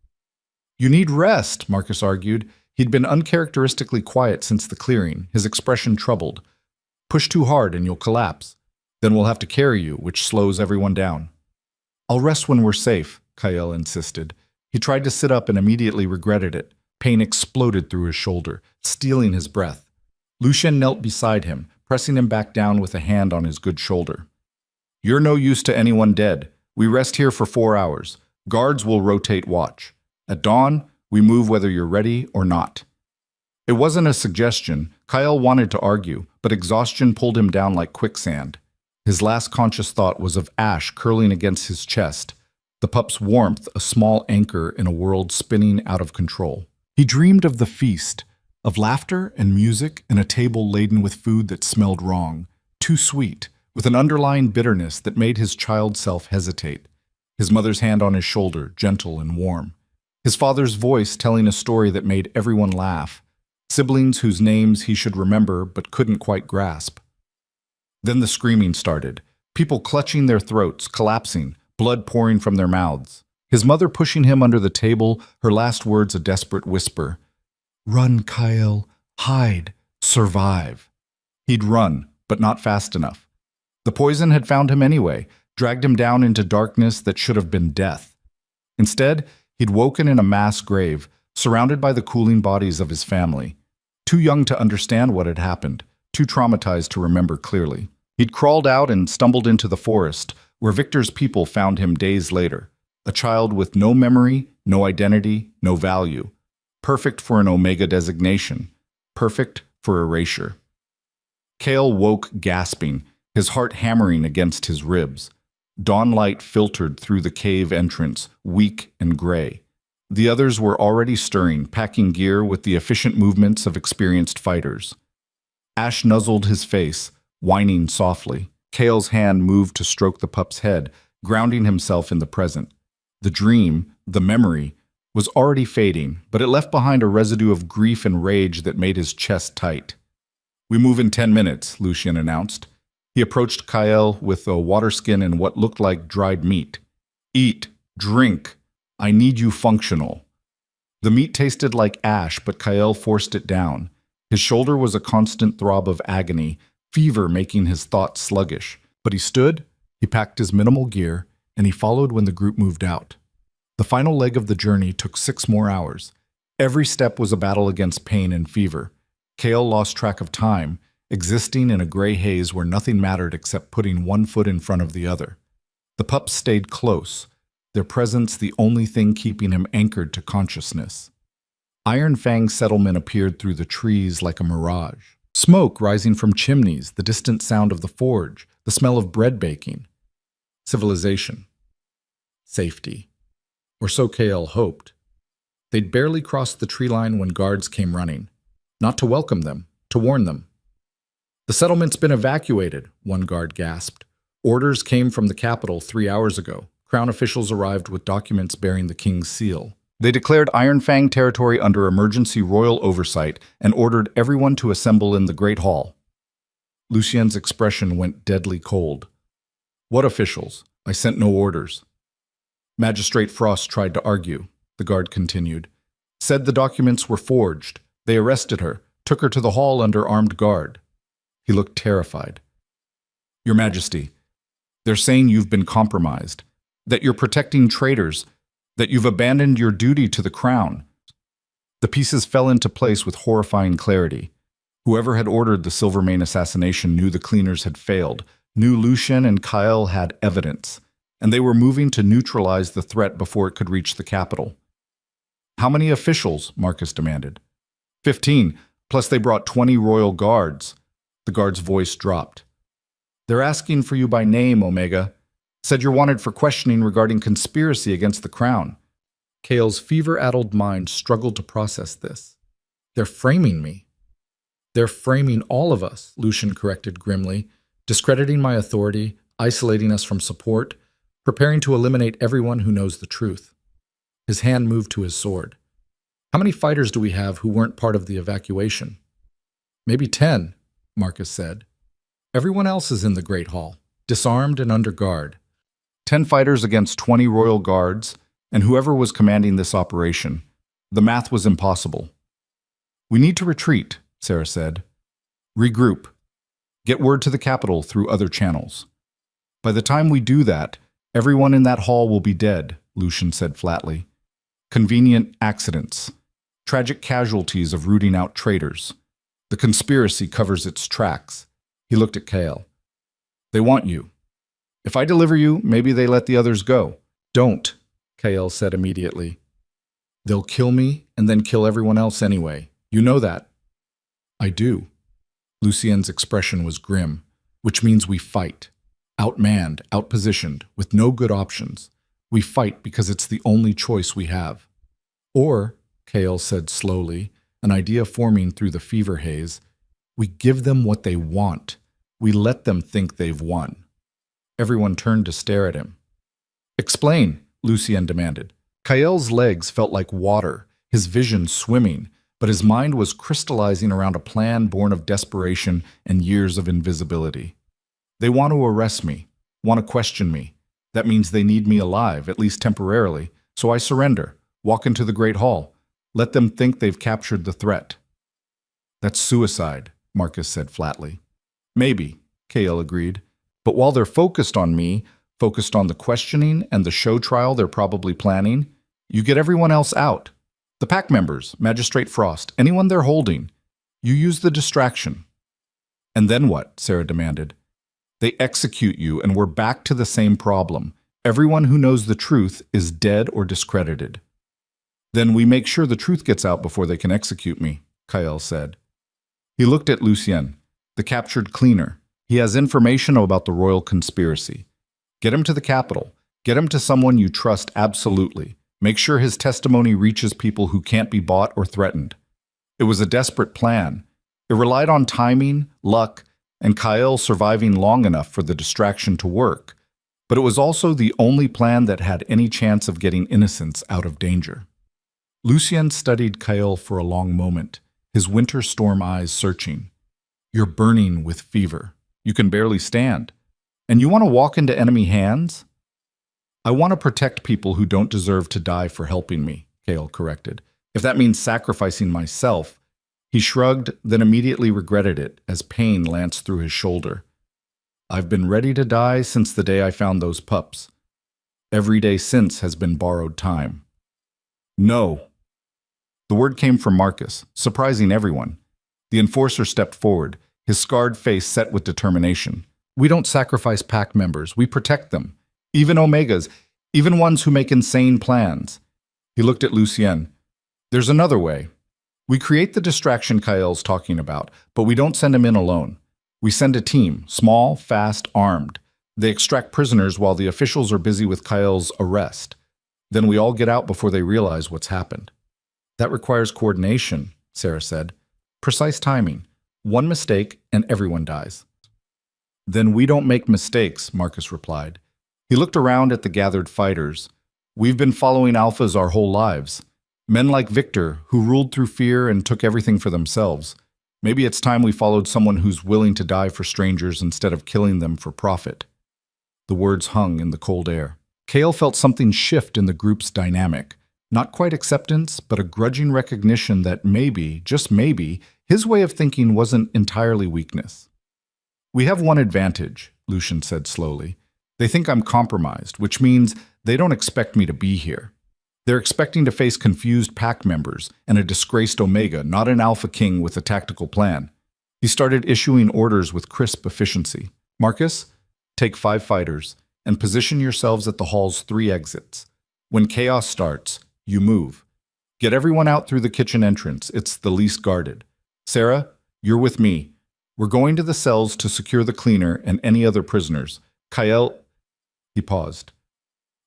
You need rest, Marcus argued. He'd been uncharacteristically quiet since the clearing, his expression troubled. Push too hard and you'll collapse. Then we'll have to carry you, which slows everyone down. I'll rest when we're safe, Kyle insisted. He tried to sit up and immediately regretted it. Pain exploded through his shoulder, stealing his breath. Lucian knelt beside him, pressing him back down with a hand on his good shoulder. You're no use to anyone dead. We rest here for 4 hours. Guards will rotate watch. At dawn, we move whether you're ready or not. It wasn't a suggestion. Kyle wanted to argue, but exhaustion pulled him down like quicksand. His last conscious thought was of Ash curling against his chest, the pup's warmth a small anchor in a world spinning out of control. He dreamed of the feast, of laughter and music and a table laden with food that smelled wrong, too sweet, with an underlying bitterness that made his child self hesitate. His mother's hand on his shoulder, gentle and warm. His father's voice telling a story that made everyone laugh. Siblings whose names he should remember but couldn't quite grasp. Then the screaming started. People clutching their throats, collapsing, blood pouring from their mouths. His mother pushing him under the table, her last words a desperate whisper. Run, Kyle. Hide. Survive. He'd run, but not fast enough. The poison had found him anyway, dragged him down into darkness that should have been death. Instead, he'd woken in a mass grave, surrounded by the cooling bodies of his family. Too young to understand what had happened, too traumatized to remember clearly. He'd crawled out and stumbled into the forest, where Victor's people found him days later. A child with no memory, no identity, no value. Perfect for an Omega designation. Perfect for erasure. Kale woke gasping, his heart hammering against his ribs. Dawn light filtered through the cave entrance, weak and gray. The others were already stirring, packing gear with the efficient movements of experienced fighters. Ash nuzzled his face, whining softly. Kale's hand moved to stroke the pup's head, grounding himself in the present. The dream, the memory, was already fading, but it left behind a residue of grief and rage that made his chest tight. We move in 10 minutes, Lucian announced. He approached Kyle with a water skin and what looked like dried meat. Eat, drink. I need you functional. The meat tasted like ash, but Kyle forced it down. His shoulder was a constant throb of agony, fever making his thoughts sluggish. But he stood, he packed his minimal gear, and he followed when the group moved out. The final leg of the journey took 6 more hours. Every step was a battle against pain and fever. Kale lost track of time, existing in a gray haze where nothing mattered except putting one foot in front of the other. The pups stayed close, their presence the only thing keeping him anchored to consciousness. Iron Fang's settlement appeared through the trees like a mirage. Smoke rising from chimneys, the distant sound of the forge, the smell of bread baking. Civilization. Safety. Or so KL hoped. They'd barely crossed the tree line when guards came running. Not to welcome them, to warn them. "The settlement's been evacuated," one guard gasped. "Orders came from the capital 3 hours ago. Crown officials arrived with documents bearing the king's seal. They declared Iron Fang territory under emergency royal oversight and ordered everyone to assemble in the Great Hall." Lucien's expression went deadly cold. "What officials? I sent no orders." Magistrate Frost tried to argue. The guard continued. "Said the documents were forged. They arrested her, took her to the hall under armed guard." He looked terrified. "Your Majesty, they're saying you've been compromised, that you're protecting traitors, that you've abandoned your duty to the crown." The pieces fell into place with horrifying clarity. Whoever had ordered the Silvermane assassination knew the cleaners had failed, knew Lucien and Kyle had evidence, and they were moving to neutralize the threat before it could reach the capital. "How many officials?" Marcus demanded. 15, plus they brought 20 royal guards." The guard's voice dropped. "They're asking for you by name, Omega. Said you're wanted for questioning regarding conspiracy against the crown." Kale's fever-addled mind struggled to process this. "They're framing me." "They're framing all of us," Lucien corrected grimly, "discrediting my authority, isolating us from support, preparing to eliminate everyone who knows the truth." His hand moved to his sword. "How many fighters do we have who weren't part of the evacuation?" "Maybe 10, Marcus said. "Everyone else is in the Great Hall, disarmed and under guard. 10 fighters against 20 royal guards, and whoever was commanding this operation. The math was impossible." "We need to retreat," Sarah said. "Regroup. Get word to the capital through other channels." "By the time we do that, everyone in that hall will be dead," Lucien said flatly. "Convenient accidents. Tragic casualties of rooting out traitors. The conspiracy covers its tracks." He looked at Kale. "They want you. If I deliver you, maybe they let the others go." "Don't," Kale said immediately. "They'll kill me and then kill everyone else anyway. You know that." "I do." Lucien's expression was grim. "Which means we fight. Outmanned, outpositioned, with no good options. We fight because it's the only choice we have." "Or," Kale said slowly, an idea forming through the fever haze, "we give them what they want. We let them think they've won." Everyone turned to stare at him. "Explain," Lucien demanded. Kale's legs felt like water, his vision swimming, but his mind was crystallizing around a plan born of desperation and years of invisibility. "They want to arrest me, want to question me. That means they need me alive, at least temporarily, so I surrender, walk into the Great Hall, let them think they've captured the threat." "That's suicide," Marcus said flatly. "Maybe," Kale agreed. "But while they're focused on me, focused on the questioning and the show trial they're probably planning, you get everyone else out. The pack members, Magistrate Frost, anyone they're holding. You use the distraction." "And then what?" Sarah demanded. "They execute you and we're back to the same problem. Everyone who knows the truth is dead or discredited." "Then we make sure the truth gets out before they can execute me," Kyle said. He looked at Lucien, the captured cleaner. "He has information about the royal conspiracy. Get him to the capital. Get him to someone you trust absolutely. Make sure his testimony reaches people who can't be bought or threatened." It was a desperate plan. It relied on timing, luck, and Kyle surviving long enough for the distraction to work. But it was also the only plan that had any chance of getting innocents out of danger. Lucien studied Kyle for a long moment, his winter storm eyes searching. "You're burning with fever. You can barely stand. And you want to walk into enemy hands?" "I want to protect people who don't deserve to die for helping me," Kale corrected. "If that means sacrificing myself." He shrugged, then immediately regretted it as pain lanced through his shoulder. "I've been ready to die since the day I found those pups. Every day since has been borrowed time." "No." The word came from Marcus, surprising everyone. The enforcer stepped forward, his scarred face set with determination. We don't sacrifice pack members, we protect them. Even Omegas, even ones who make insane plans. He looked at Lucien. There's another way. We create the distraction Kael's talking about, but we don't send him in alone. We send a team, small, fast, armed. They extract prisoners while the officials are busy with Kael's arrest. Then we all get out before they realize what's happened. That requires coordination, Sarah said. Precise timing. One mistake and everyone dies. Then we don't make mistakes, Marcus replied. He looked around at the gathered fighters. We've been following alphas our whole lives. Men like Victor, who ruled through fear and took everything for themselves. Maybe it's time we followed someone who's willing to die for strangers instead of killing them for profit. The words hung in the cold air. Kael felt something shift in the group's dynamic. Not quite acceptance, but a grudging recognition that maybe, just maybe, his way of thinking wasn't entirely weakness. We have one advantage, Lucien said slowly. They think I'm compromised, which means they don't expect me to be here. They're expecting to face confused pack members and a disgraced Omega, not an Alpha King with a tactical plan. He started issuing orders with crisp efficiency. Marcus, take 5 fighters and position yourselves at the hall's 3 exits. When chaos starts, you move. Get everyone out through the kitchen entrance. It's the least guarded. Sarah, you're with me. We're going to the cells to secure the cleaner and any other prisoners. Kael, he paused.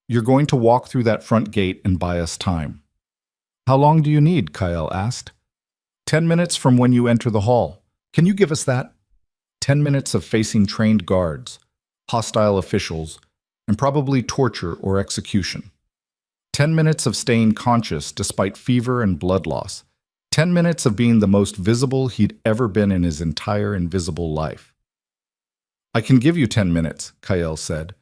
You're going to walk through that front gate and buy us time. How long do you need? Kael asked. 10 minutes from when you enter the hall. Can you give us that? 10 minutes of facing trained guards, hostile officials, and probably torture or execution. 10 minutes of staying conscious despite fever and blood loss. 10 minutes of being the most visible he'd ever been in his entire invisible life. I can give you 10 minutes, Kael said.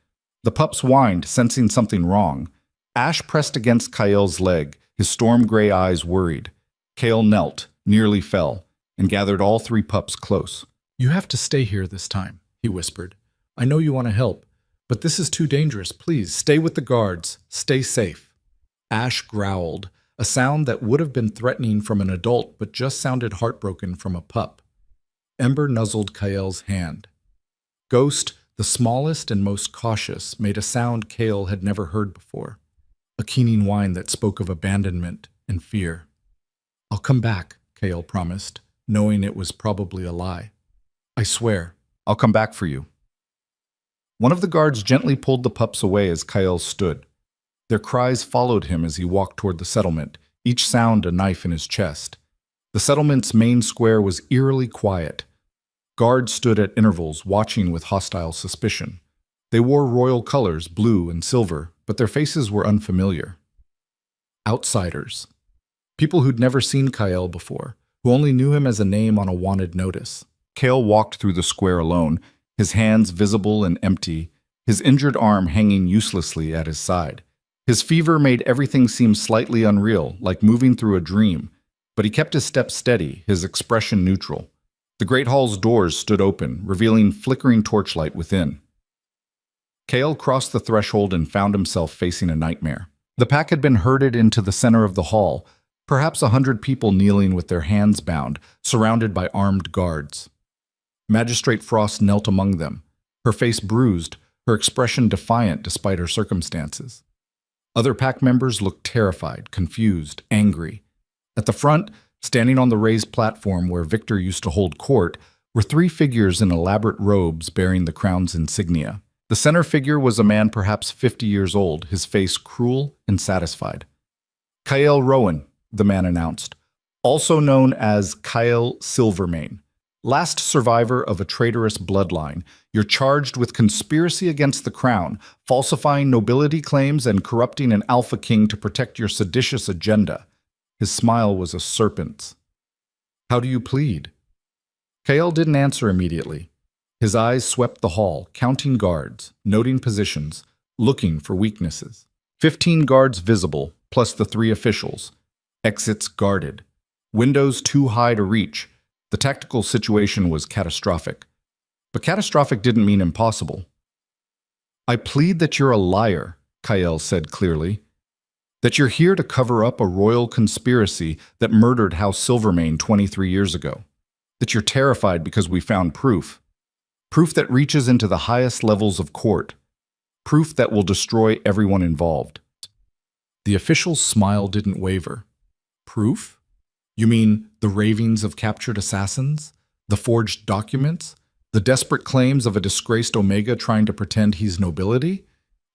The pups whined, sensing something wrong. Ash pressed against Kael's leg, his storm-gray eyes worried. Kael knelt, nearly fell, and gathered all 3 pups close. You have to stay here this time, he whispered. I know you want to help, but this is too dangerous. Please, stay with the guards. Stay safe. Ash growled, a sound that would have been threatening from an adult but just sounded heartbroken from a pup. Ember nuzzled Kael's hand. Ghost, the smallest and most cautious, made a sound Kael had never heard before, a keening whine that spoke of abandonment and fear. I'll come back, Kael promised, knowing it was probably a lie. I swear, I'll come back for you. One of the guards gently pulled the pups away as Kael stood. Their cries followed him as he walked toward the settlement, each sound a knife in his chest. The settlement's main square was eerily quiet. Guards stood at intervals, watching with hostile suspicion. They wore royal colors, blue and silver, but their faces were unfamiliar. Outsiders. People who'd never seen Kael before, who only knew him as a name on a wanted notice. Kael walked through the square alone, his hands visible and empty, his injured arm hanging uselessly at his side. His fever made everything seem slightly unreal, like moving through a dream, but he kept his steps steady, his expression neutral. The Great Hall's doors stood open, revealing flickering torchlight within. Kael crossed the threshold and found himself facing a nightmare. The pack had been herded into the center of the hall, perhaps 100 people kneeling with their hands bound, surrounded by armed guards. Magistrate Frost knelt among them, her face bruised, her expression defiant despite her circumstances. Other pack members looked terrified, confused, angry. At the front, standing on the raised platform where Victor used to hold court, were 3 figures in elaborate robes bearing the crown's insignia. The center figure was a man perhaps 50 years old, his face cruel and satisfied. Kael Rowan, the man announced, also known as Kael Silvermane. Last survivor of a traitorous bloodline, you're charged with conspiracy against the crown, falsifying nobility claims and corrupting an Alpha King to protect your seditious agenda. His smile was a serpent's. How do you plead? Kael didn't answer immediately. His eyes swept the hall, counting guards, noting positions, looking for weaknesses. 15 guards visible, plus the 3 officials. Exits guarded. Windows too high to reach. The tactical situation was catastrophic. But catastrophic didn't mean impossible. I plead that you're a liar, Kael said clearly. That you're here to cover up a royal conspiracy that murdered House Silvermane 23 years ago. that you're terrified because we found proof. Proof that reaches into the highest levels of court. Proof that will destroy everyone involved. The official's smile didn't waver. Proof? You mean the ravings of captured assassins? The forged documents? The desperate claims of a disgraced Omega trying to pretend he's nobility?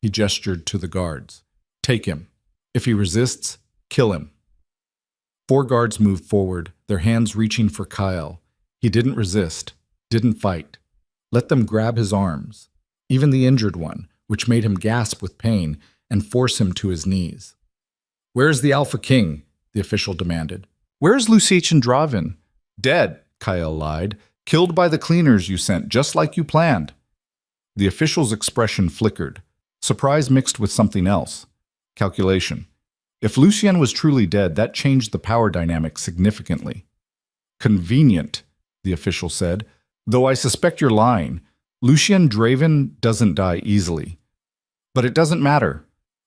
He gestured to the guards. Take him. If he resists, kill him. 4 guards moved forward, their hands reaching for Kyle. He didn't resist, didn't fight. Let them grab his arms, even the injured one, which made him gasp with pain, and force him to his knees. Where's the Alpha King? The official demanded. Where's Lucian Dravin? Dead, Kyle lied. Killed by the cleaners you sent, just like you planned. The official's expression flickered, surprise mixed with something else. Calculation. If Lucien was truly dead, that changed the power dynamic significantly. Convenient, the official said. Though I suspect you're lying. Lucien Dravin doesn't die easily. But it doesn't matter.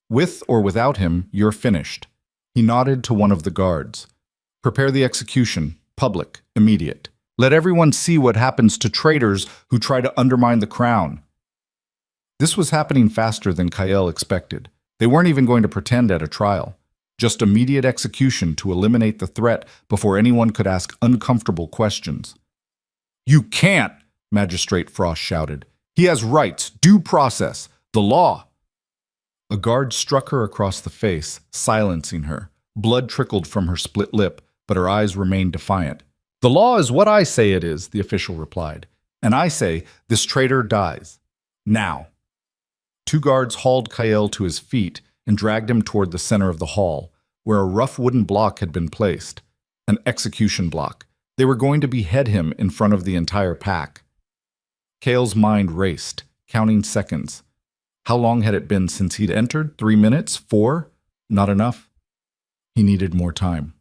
With or without him, you're finished. He nodded to one of the guards. Prepare the execution, public, immediate. Let everyone see what happens to traitors who try to undermine the crown. This was happening faster than Kyle expected. They weren't even going to pretend at a trial. Just immediate execution to eliminate the threat before anyone could ask uncomfortable questions. You can't, Magistrate Frost shouted. He has rights, due process, the law. A guard struck her across the face, silencing her. Blood trickled from her split lip, but her eyes remained defiant. The law is what I say it is, the official replied. And I say this traitor dies. Now. 2 guards hauled Kyle to his feet and dragged him toward the center of the hall, where a rough wooden block had been placed. An execution block. They were going to behead him in front of the entire pack. Kyle's mind raced, counting seconds. How long had it been since he'd entered? 3 minutes? 4? Not enough. He needed more time.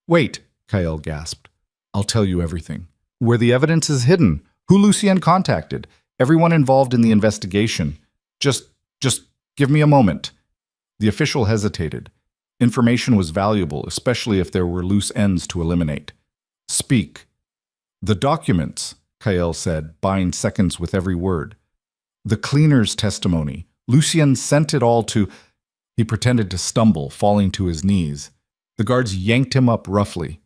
Wait, Kyle gasped. I'll tell you everything. Where the evidence is hidden, who Lucien contacted, everyone involved in the investigation. Just give me a moment. The official hesitated. Information was valuable, especially if there were loose ends to eliminate. Speak. The documents, Kyle said, buying seconds with every word. The cleaner's testimony. Lucien sent it all to... He pretended to stumble, falling to his knees. The guards yanked him up roughly.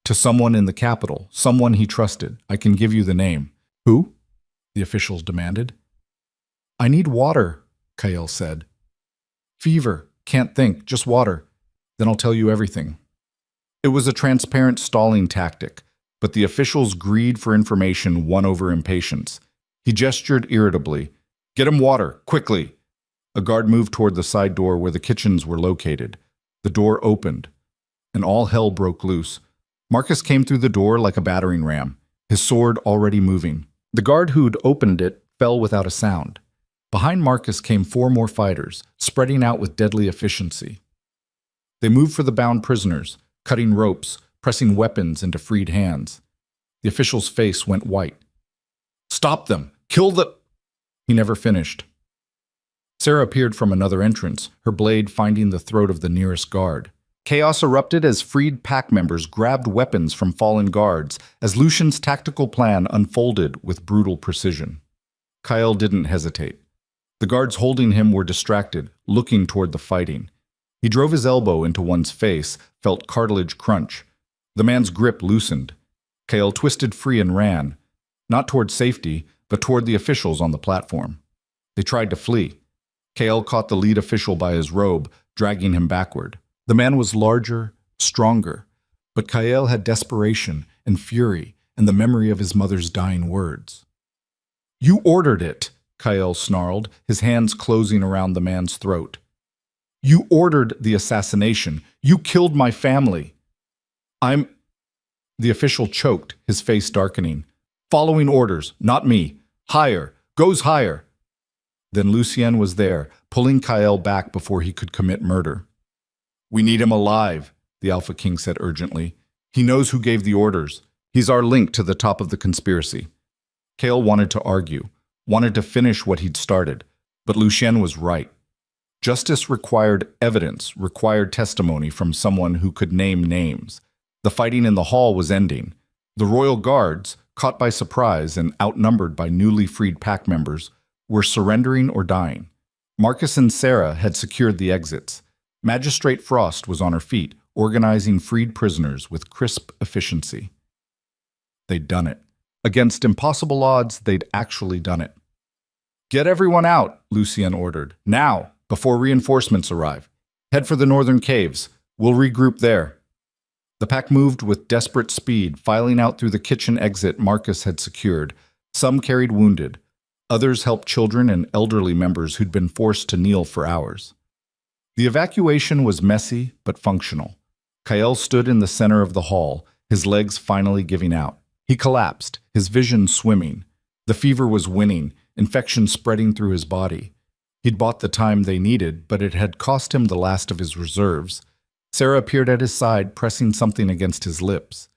To someone in the capital, someone he trusted. I can give you the name. Who? The officials demanded. I need water, Kyle said. Fever. Can't think. Just water. Then I'll tell you everything. It was a transparent stalling tactic, but the official's greed for information won over impatience. He gestured irritably. Get him water, quickly. A guard moved toward the side door where the kitchens were located. The door opened, and all hell broke loose. Marcus came through the door like a battering ram, his sword already moving. The guard who'd opened it fell without a sound. Behind Marcus came 4 more fighters, spreading out with deadly efficiency. They moved for the bound prisoners, cutting ropes, pressing weapons into freed hands. The official's face went white. Stop them! Kill the... He never finished. Sarah appeared from another entrance, her blade finding the throat of the nearest guard. Chaos erupted as freed pack members grabbed weapons from fallen guards as Lucian's tactical plan unfolded with brutal precision. Kyle didn't hesitate. The guards holding him were distracted, looking toward the fighting. He drove his elbow into one's face, felt cartilage crunch. The man's grip loosened. Kyle twisted free and ran, not toward safety, but toward the officials on the platform. They tried to flee. Kyle caught the lead official by his robe, dragging him backward. The man was larger, stronger, but Kyle had desperation and fury and the memory of his mother's dying words. You ordered it, Kyle snarled, his hands closing around the man's throat. You ordered the assassination. You killed my family. The official choked, his face darkening. Following orders, not me. Higher. Goes higher. Then Lucien was there, pulling Kyle back before he could commit murder. We need him alive, the Alpha King said urgently. He knows who gave the orders. He's our link to the top of the conspiracy. Kyle wanted to argue, wanted to finish what he'd started, but Lucien was right. Justice required evidence, required testimony from someone who could name names. The fighting in the hall was ending. The royal guards, caught by surprise and outnumbered by newly freed pack members, were surrendering or dying. Marcus and Sarah had secured the exits. Magistrate Frost was on her feet, organizing freed prisoners with crisp efficiency. They'd done it. Against impossible odds, they'd actually done it. "Get everyone out," Lucien ordered. "Now, before reinforcements arrive. Head for the northern caves. We'll regroup there." The pack moved with desperate speed, filing out through the kitchen exit Marcus had secured. Some carried wounded. Others helped children and elderly members who'd been forced to kneel for hours. The evacuation was messy but functional. Kael stood in the center of the hall, his legs finally giving out. He collapsed, his vision swimming. The fever was winning, infection spreading through his body. He'd bought the time they needed, but it had cost him the last of his reserves. Sarah appeared at his side, pressing something against his lips.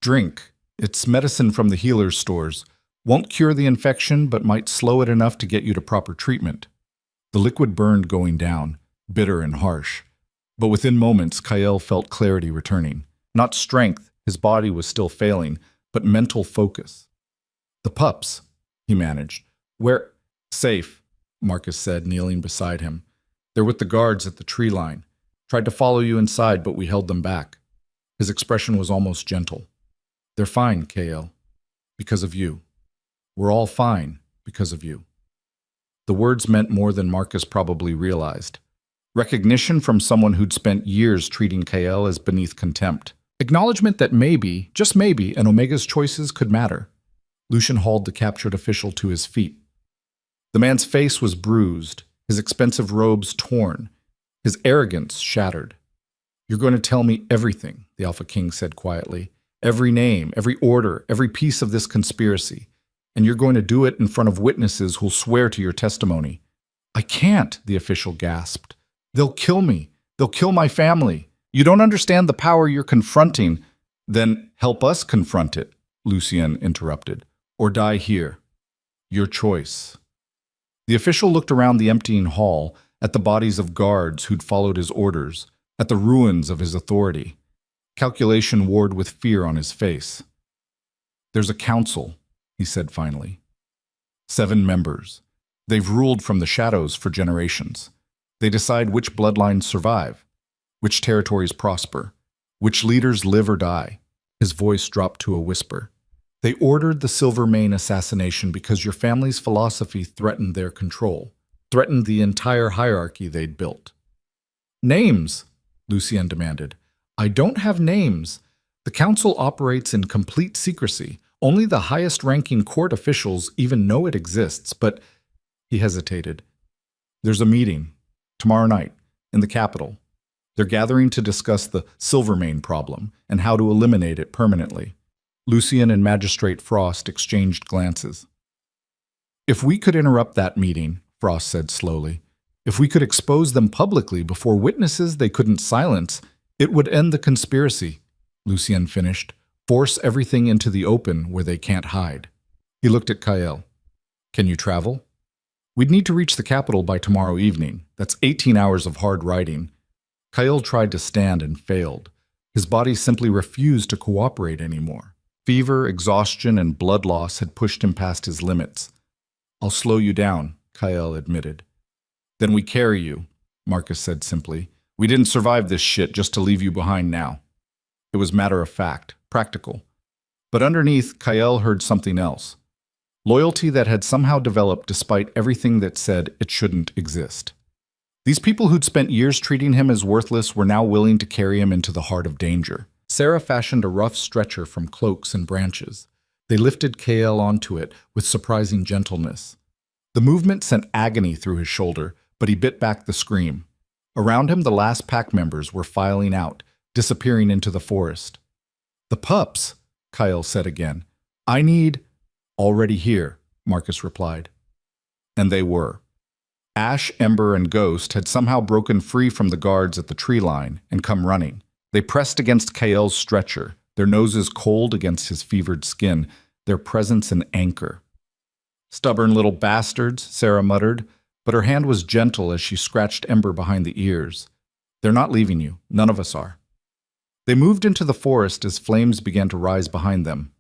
"Drink. It's medicine from the healer's stores. Won't cure the infection, but might slow it enough to get you to proper treatment." The liquid burned going down, bitter and harsh. But within moments, Kael felt clarity returning. Not strength, his body was still failing, but mental focus. "The pups," he managed. "Where?" "Safe," Marcus said, kneeling beside him. "They're with the guards at the tree line. Tried to follow you inside, but we held them back." His expression was almost gentle. "They're fine, Kael. Because of you. We're all fine because of you." The words meant more than Marcus probably realized. Recognition from someone who'd spent years treating Kael as beneath contempt. Acknowledgement that maybe, just maybe, an Omega's choices could matter. Lucian hauled the captured official to his feet. The man's face was bruised, his expensive robes torn, his arrogance shattered. "You're going to tell me everything," the Alpha King said quietly. "Every name, every order, every piece of this conspiracy. And you're going to do it in front of witnesses who'll swear to your testimony." "I can't," the official gasped. "They'll kill me. They'll kill my family. You don't understand the power you're confronting." "Then help us confront it," Lucien interrupted. "Or die here. Your choice." The official looked around the emptying hall, at the bodies of guards who'd followed his orders, at the ruins of his authority. Calculation warred with fear on his face. "There's a council," he said finally. 7 members. They've ruled from the shadows for generations. They decide which bloodlines survive, which territories prosper, which leaders live or die. His voice dropped to a whisper. "They ordered the Silvermane assassination because your family's philosophy threatened their control, threatened the entire hierarchy they'd built." "Names," Lucien demanded. "I don't have names. The council operates in complete secrecy. Only the highest-ranking court officials even know it exists, but—" He hesitated. "There's a meeting, tomorrow night, in the capital. They're gathering to discuss the Silvermane problem and how to eliminate it permanently." Lucien and Magistrate Frost exchanged glances. "If we could interrupt that meeting," Frost said slowly, "if we could expose them publicly before witnesses they couldn't silence, it would end the conspiracy," Lucien finished. "Force everything into the open where they can't hide." He looked at Kael. "Can you travel?" "We'd need to reach the capital by tomorrow evening. That's 18 hours of hard riding." Kael tried to stand and failed. His body simply refused to cooperate anymore. Fever, exhaustion, and blood loss had pushed him past his limits. "I'll slow you down," Kael admitted. "Then we carry you," Marcus said simply. "We didn't survive this shit just to leave you behind now." It was matter of fact, practical. But underneath, Kael heard something else. Loyalty that had somehow developed despite everything that said it shouldn't exist. These people who'd spent years treating him as worthless were now willing to carry him into the heart of danger. Sarah fashioned a rough stretcher from cloaks and branches. They lifted Kael onto it with surprising gentleness. The movement sent agony through his shoulder, but he bit back the scream. Around him, the last pack members were filing out, disappearing into the forest. "The pups," Kael said again. "I need—" "Already here," Marcus replied. And they were. Ash, Ember, and Ghost had somehow broken free from the guards at the tree line and come running. They pressed against Kael's stretcher, their noses cold against his fevered skin, their presence an anchor. "Stubborn little bastards," Sarah muttered, but her hand was gentle as she scratched Ember behind the ears. "They're not leaving you. None of us are." They moved into the forest as flames began to rise behind them.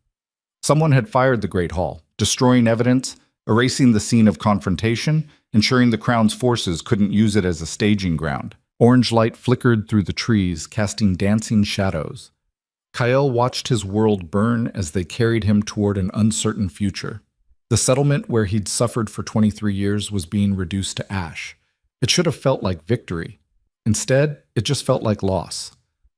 Someone had fired the Great Hall, destroying evidence, erasing the scene of confrontation, ensuring the Crown's forces couldn't use it as a staging ground. Orange light flickered through the trees, casting dancing shadows. Kyle watched his world burn as they carried him toward an uncertain future. The settlement where he'd suffered for 23 years was being reduced to ash. It should have felt like victory. Instead, it just felt like loss.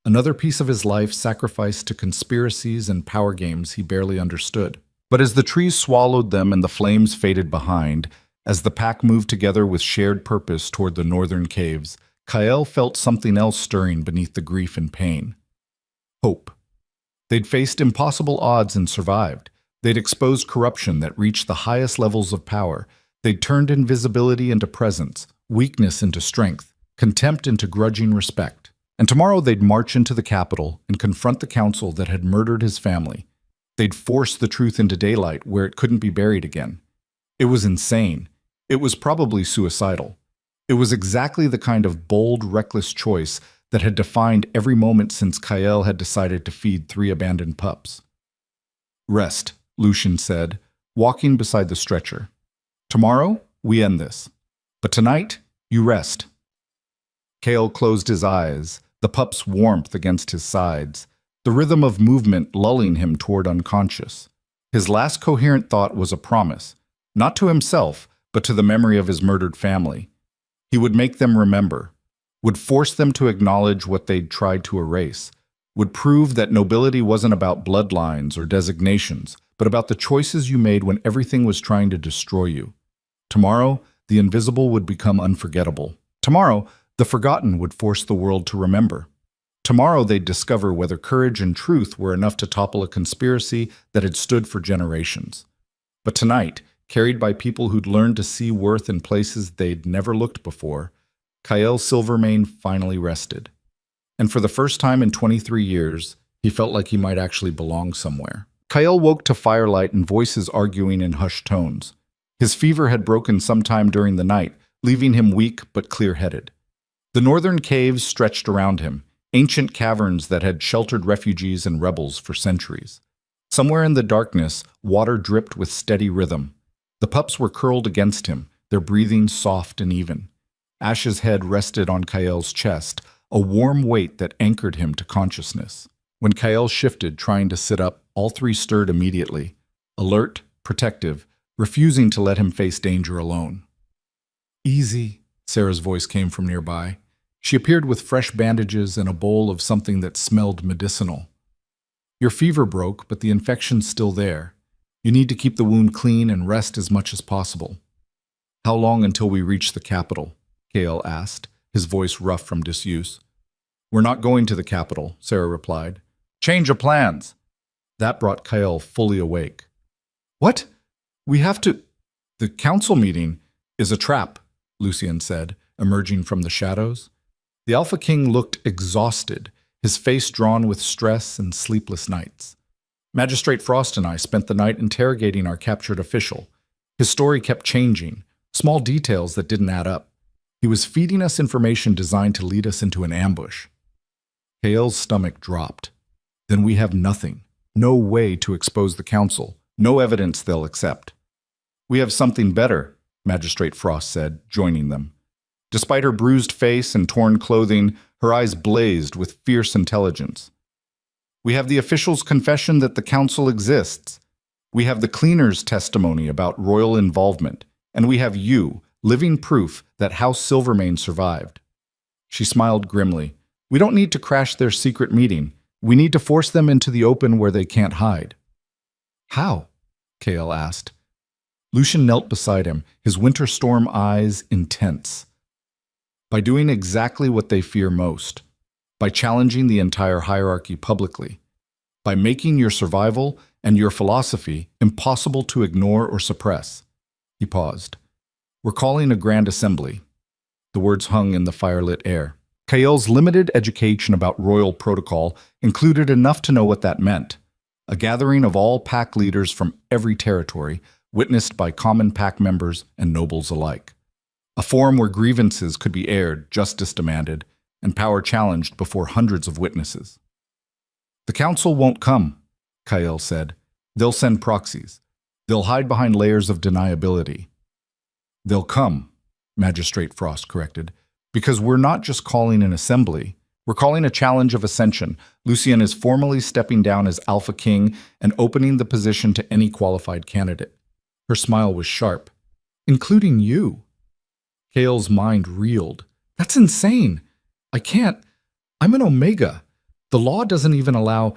Another piece of his life sacrificed to conspiracies and power games he barely understood. But as the trees swallowed them and the flames faded behind, as the pack moved together with shared purpose toward the northern caves, Kyle felt something else stirring beneath the grief and pain. Hope. They'd faced impossible odds and survived. They'd exposed corruption that reached the highest levels of power. They'd turned invisibility into presence, weakness into strength, contempt into grudging respect. And tomorrow they'd march into the capital and confront the council that had murdered his family. They'd force the truth into daylight where it couldn't be buried again. It was insane. It was probably suicidal. It was exactly the kind of bold, reckless choice that had defined every moment since Kyle had decided to feed 3 abandoned pups. Rest, Lucian said, walking beside the stretcher. Tomorrow, we end this. But tonight, you rest. Kale closed his eyes, the pup's warmth against his sides, the rhythm of movement lulling him toward unconscious. His last coherent thought was a promise, not to himself, but to the memory of his murdered family. He would make them remember, would force them to acknowledge what they'd tried to erase, would prove that nobility wasn't about bloodlines or designations, but about the choices you made when everything was trying to destroy you. Tomorrow, the invisible would become unforgettable. Tomorrow, the forgotten would force the world to remember. Tomorrow they'd discover whether courage and truth were enough to topple a conspiracy that had stood for generations. But tonight, carried by people who'd learned to see worth in places they'd never looked before, Kyle Silvermane finally rested. And for the first time in 23 years, he felt like he might actually belong somewhere. Kyle woke to firelight and voices arguing in hushed tones. His fever had broken sometime during the night, leaving him weak but clear-headed. The northern caves stretched around him, ancient caverns that had sheltered refugees and rebels for centuries. Somewhere in the darkness, water dripped with steady rhythm. The pups were curled against him, their breathing soft and even. Ash's head rested on Kyle's chest, a warm weight that anchored him to consciousness. When Kyle shifted, trying to sit up, all 3 stirred immediately, alert, protective, refusing to let him face danger alone. "Easy," Sarah's voice came from nearby. She appeared with fresh bandages and a bowl of something that smelled medicinal. "Your fever broke, but the infection's still there. You need to keep the wound clean and rest as much as possible." "How long until we reach the capital?" Kale asked, his voice rough from disuse. "We're not going to the capital," Sarah replied. "Change of plans." That brought Kyle fully awake. "What? We have to—" "The council meeting is a trap," Lucian said, emerging from the shadows. The Alpha King looked exhausted, his face drawn with stress and sleepless nights. "Magistrate Frost and I spent the night interrogating our captured official. His story kept changing, small details that didn't add up. He was feeding us information designed to lead us into an ambush." Kale's stomach dropped. "Then we have nothing. No way to expose the council. No evidence they'll accept." "We have something better," Magistrate Frost said, joining them. Despite her bruised face and torn clothing, her eyes blazed with fierce intelligence. "We have the official's confession that the council exists. We have the cleaner's testimony about royal involvement. And we have you, living proof that House Silvermane survived." She smiled grimly. "We don't need to crash their secret meeting. We need to force them into the open where they can't hide." "How?" Kale asked. Lucian knelt beside him, his winter storm eyes intense. "By doing exactly what they fear most. By challenging the entire hierarchy publicly. By making your survival and your philosophy impossible to ignore or suppress." He paused. "We're calling a grand assembly." The words hung in the firelit air. Kale's limited education about royal protocol included enough to know what that meant. A gathering of all pack leaders from every territory, witnessed by common pack members and nobles alike. A forum where grievances could be aired, justice demanded, and power challenged before hundreds of witnesses. "The council won't come," Kyle said. They'll send proxies. They'll hide behind layers of deniability. They'll come, Magistrate Frost corrected, because we're not just calling an assembly. We're calling a challenge of ascension. Lucien is formally stepping down as Alpha King and opening the position to any qualified candidate. Her smile was sharp. Including you. Kale's mind reeled. That's insane. I can't. I'm an Omega. The law doesn't even allow...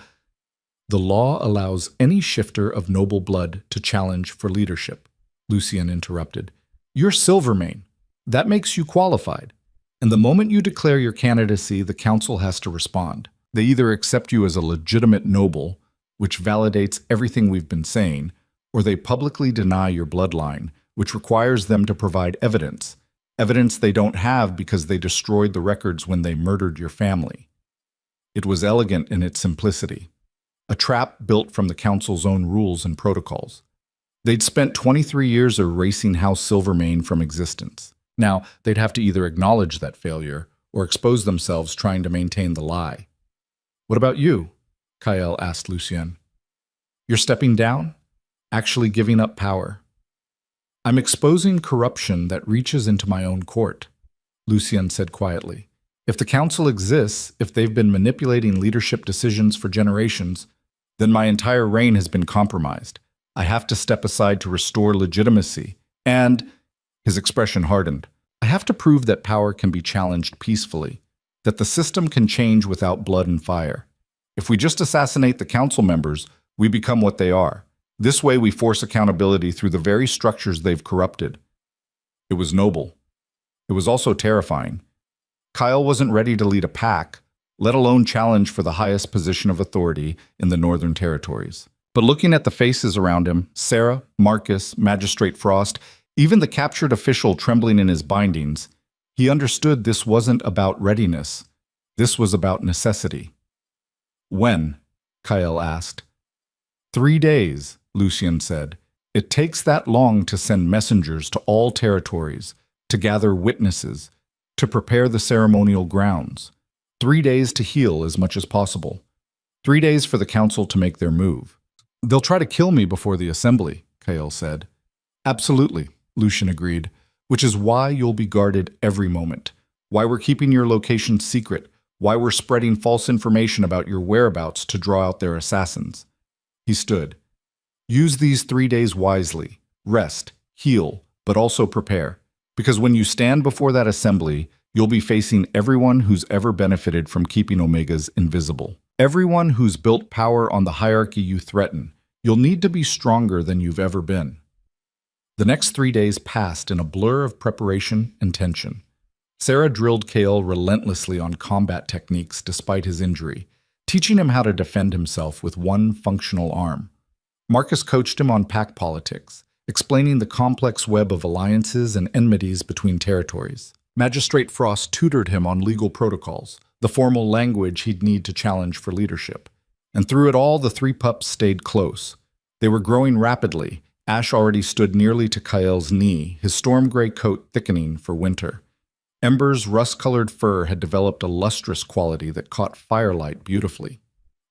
The law allows any shifter of noble blood to challenge for leadership, Lucien interrupted. You're Silvermane. That makes you qualified. And the moment you declare your candidacy, the council has to respond. They either accept you as a legitimate noble, which validates everything we've been saying, or they publicly deny your bloodline, which requires them to provide evidence. Evidence they don't have because they destroyed the records when they murdered your family. It was elegant in its simplicity. A trap built from the council's own rules and protocols. They'd spent 23 years erasing House Silvermane from existence. Now, they'd have to either acknowledge that failure or expose themselves trying to maintain the lie. What about you? Kael asked Lucien. You're stepping down? Actually giving up power? I'm exposing corruption that reaches into my own court, Lucien said quietly. If the council exists, if they've been manipulating leadership decisions for generations, then my entire reign has been compromised. I have to step aside to restore legitimacy. And, his expression hardened, I have to prove that power can be challenged peacefully, that the system can change without blood and fire. If we just assassinate the council members, we become what they are. This way we force accountability through the very structures they've corrupted. It was noble. It was also terrifying. Kyle wasn't ready to lead a pack, let alone challenge for the highest position of authority in the Northern Territories. But looking at the faces around him, Sarah, Marcus, Magistrate Frost, even the captured official trembling in his bindings, he understood this wasn't about readiness. This was about necessity. When? Kyle asked. 3 days, Lucien said. It takes that long to send messengers to all territories, to gather witnesses, to prepare the ceremonial grounds. 3 days to heal as much as possible. 3 days for the council to make their move. They'll try to kill me before the assembly, Kael said. Absolutely, Lucien agreed, which is why you'll be guarded every moment, why we're keeping your location secret, why we're spreading false information about your whereabouts to draw out their assassins. He stood. Use these 3 days wisely. Rest, heal, but also prepare. Because when you stand before that assembly, you'll be facing everyone who's ever benefited from keeping Omegas invisible. Everyone who's built power on the hierarchy you threaten. You'll need to be stronger than you've ever been. The next 3 days passed in a blur of preparation and tension. Sarah drilled Kael relentlessly on combat techniques despite his injury, teaching him how to defend himself with one functional arm. Marcus coached him on pack politics, explaining the complex web of alliances and enmities between territories. Magistrate Frost tutored him on legal protocols, the formal language he'd need to challenge for leadership. And through it all, the 3 pups stayed close. They were growing rapidly. Ash already stood nearly to Kael's knee, his storm gray coat thickening for winter. Ember's rust-colored fur had developed a lustrous quality that caught firelight beautifully.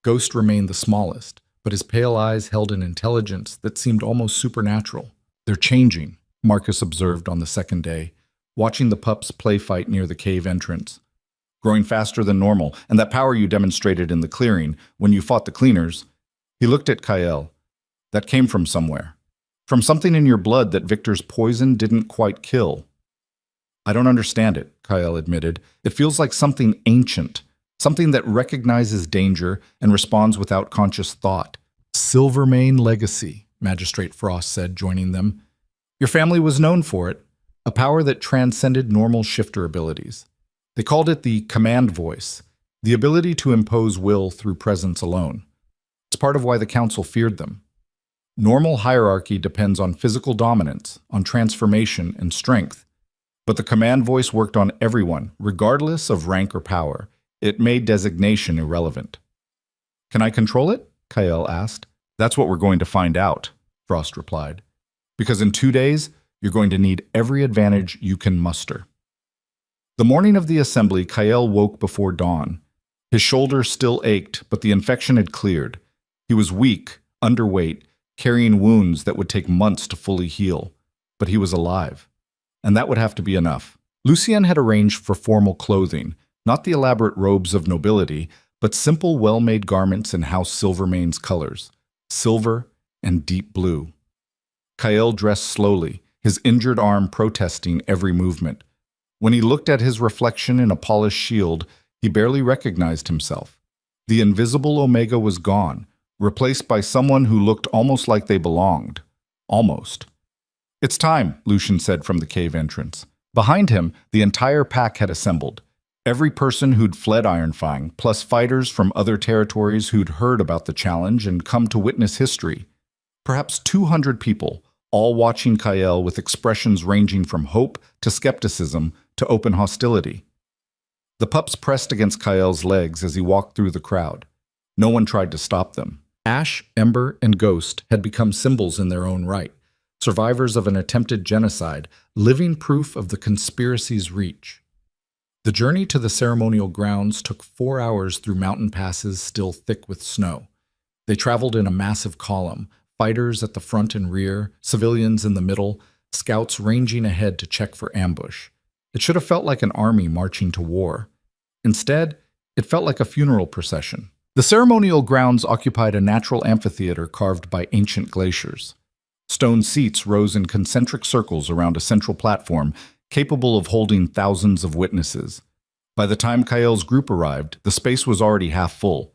Ghost remained the smallest, but his pale eyes held an intelligence that seemed almost supernatural. They're changing, Marcus observed on the second day, watching the pups play fight near the cave entrance. Growing faster than normal, and that power you demonstrated in the clearing when you fought the cleaners. He looked at Kael. That came from somewhere. From something in your blood that Victor's poison didn't quite kill. I don't understand it, Kael admitted. It feels like something ancient, something that recognizes danger and responds without conscious thought. Silvermane legacy, Magistrate Frost said, joining them. Your family was known for it, a power that transcended normal shifter abilities. They called it the command voice, the ability to impose will through presence alone. It's part of why the council feared them. Normal hierarchy depends on physical dominance, on transformation and strength. But the command voice worked on everyone, regardless of rank or power. It made designation irrelevant. Can I control it? Kael asked. That's what we're going to find out, Frost replied. Because in 2 days, you're going to need every advantage you can muster. The morning of the assembly, Kael woke before dawn. His shoulder still ached, but the infection had cleared. He was weak, underweight, carrying wounds that would take months to fully heal. But he was alive, and that would have to be enough. Lucien had arranged for formal clothing, not the elaborate robes of nobility, but simple, well-made garments in House Silvermane's colors, silver and deep blue. Kael dressed slowly, his injured arm protesting every movement. When he looked at his reflection in a polished shield, he barely recognized himself. The invisible Omega was gone, replaced by someone who looked almost like they belonged. Almost. "It's time," Lucien said from the cave entrance. Behind him, the entire pack had assembled. Every person who'd fled Ironfang, plus fighters from other territories who'd heard about the challenge and come to witness history. Perhaps 200 people, all watching Kael with expressions ranging from hope to skepticism to open hostility. The pups pressed against Kael's legs as he walked through the crowd. No one tried to stop them. Ash, Ember, and Ghost had become symbols in their own right, survivors of an attempted genocide, living proof of the conspiracy's reach. The journey to the ceremonial grounds took 4 hours through mountain passes still thick with snow. They traveled in a massive column, fighters at the front and rear, civilians in the middle, scouts ranging ahead to check for ambush. It should have felt like an army marching to war. Instead, it felt like a funeral procession. The ceremonial grounds occupied a natural amphitheater carved by ancient glaciers. Stone seats rose in concentric circles around a central platform, capable of holding thousands of witnesses. By the time Kael's group arrived, the space was already half full.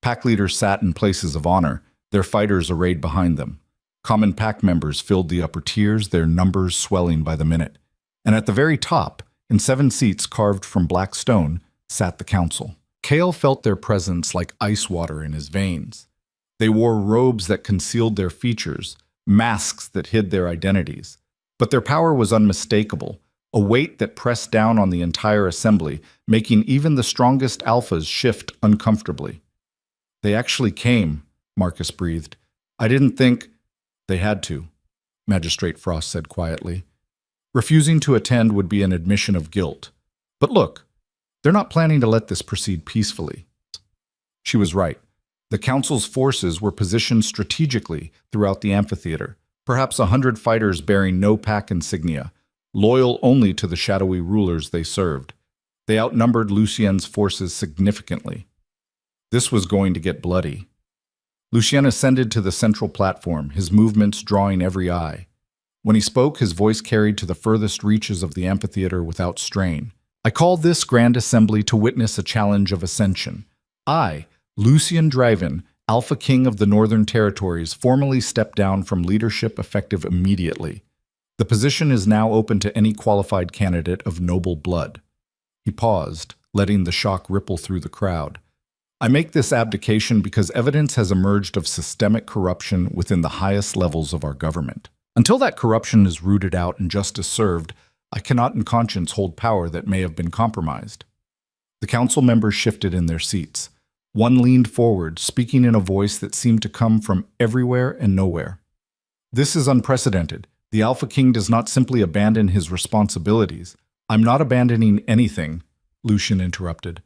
Pack leaders sat in places of honor, their fighters arrayed behind them. Common pack members filled the upper tiers, their numbers swelling by the minute. And at the very top, in 7 seats carved from black stone, sat the council. Kael felt their presence like ice water in his veins. They wore robes that concealed their features, masks that hid their identities. But their power was unmistakable, a weight that pressed down on the entire assembly, making even the strongest alphas shift uncomfortably. "They actually came," Marcus breathed. "I didn't think—" "They had to," Magistrate Frost said quietly. "Refusing to attend would be an admission of guilt. But look, they're not planning to let this proceed peacefully." She was right. The Council's forces were positioned strategically throughout the amphitheater, perhaps 100 fighters bearing no pack insignia, loyal only to the shadowy rulers they served. They outnumbered Lucien's forces significantly. This was going to get bloody. Lucien ascended to the central platform, his movements drawing every eye. When he spoke, his voice carried to the furthest reaches of the amphitheater without strain. "I call this grand assembly to witness a challenge of ascension. I, Lucien Driven, Alpha King of the Northern Territories, formally step down from leadership effective immediately. The position is now open to any qualified candidate of noble blood." He paused, letting the shock ripple through the crowd. "I make this abdication because evidence has emerged of systemic corruption within the highest levels of our government. Until that corruption is rooted out and justice served, I cannot in conscience hold power that may have been compromised." The council members shifted in their seats. One leaned forward, speaking in a voice that seemed to come from everywhere and nowhere. "This is unprecedented. The Alpha King does not simply abandon his responsibilities." "I'm not abandoning anything," Lucien interrupted.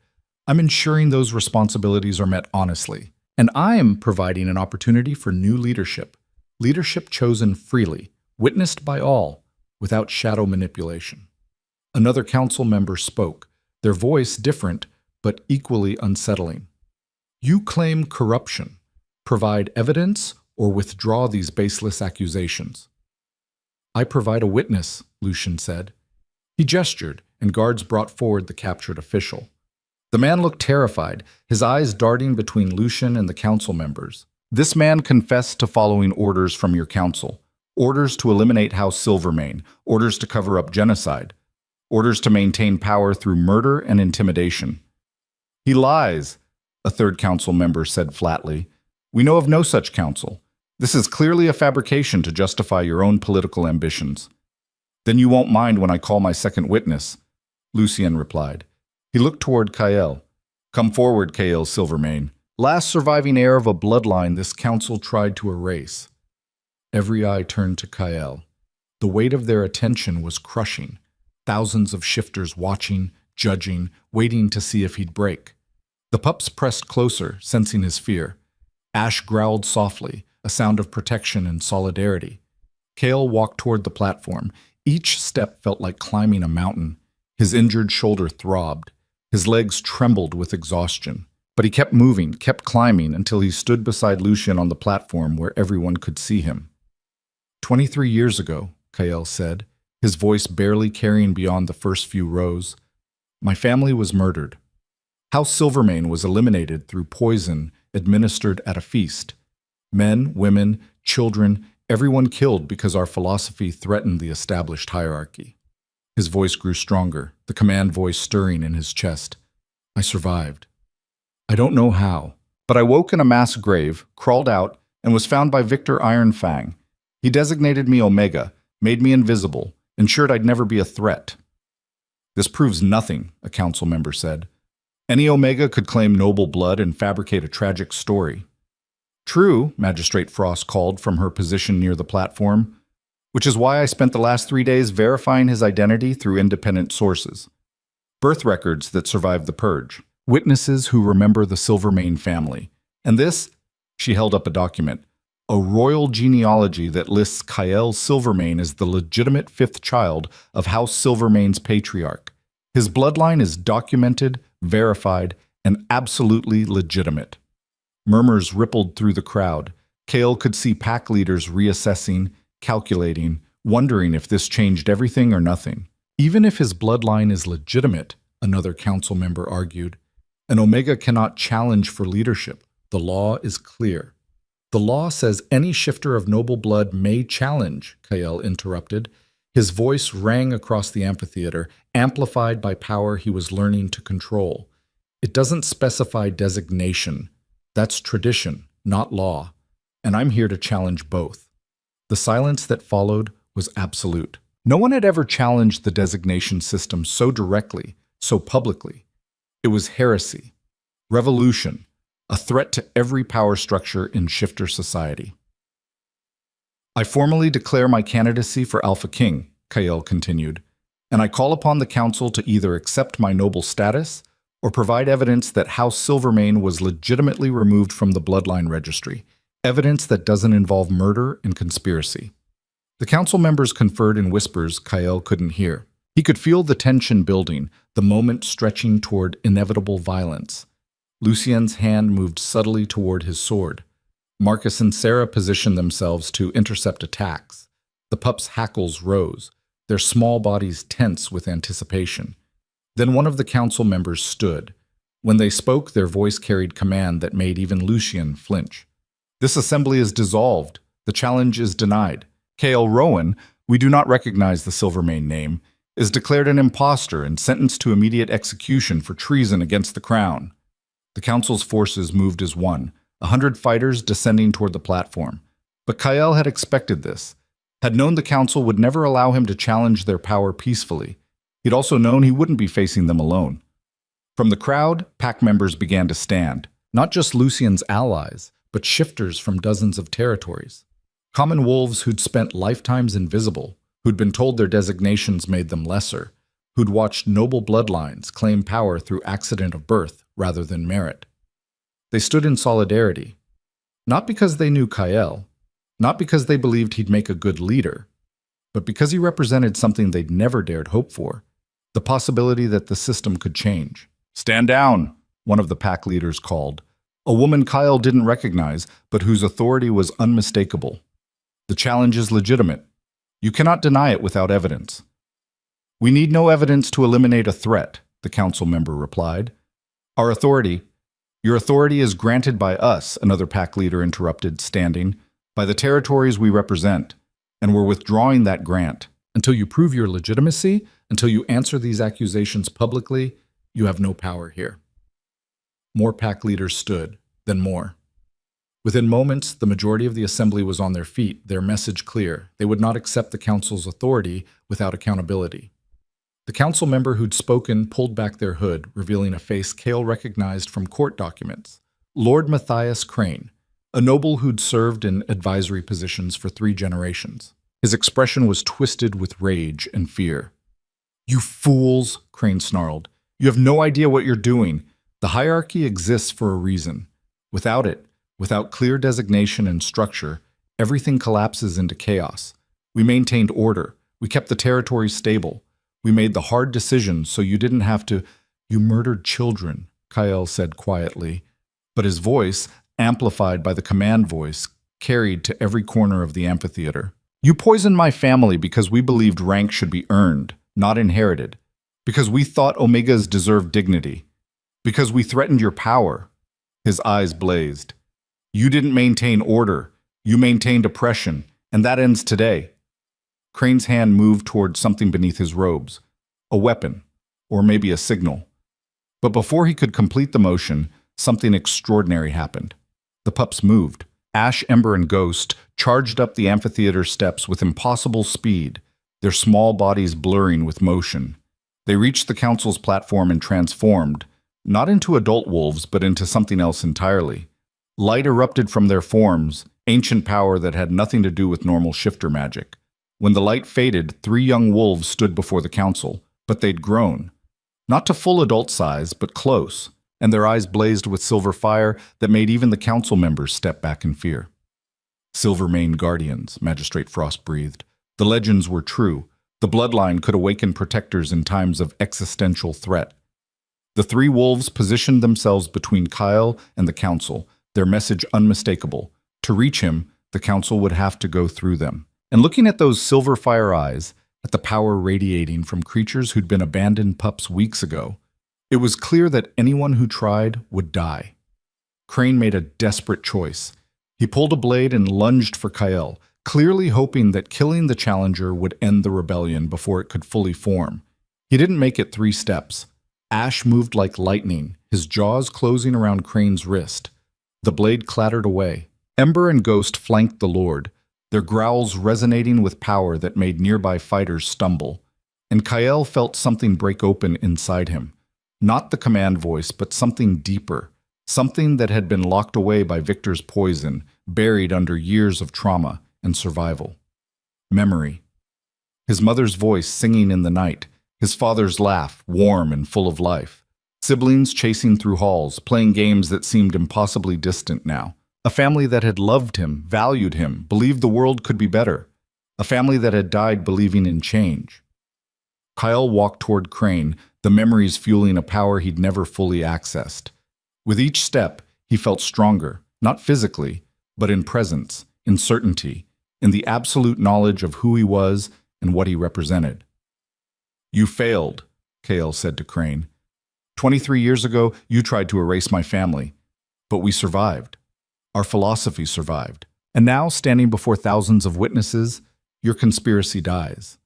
"I'm ensuring those responsibilities are met honestly. And I'm providing an opportunity for new leadership. Leadership chosen freely, witnessed by all, without shadow manipulation." Another council member spoke, their voice different but equally unsettling. "You claim corruption. Provide evidence or withdraw these baseless accusations." "I provide a witness," Lucien said. He gestured, and guards brought forward the captured official. The man looked terrified, his eyes darting between Lucien and the council members. "This man confessed to following orders from your council. Orders to eliminate House Silvermane, orders to cover up genocide, orders to maintain power through murder and intimidation." "He lies," a third council member said flatly. "We know of no such council. This is clearly a fabrication to justify your own political ambitions." "Then you won't mind when I call my second witness," Lucien replied. He looked toward Kael. "Come forward, Kael Silvermane, last surviving heir of a bloodline this council tried to erase." Every eye turned to Kael. The weight of their attention was crushing. Thousands of shifters watching, judging, waiting to see if he'd break. The pups pressed closer, sensing his fear. Ash growled softly, a sound of protection and solidarity. Kale walked toward the platform. Each step felt like climbing a mountain. His injured shoulder throbbed. His legs trembled with exhaustion. But he kept moving, kept climbing, until he stood beside Lucien on the platform where everyone could see him. 23 years ago, Kale said, his voice barely carrying beyond the first few rows, my family was murdered. House Silvermane was eliminated through poison administered at a feast. Men, women, children, everyone killed because our philosophy threatened the established hierarchy. His voice grew stronger, the command voice stirring in his chest. I survived. I don't know how, but I woke in a mass grave, crawled out, and was found by Victor Ironfang. He designated me Omega, made me invisible, ensured I'd never be a threat. This proves nothing, a council member said. Any Omega could claim noble blood and fabricate a tragic story. True, Magistrate Frost called from her position near the platform, which is why I spent the last 3 days verifying his identity through independent sources. Birth records that survived the purge. Witnesses who remember the Silvermane family. And this, she held up a document, a royal genealogy that lists Kyle Silvermane as the legitimate fifth child of House Silvermane's patriarch. His bloodline is documented, verified, and absolutely legitimate. Murmurs rippled through the crowd. Kale could see pack leaders reassessing, calculating, wondering if this changed everything or nothing. Even if his bloodline is legitimate, another council member argued, an Omega cannot challenge for leadership. The law is clear. The law says any shifter of noble blood may challenge, Kyle interrupted. His voice rang across the amphitheater, amplified by power he was learning to control. It doesn't specify designation. That's tradition, not law. And I'm here to challenge both. The silence that followed was absolute. No one had ever challenged the designation system so directly, so publicly. It was heresy, revolution, a threat to every power structure in shifter society. I formally declare my candidacy for Alpha King, Kyle continued, and I call upon the council to either accept my noble status or provide evidence that House Silvermane was legitimately removed from the bloodline registry, evidence that doesn't involve murder and conspiracy. The council members conferred in whispers Kyle couldn't hear. He could feel the tension building, the moment stretching toward inevitable violence. Lucien's hand moved subtly toward his sword. Marcus and Sarah positioned themselves to intercept attacks. The pups' hackles rose, their small bodies tense with anticipation. Then one of the council members stood. When they spoke, their voice carried command that made even Lucien flinch. This assembly is dissolved. The challenge is denied. Kale Rowan, we do not recognize the Silvermane name, is declared an impostor and sentenced to immediate execution for treason against the crown. The council's forces moved as one, 100 fighters descending toward the platform. But Kyle had expected this, had known the council would never allow him to challenge their power peacefully. He'd also known he wouldn't be facing them alone. From the crowd, pack members began to stand, not just Lucien's allies, but shifters from dozens of territories. Common wolves who'd spent lifetimes invisible, who'd been told their designations made them lesser, who'd watched noble bloodlines claim power through accident of birth rather than merit. They stood in solidarity, not because they knew Kyle, not because they believed he'd make a good leader, but because he represented something they'd never dared hope for, the possibility that the system could change. "Stand down," one of the pack leaders called, a woman Kyle didn't recognize, but whose authority was unmistakable. "The challenge is legitimate. You cannot deny it without evidence." "We need no evidence to eliminate a threat," the council member replied. Your authority is granted by us," another pack leader interrupted, standing, "by the territories we represent, and we're withdrawing that grant. Until you prove your legitimacy, until you answer these accusations publicly, you have no power here." More pack leaders stood, then more. Within moments, the majority of the assembly was on their feet, their message clear. They would not accept the council's authority without accountability. The council member who'd spoken pulled back their hood, revealing a face Kale recognized from court documents. Lord Matthias Crane, a noble who'd served in advisory positions for 3 generations. His expression was twisted with rage and fear. "You fools," Crane snarled. "You have no idea what you're doing. The hierarchy exists for a reason. Without it, Without clear designation and structure, everything collapses into chaos. We maintained order. We kept the territory stable. We made the hard decisions so you didn't have to. You murdered children, Kyle said quietly, but his voice, amplified by the command voice, carried to every corner of the amphitheater. You poisoned my family because we believed rank should be earned, not inherited. Because we thought Omegas deserved dignity. Because we threatened your power. His eyes blazed. You didn't maintain order. You maintained oppression, and that ends today. Crane's hand moved toward something beneath his robes. A weapon, or maybe a signal. But before he could complete the motion, something extraordinary happened. The pups moved. Ash, Ember, and Ghost charged up the amphitheater steps with impossible speed, their small bodies blurring with motion. They reached the council's platform and transformed, not into adult wolves, but into something else entirely. Light erupted from their forms, ancient power that had nothing to do with normal shifter magic. When the light faded, 3 young wolves stood before the council, but they'd grown. Not to full adult size, but close, and their eyes blazed with silver fire that made even the council members step back in fear. Silver-maned guardians, Magistrate Frost breathed. The legends were true. The bloodline could awaken protectors in times of existential threat. The 3 wolves positioned themselves between Kyle and the council, their message unmistakable. To reach him, the council would have to go through them. And looking at those silver fire eyes, at the power radiating from creatures who'd been abandoned pups weeks ago, it was clear that anyone who tried would die. Crane made a desperate choice. He pulled a blade and lunged for Kyle, clearly hoping that killing the challenger would end the rebellion before it could fully form. He didn't make it 3 steps. Ash moved like lightning, his jaws closing around Crane's wrist. The blade clattered away. Ember and Ghost flanked the Lord, their growls resonating with power that made nearby fighters stumble. And Kyle felt something break open inside him. Not the command voice, but something deeper. Something that had been locked away by Victor's poison, buried under years of trauma and survival. Memory. His mother's voice singing in the night. His father's laugh, warm and full of life. Siblings chasing through halls, playing games that seemed impossibly distant now. A family that had loved him, valued him, believed the world could be better. A family that had died believing in change. Kyle walked toward Crane, the memories fueling a power he'd never fully accessed. With each step, he felt stronger, not physically, but in presence, in certainty, in the absolute knowledge of who he was and what he represented. You failed, Kale said to Crane. 23 years ago, you tried to erase my family, but we survived. Our philosophy survived. And now, standing before thousands of witnesses, your conspiracy dies.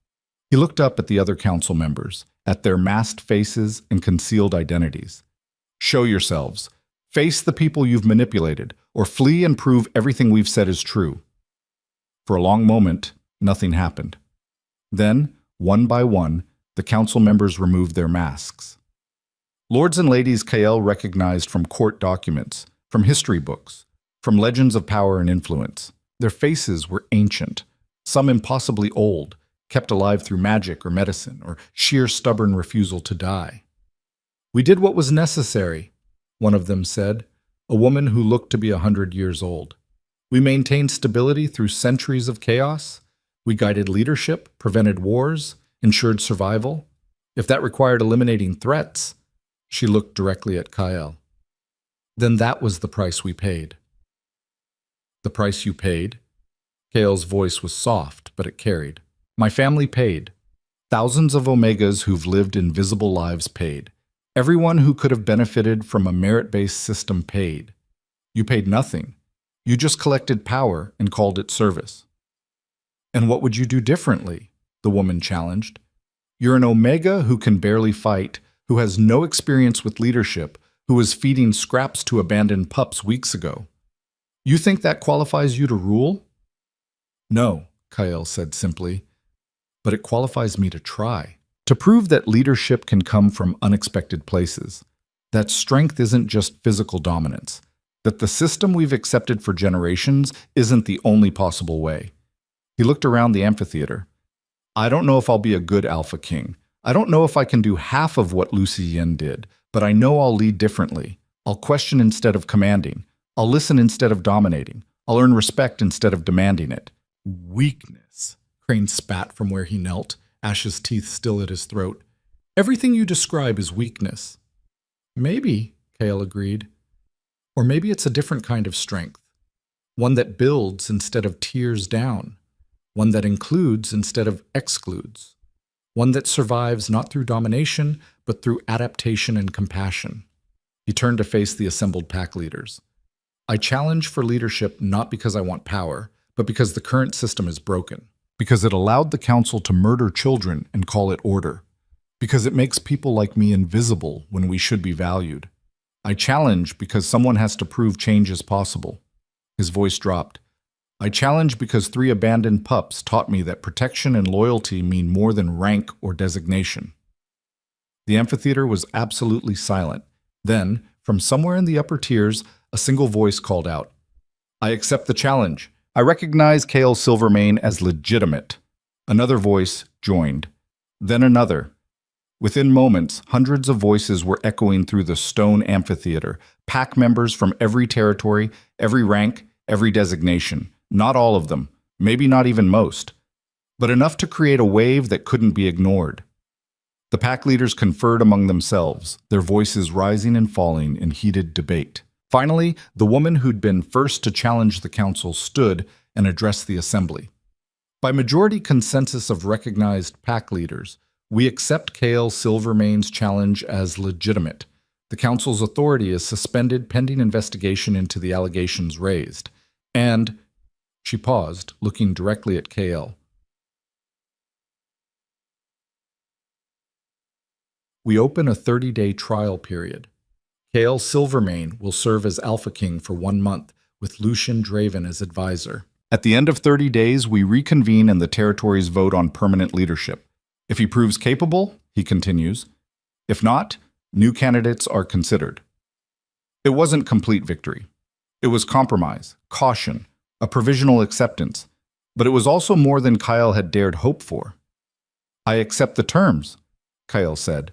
He looked up at the other council members, at their masked faces and concealed identities. Show yourselves. Face the people you've manipulated, or flee and prove everything we've said is true. For a long moment, nothing happened. Then, one by one, the council members removed their masks. Lords and ladies Kale recognized from court documents, from history books, from legends of power and influence. Their faces were ancient, some impossibly old, kept alive through magic or medicine, or sheer stubborn refusal to die. We did what was necessary, one of them said, a woman who looked to be 100 years old. We maintained stability through centuries of chaos. We guided leadership, prevented wars, ensured survival. If that required eliminating threats, she looked directly at Kyle. Then that was the price we paid. The price you paid? Kale's voice was soft, but it carried. My family paid. Thousands of Omegas who've lived invisible lives paid. Everyone who could have benefited from a merit-based system paid. You paid nothing. You just collected power and called it service. And what would you do differently? The woman challenged. You're an Omega who can barely fight, who has no experience with leadership, who was feeding scraps to abandoned pups weeks ago. You think that qualifies you to rule? No, Kyle said simply, but it qualifies me to try. To prove that leadership can come from unexpected places, that strength isn't just physical dominance, that the system we've accepted for generations isn't the only possible way. He looked around the amphitheater. I don't know if I'll be a good Alpha King. I don't know if I can do half of what Lucy Yen did, but I know I'll lead differently. I'll question instead of commanding. I'll listen instead of dominating. I'll earn respect instead of demanding it. Weakness. Crane spat from where he knelt, Ash's teeth still at his throat. Everything you describe is weakness. Maybe, Kale agreed. Or maybe it's a different kind of strength. One that builds instead of tears down. One that includes instead of excludes. One that survives not through domination, but through adaptation and compassion. He turned to face the assembled pack leaders. I challenge for leadership not because I want power, but because the current system is broken. Because it allowed the council to murder children and call it order. Because it makes people like me invisible when we should be valued. I challenge because someone has to prove change is possible. His voice dropped. I challenge because 3 abandoned pups taught me that protection and loyalty mean more than rank or designation. The amphitheater was absolutely silent. Then, from somewhere in the upper tiers, a single voice called out. I accept the challenge. I recognize Kale Silvermane as legitimate. Another voice joined. Then another. Within moments, hundreds of voices were echoing through the stone amphitheater, pack members from every territory, every rank, every designation. Not all of them, maybe not even most, but enough to create a wave that couldn't be ignored. The pack leaders conferred among themselves, their voices rising and falling in heated debate. Finally, the woman who'd been first to challenge the council stood and addressed the assembly. By majority consensus of recognized pack leaders, we accept Kale Silvermane's challenge as legitimate. The council's authority is suspended pending investigation into the allegations raised. And, she paused, looking directly at Kale. We open a 30-day trial period. Kale Silvermane will serve as Alpha King for 1 month, with Lucian Draven as advisor. At the end of 30 days, we reconvene and the territories vote on permanent leadership. If he proves capable, he continues. If not, new candidates are considered. It wasn't complete victory. It was compromise, caution, a provisional acceptance, but it was also more than Kyle had dared hope for. I accept the terms, Kyle said.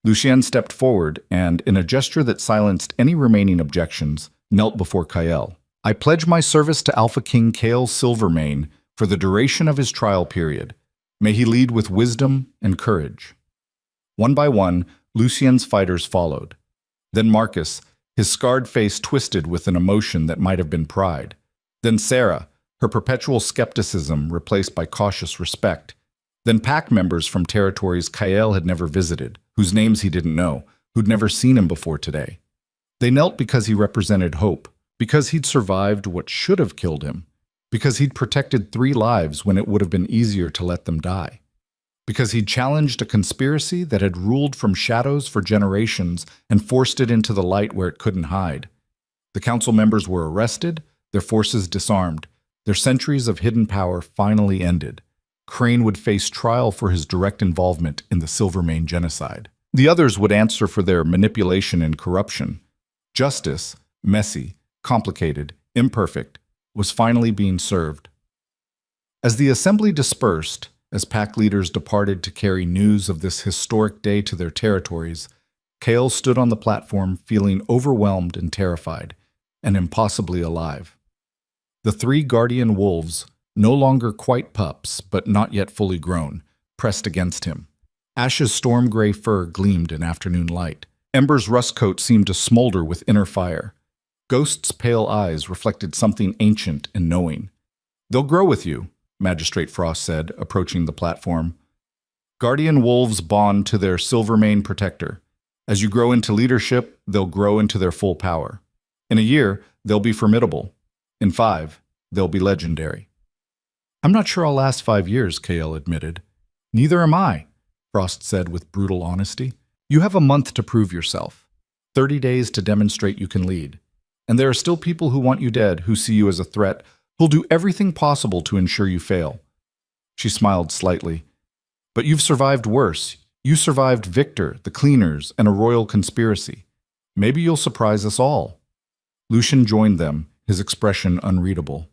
Lucien stepped forward and, in a gesture that silenced any remaining objections, knelt before Kyle. I pledge my service to Alpha King Kale Silvermane for the duration of his trial period. May he lead with wisdom and courage. One by one, Lucien's fighters followed. Then Marcus, his scarred face twisted with an emotion that might have been pride. Then Sarah, her perpetual skepticism replaced by cautious respect. Then pack members from territories Kyle had never visited, whose names he didn't know, who'd never seen him before today. They knelt because he represented hope, because he'd survived what should have killed him, because he'd protected 3 lives when it would have been easier to let them die, because he'd challenged a conspiracy that had ruled from shadows for generations and forced it into the light where it couldn't hide. The council members were arrested, their forces disarmed, their centuries of hidden power finally ended. Crane would face trial for his direct involvement in the Silvermane genocide. The others would answer for their manipulation and corruption. Justice, messy, complicated, imperfect, was finally being served. As the assembly dispersed, as pack leaders departed to carry news of this historic day to their territories, Kale stood on the platform feeling overwhelmed and terrified, and impossibly alive. The 3 guardian wolves, no longer quite pups, but not yet fully grown, pressed against him. Ash's storm gray fur gleamed in afternoon light. Ember's rust coat seemed to smolder with inner fire. Ghost's pale eyes reflected something ancient and knowing. They'll grow with you, Magistrate Frost said, approaching the platform. Guardian wolves bond to their Silvermane protector. As you grow into leadership, they'll grow into their full power. In a year, they'll be formidable. In 5, they'll be legendary. I'm not sure I'll last 5 years, Kale admitted. Neither am I, Frost said with brutal honesty. You have a month to prove yourself. 30 days to demonstrate you can lead. And there are still people who want you dead, who see you as a threat, who'll do everything possible to ensure you fail. She smiled slightly. But you've survived worse. You survived Victor, the cleaners, and a royal conspiracy. Maybe you'll surprise us all. Lucian joined them, his expression unreadable.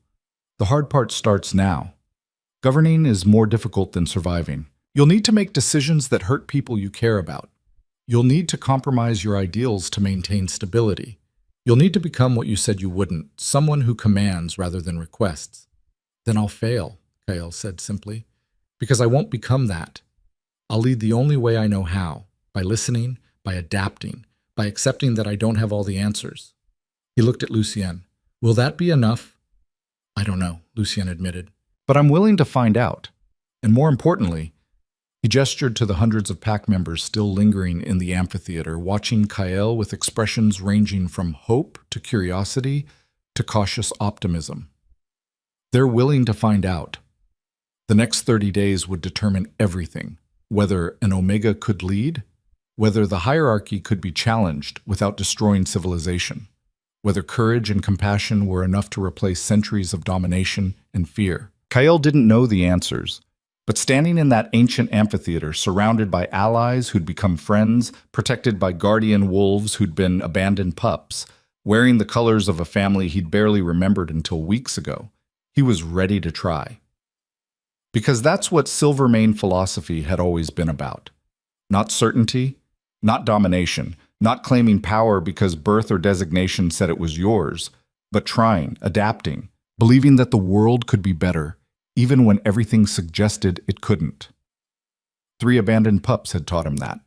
The hard part starts now. Governing is more difficult than surviving. You'll need to make decisions that hurt people you care about. You'll need to compromise your ideals to maintain stability. You'll need to become what you said you wouldn't, someone who commands rather than requests. Then I'll fail, Kael said simply, because I won't become that. I'll lead the only way I know how, by listening, by adapting, by accepting that I don't have all the answers. He looked at Lucien. Will that be enough? I don't know, Lucien admitted. But I'm willing to find out. And more importantly, he gestured to the hundreds of pack members still lingering in the amphitheater, watching Kael with expressions ranging from hope to curiosity to cautious optimism. They're willing to find out. The next 30 days would determine everything, whether an Omega could lead, whether the hierarchy could be challenged without destroying civilization, whether courage and compassion were enough to replace centuries of domination and fear. Kael didn't know the answers, but standing in that ancient amphitheater, surrounded by allies who'd become friends, protected by guardian wolves who'd been abandoned pups, wearing the colors of a family he'd barely remembered until weeks ago, he was ready to try. Because that's what Silvermane philosophy had always been about. Not certainty, not domination, not claiming power because birth or designation said it was yours, but trying, adapting, believing that the world could be better, even when everything suggested it couldn't. 3 abandoned pups had taught him that,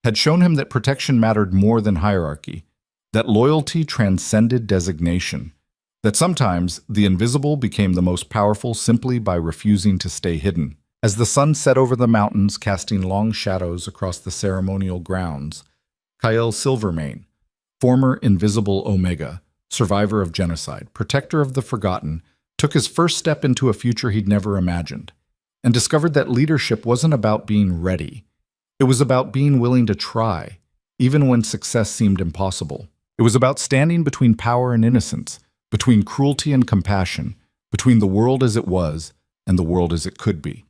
had shown him that protection mattered more than hierarchy, that loyalty transcended designation, that sometimes the invisible became the most powerful simply by refusing to stay hidden. As the sun set over the mountains, casting long shadows across the ceremonial grounds, Kael Silvermane, former invisible Omega, survivor of genocide, protector of the forgotten, took his first step into a future he'd never imagined, and discovered that leadership wasn't about being ready. It was about being willing to try, even when success seemed impossible. It was about standing between power and innocence, between cruelty and compassion, between the world as it was and the world as it could be.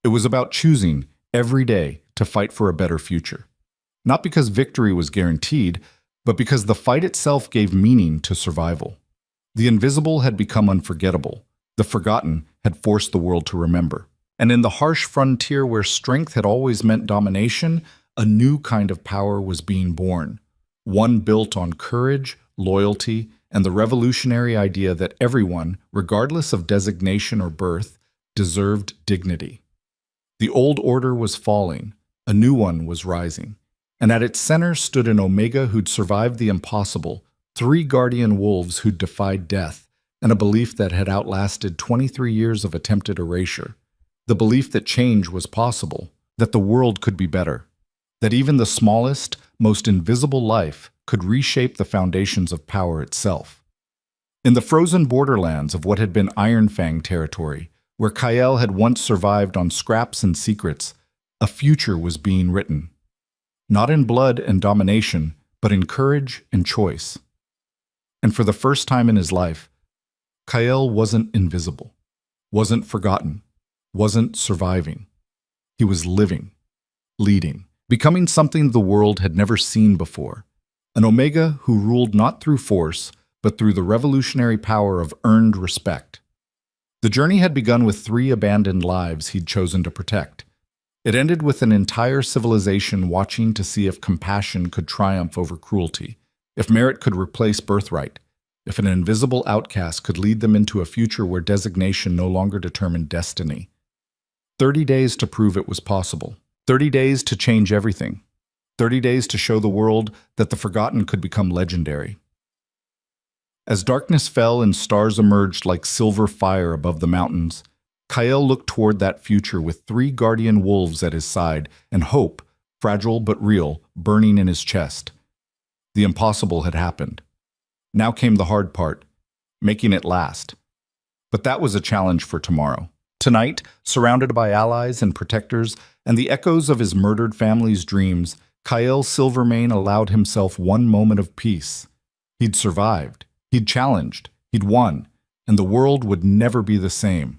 It was about choosing every day to fight for a better future. Not because victory was guaranteed, but because the fight itself gave meaning to survival. The invisible had become unforgettable. The forgotten had forced the world to remember. And in the harsh frontier where strength had always meant domination, a new kind of power was being born. One built on courage, loyalty, and the revolutionary idea that everyone, regardless of designation or birth, deserved dignity. The old order was falling, a new one was rising, and at its center stood an Omega who'd survived the impossible, 3 guardian wolves who'd defied death, and a belief that had outlasted 23 years of attempted erasure. The belief that change was possible, that the world could be better, that even the smallest, most invisible life could reshape the foundations of power itself. In the frozen borderlands of what had been Iron Fang territory, where Kael had once survived on scraps and secrets, a future was being written. Not in blood and domination, but in courage and choice. And for the first time in his life, Kael wasn't invisible, wasn't forgotten, wasn't surviving. He was living, leading, becoming something the world had never seen before. An Omega who ruled not through force, but through the revolutionary power of earned respect. The journey had begun with 3 abandoned lives he'd chosen to protect. It ended with an entire civilization watching to see if compassion could triumph over cruelty, if merit could replace birthright, if an invisible outcast could lead them into a future where designation no longer determined destiny. 30 days to prove it was possible. 30 days to change everything. 30 days to show the world that the forgotten could become legendary. As darkness fell and stars emerged like silver fire above the mountains, Kael looked toward that future with 3 guardian wolves at his side and hope, fragile but real, burning in his chest. The impossible had happened. Now came the hard part, making it last. But that was a challenge for tomorrow. Tonight, surrounded by allies and protectors and the echoes of his murdered family's dreams, Kael Silvermane allowed himself one moment of peace. He'd survived, he'd challenged, he'd won, and the world would never be the same.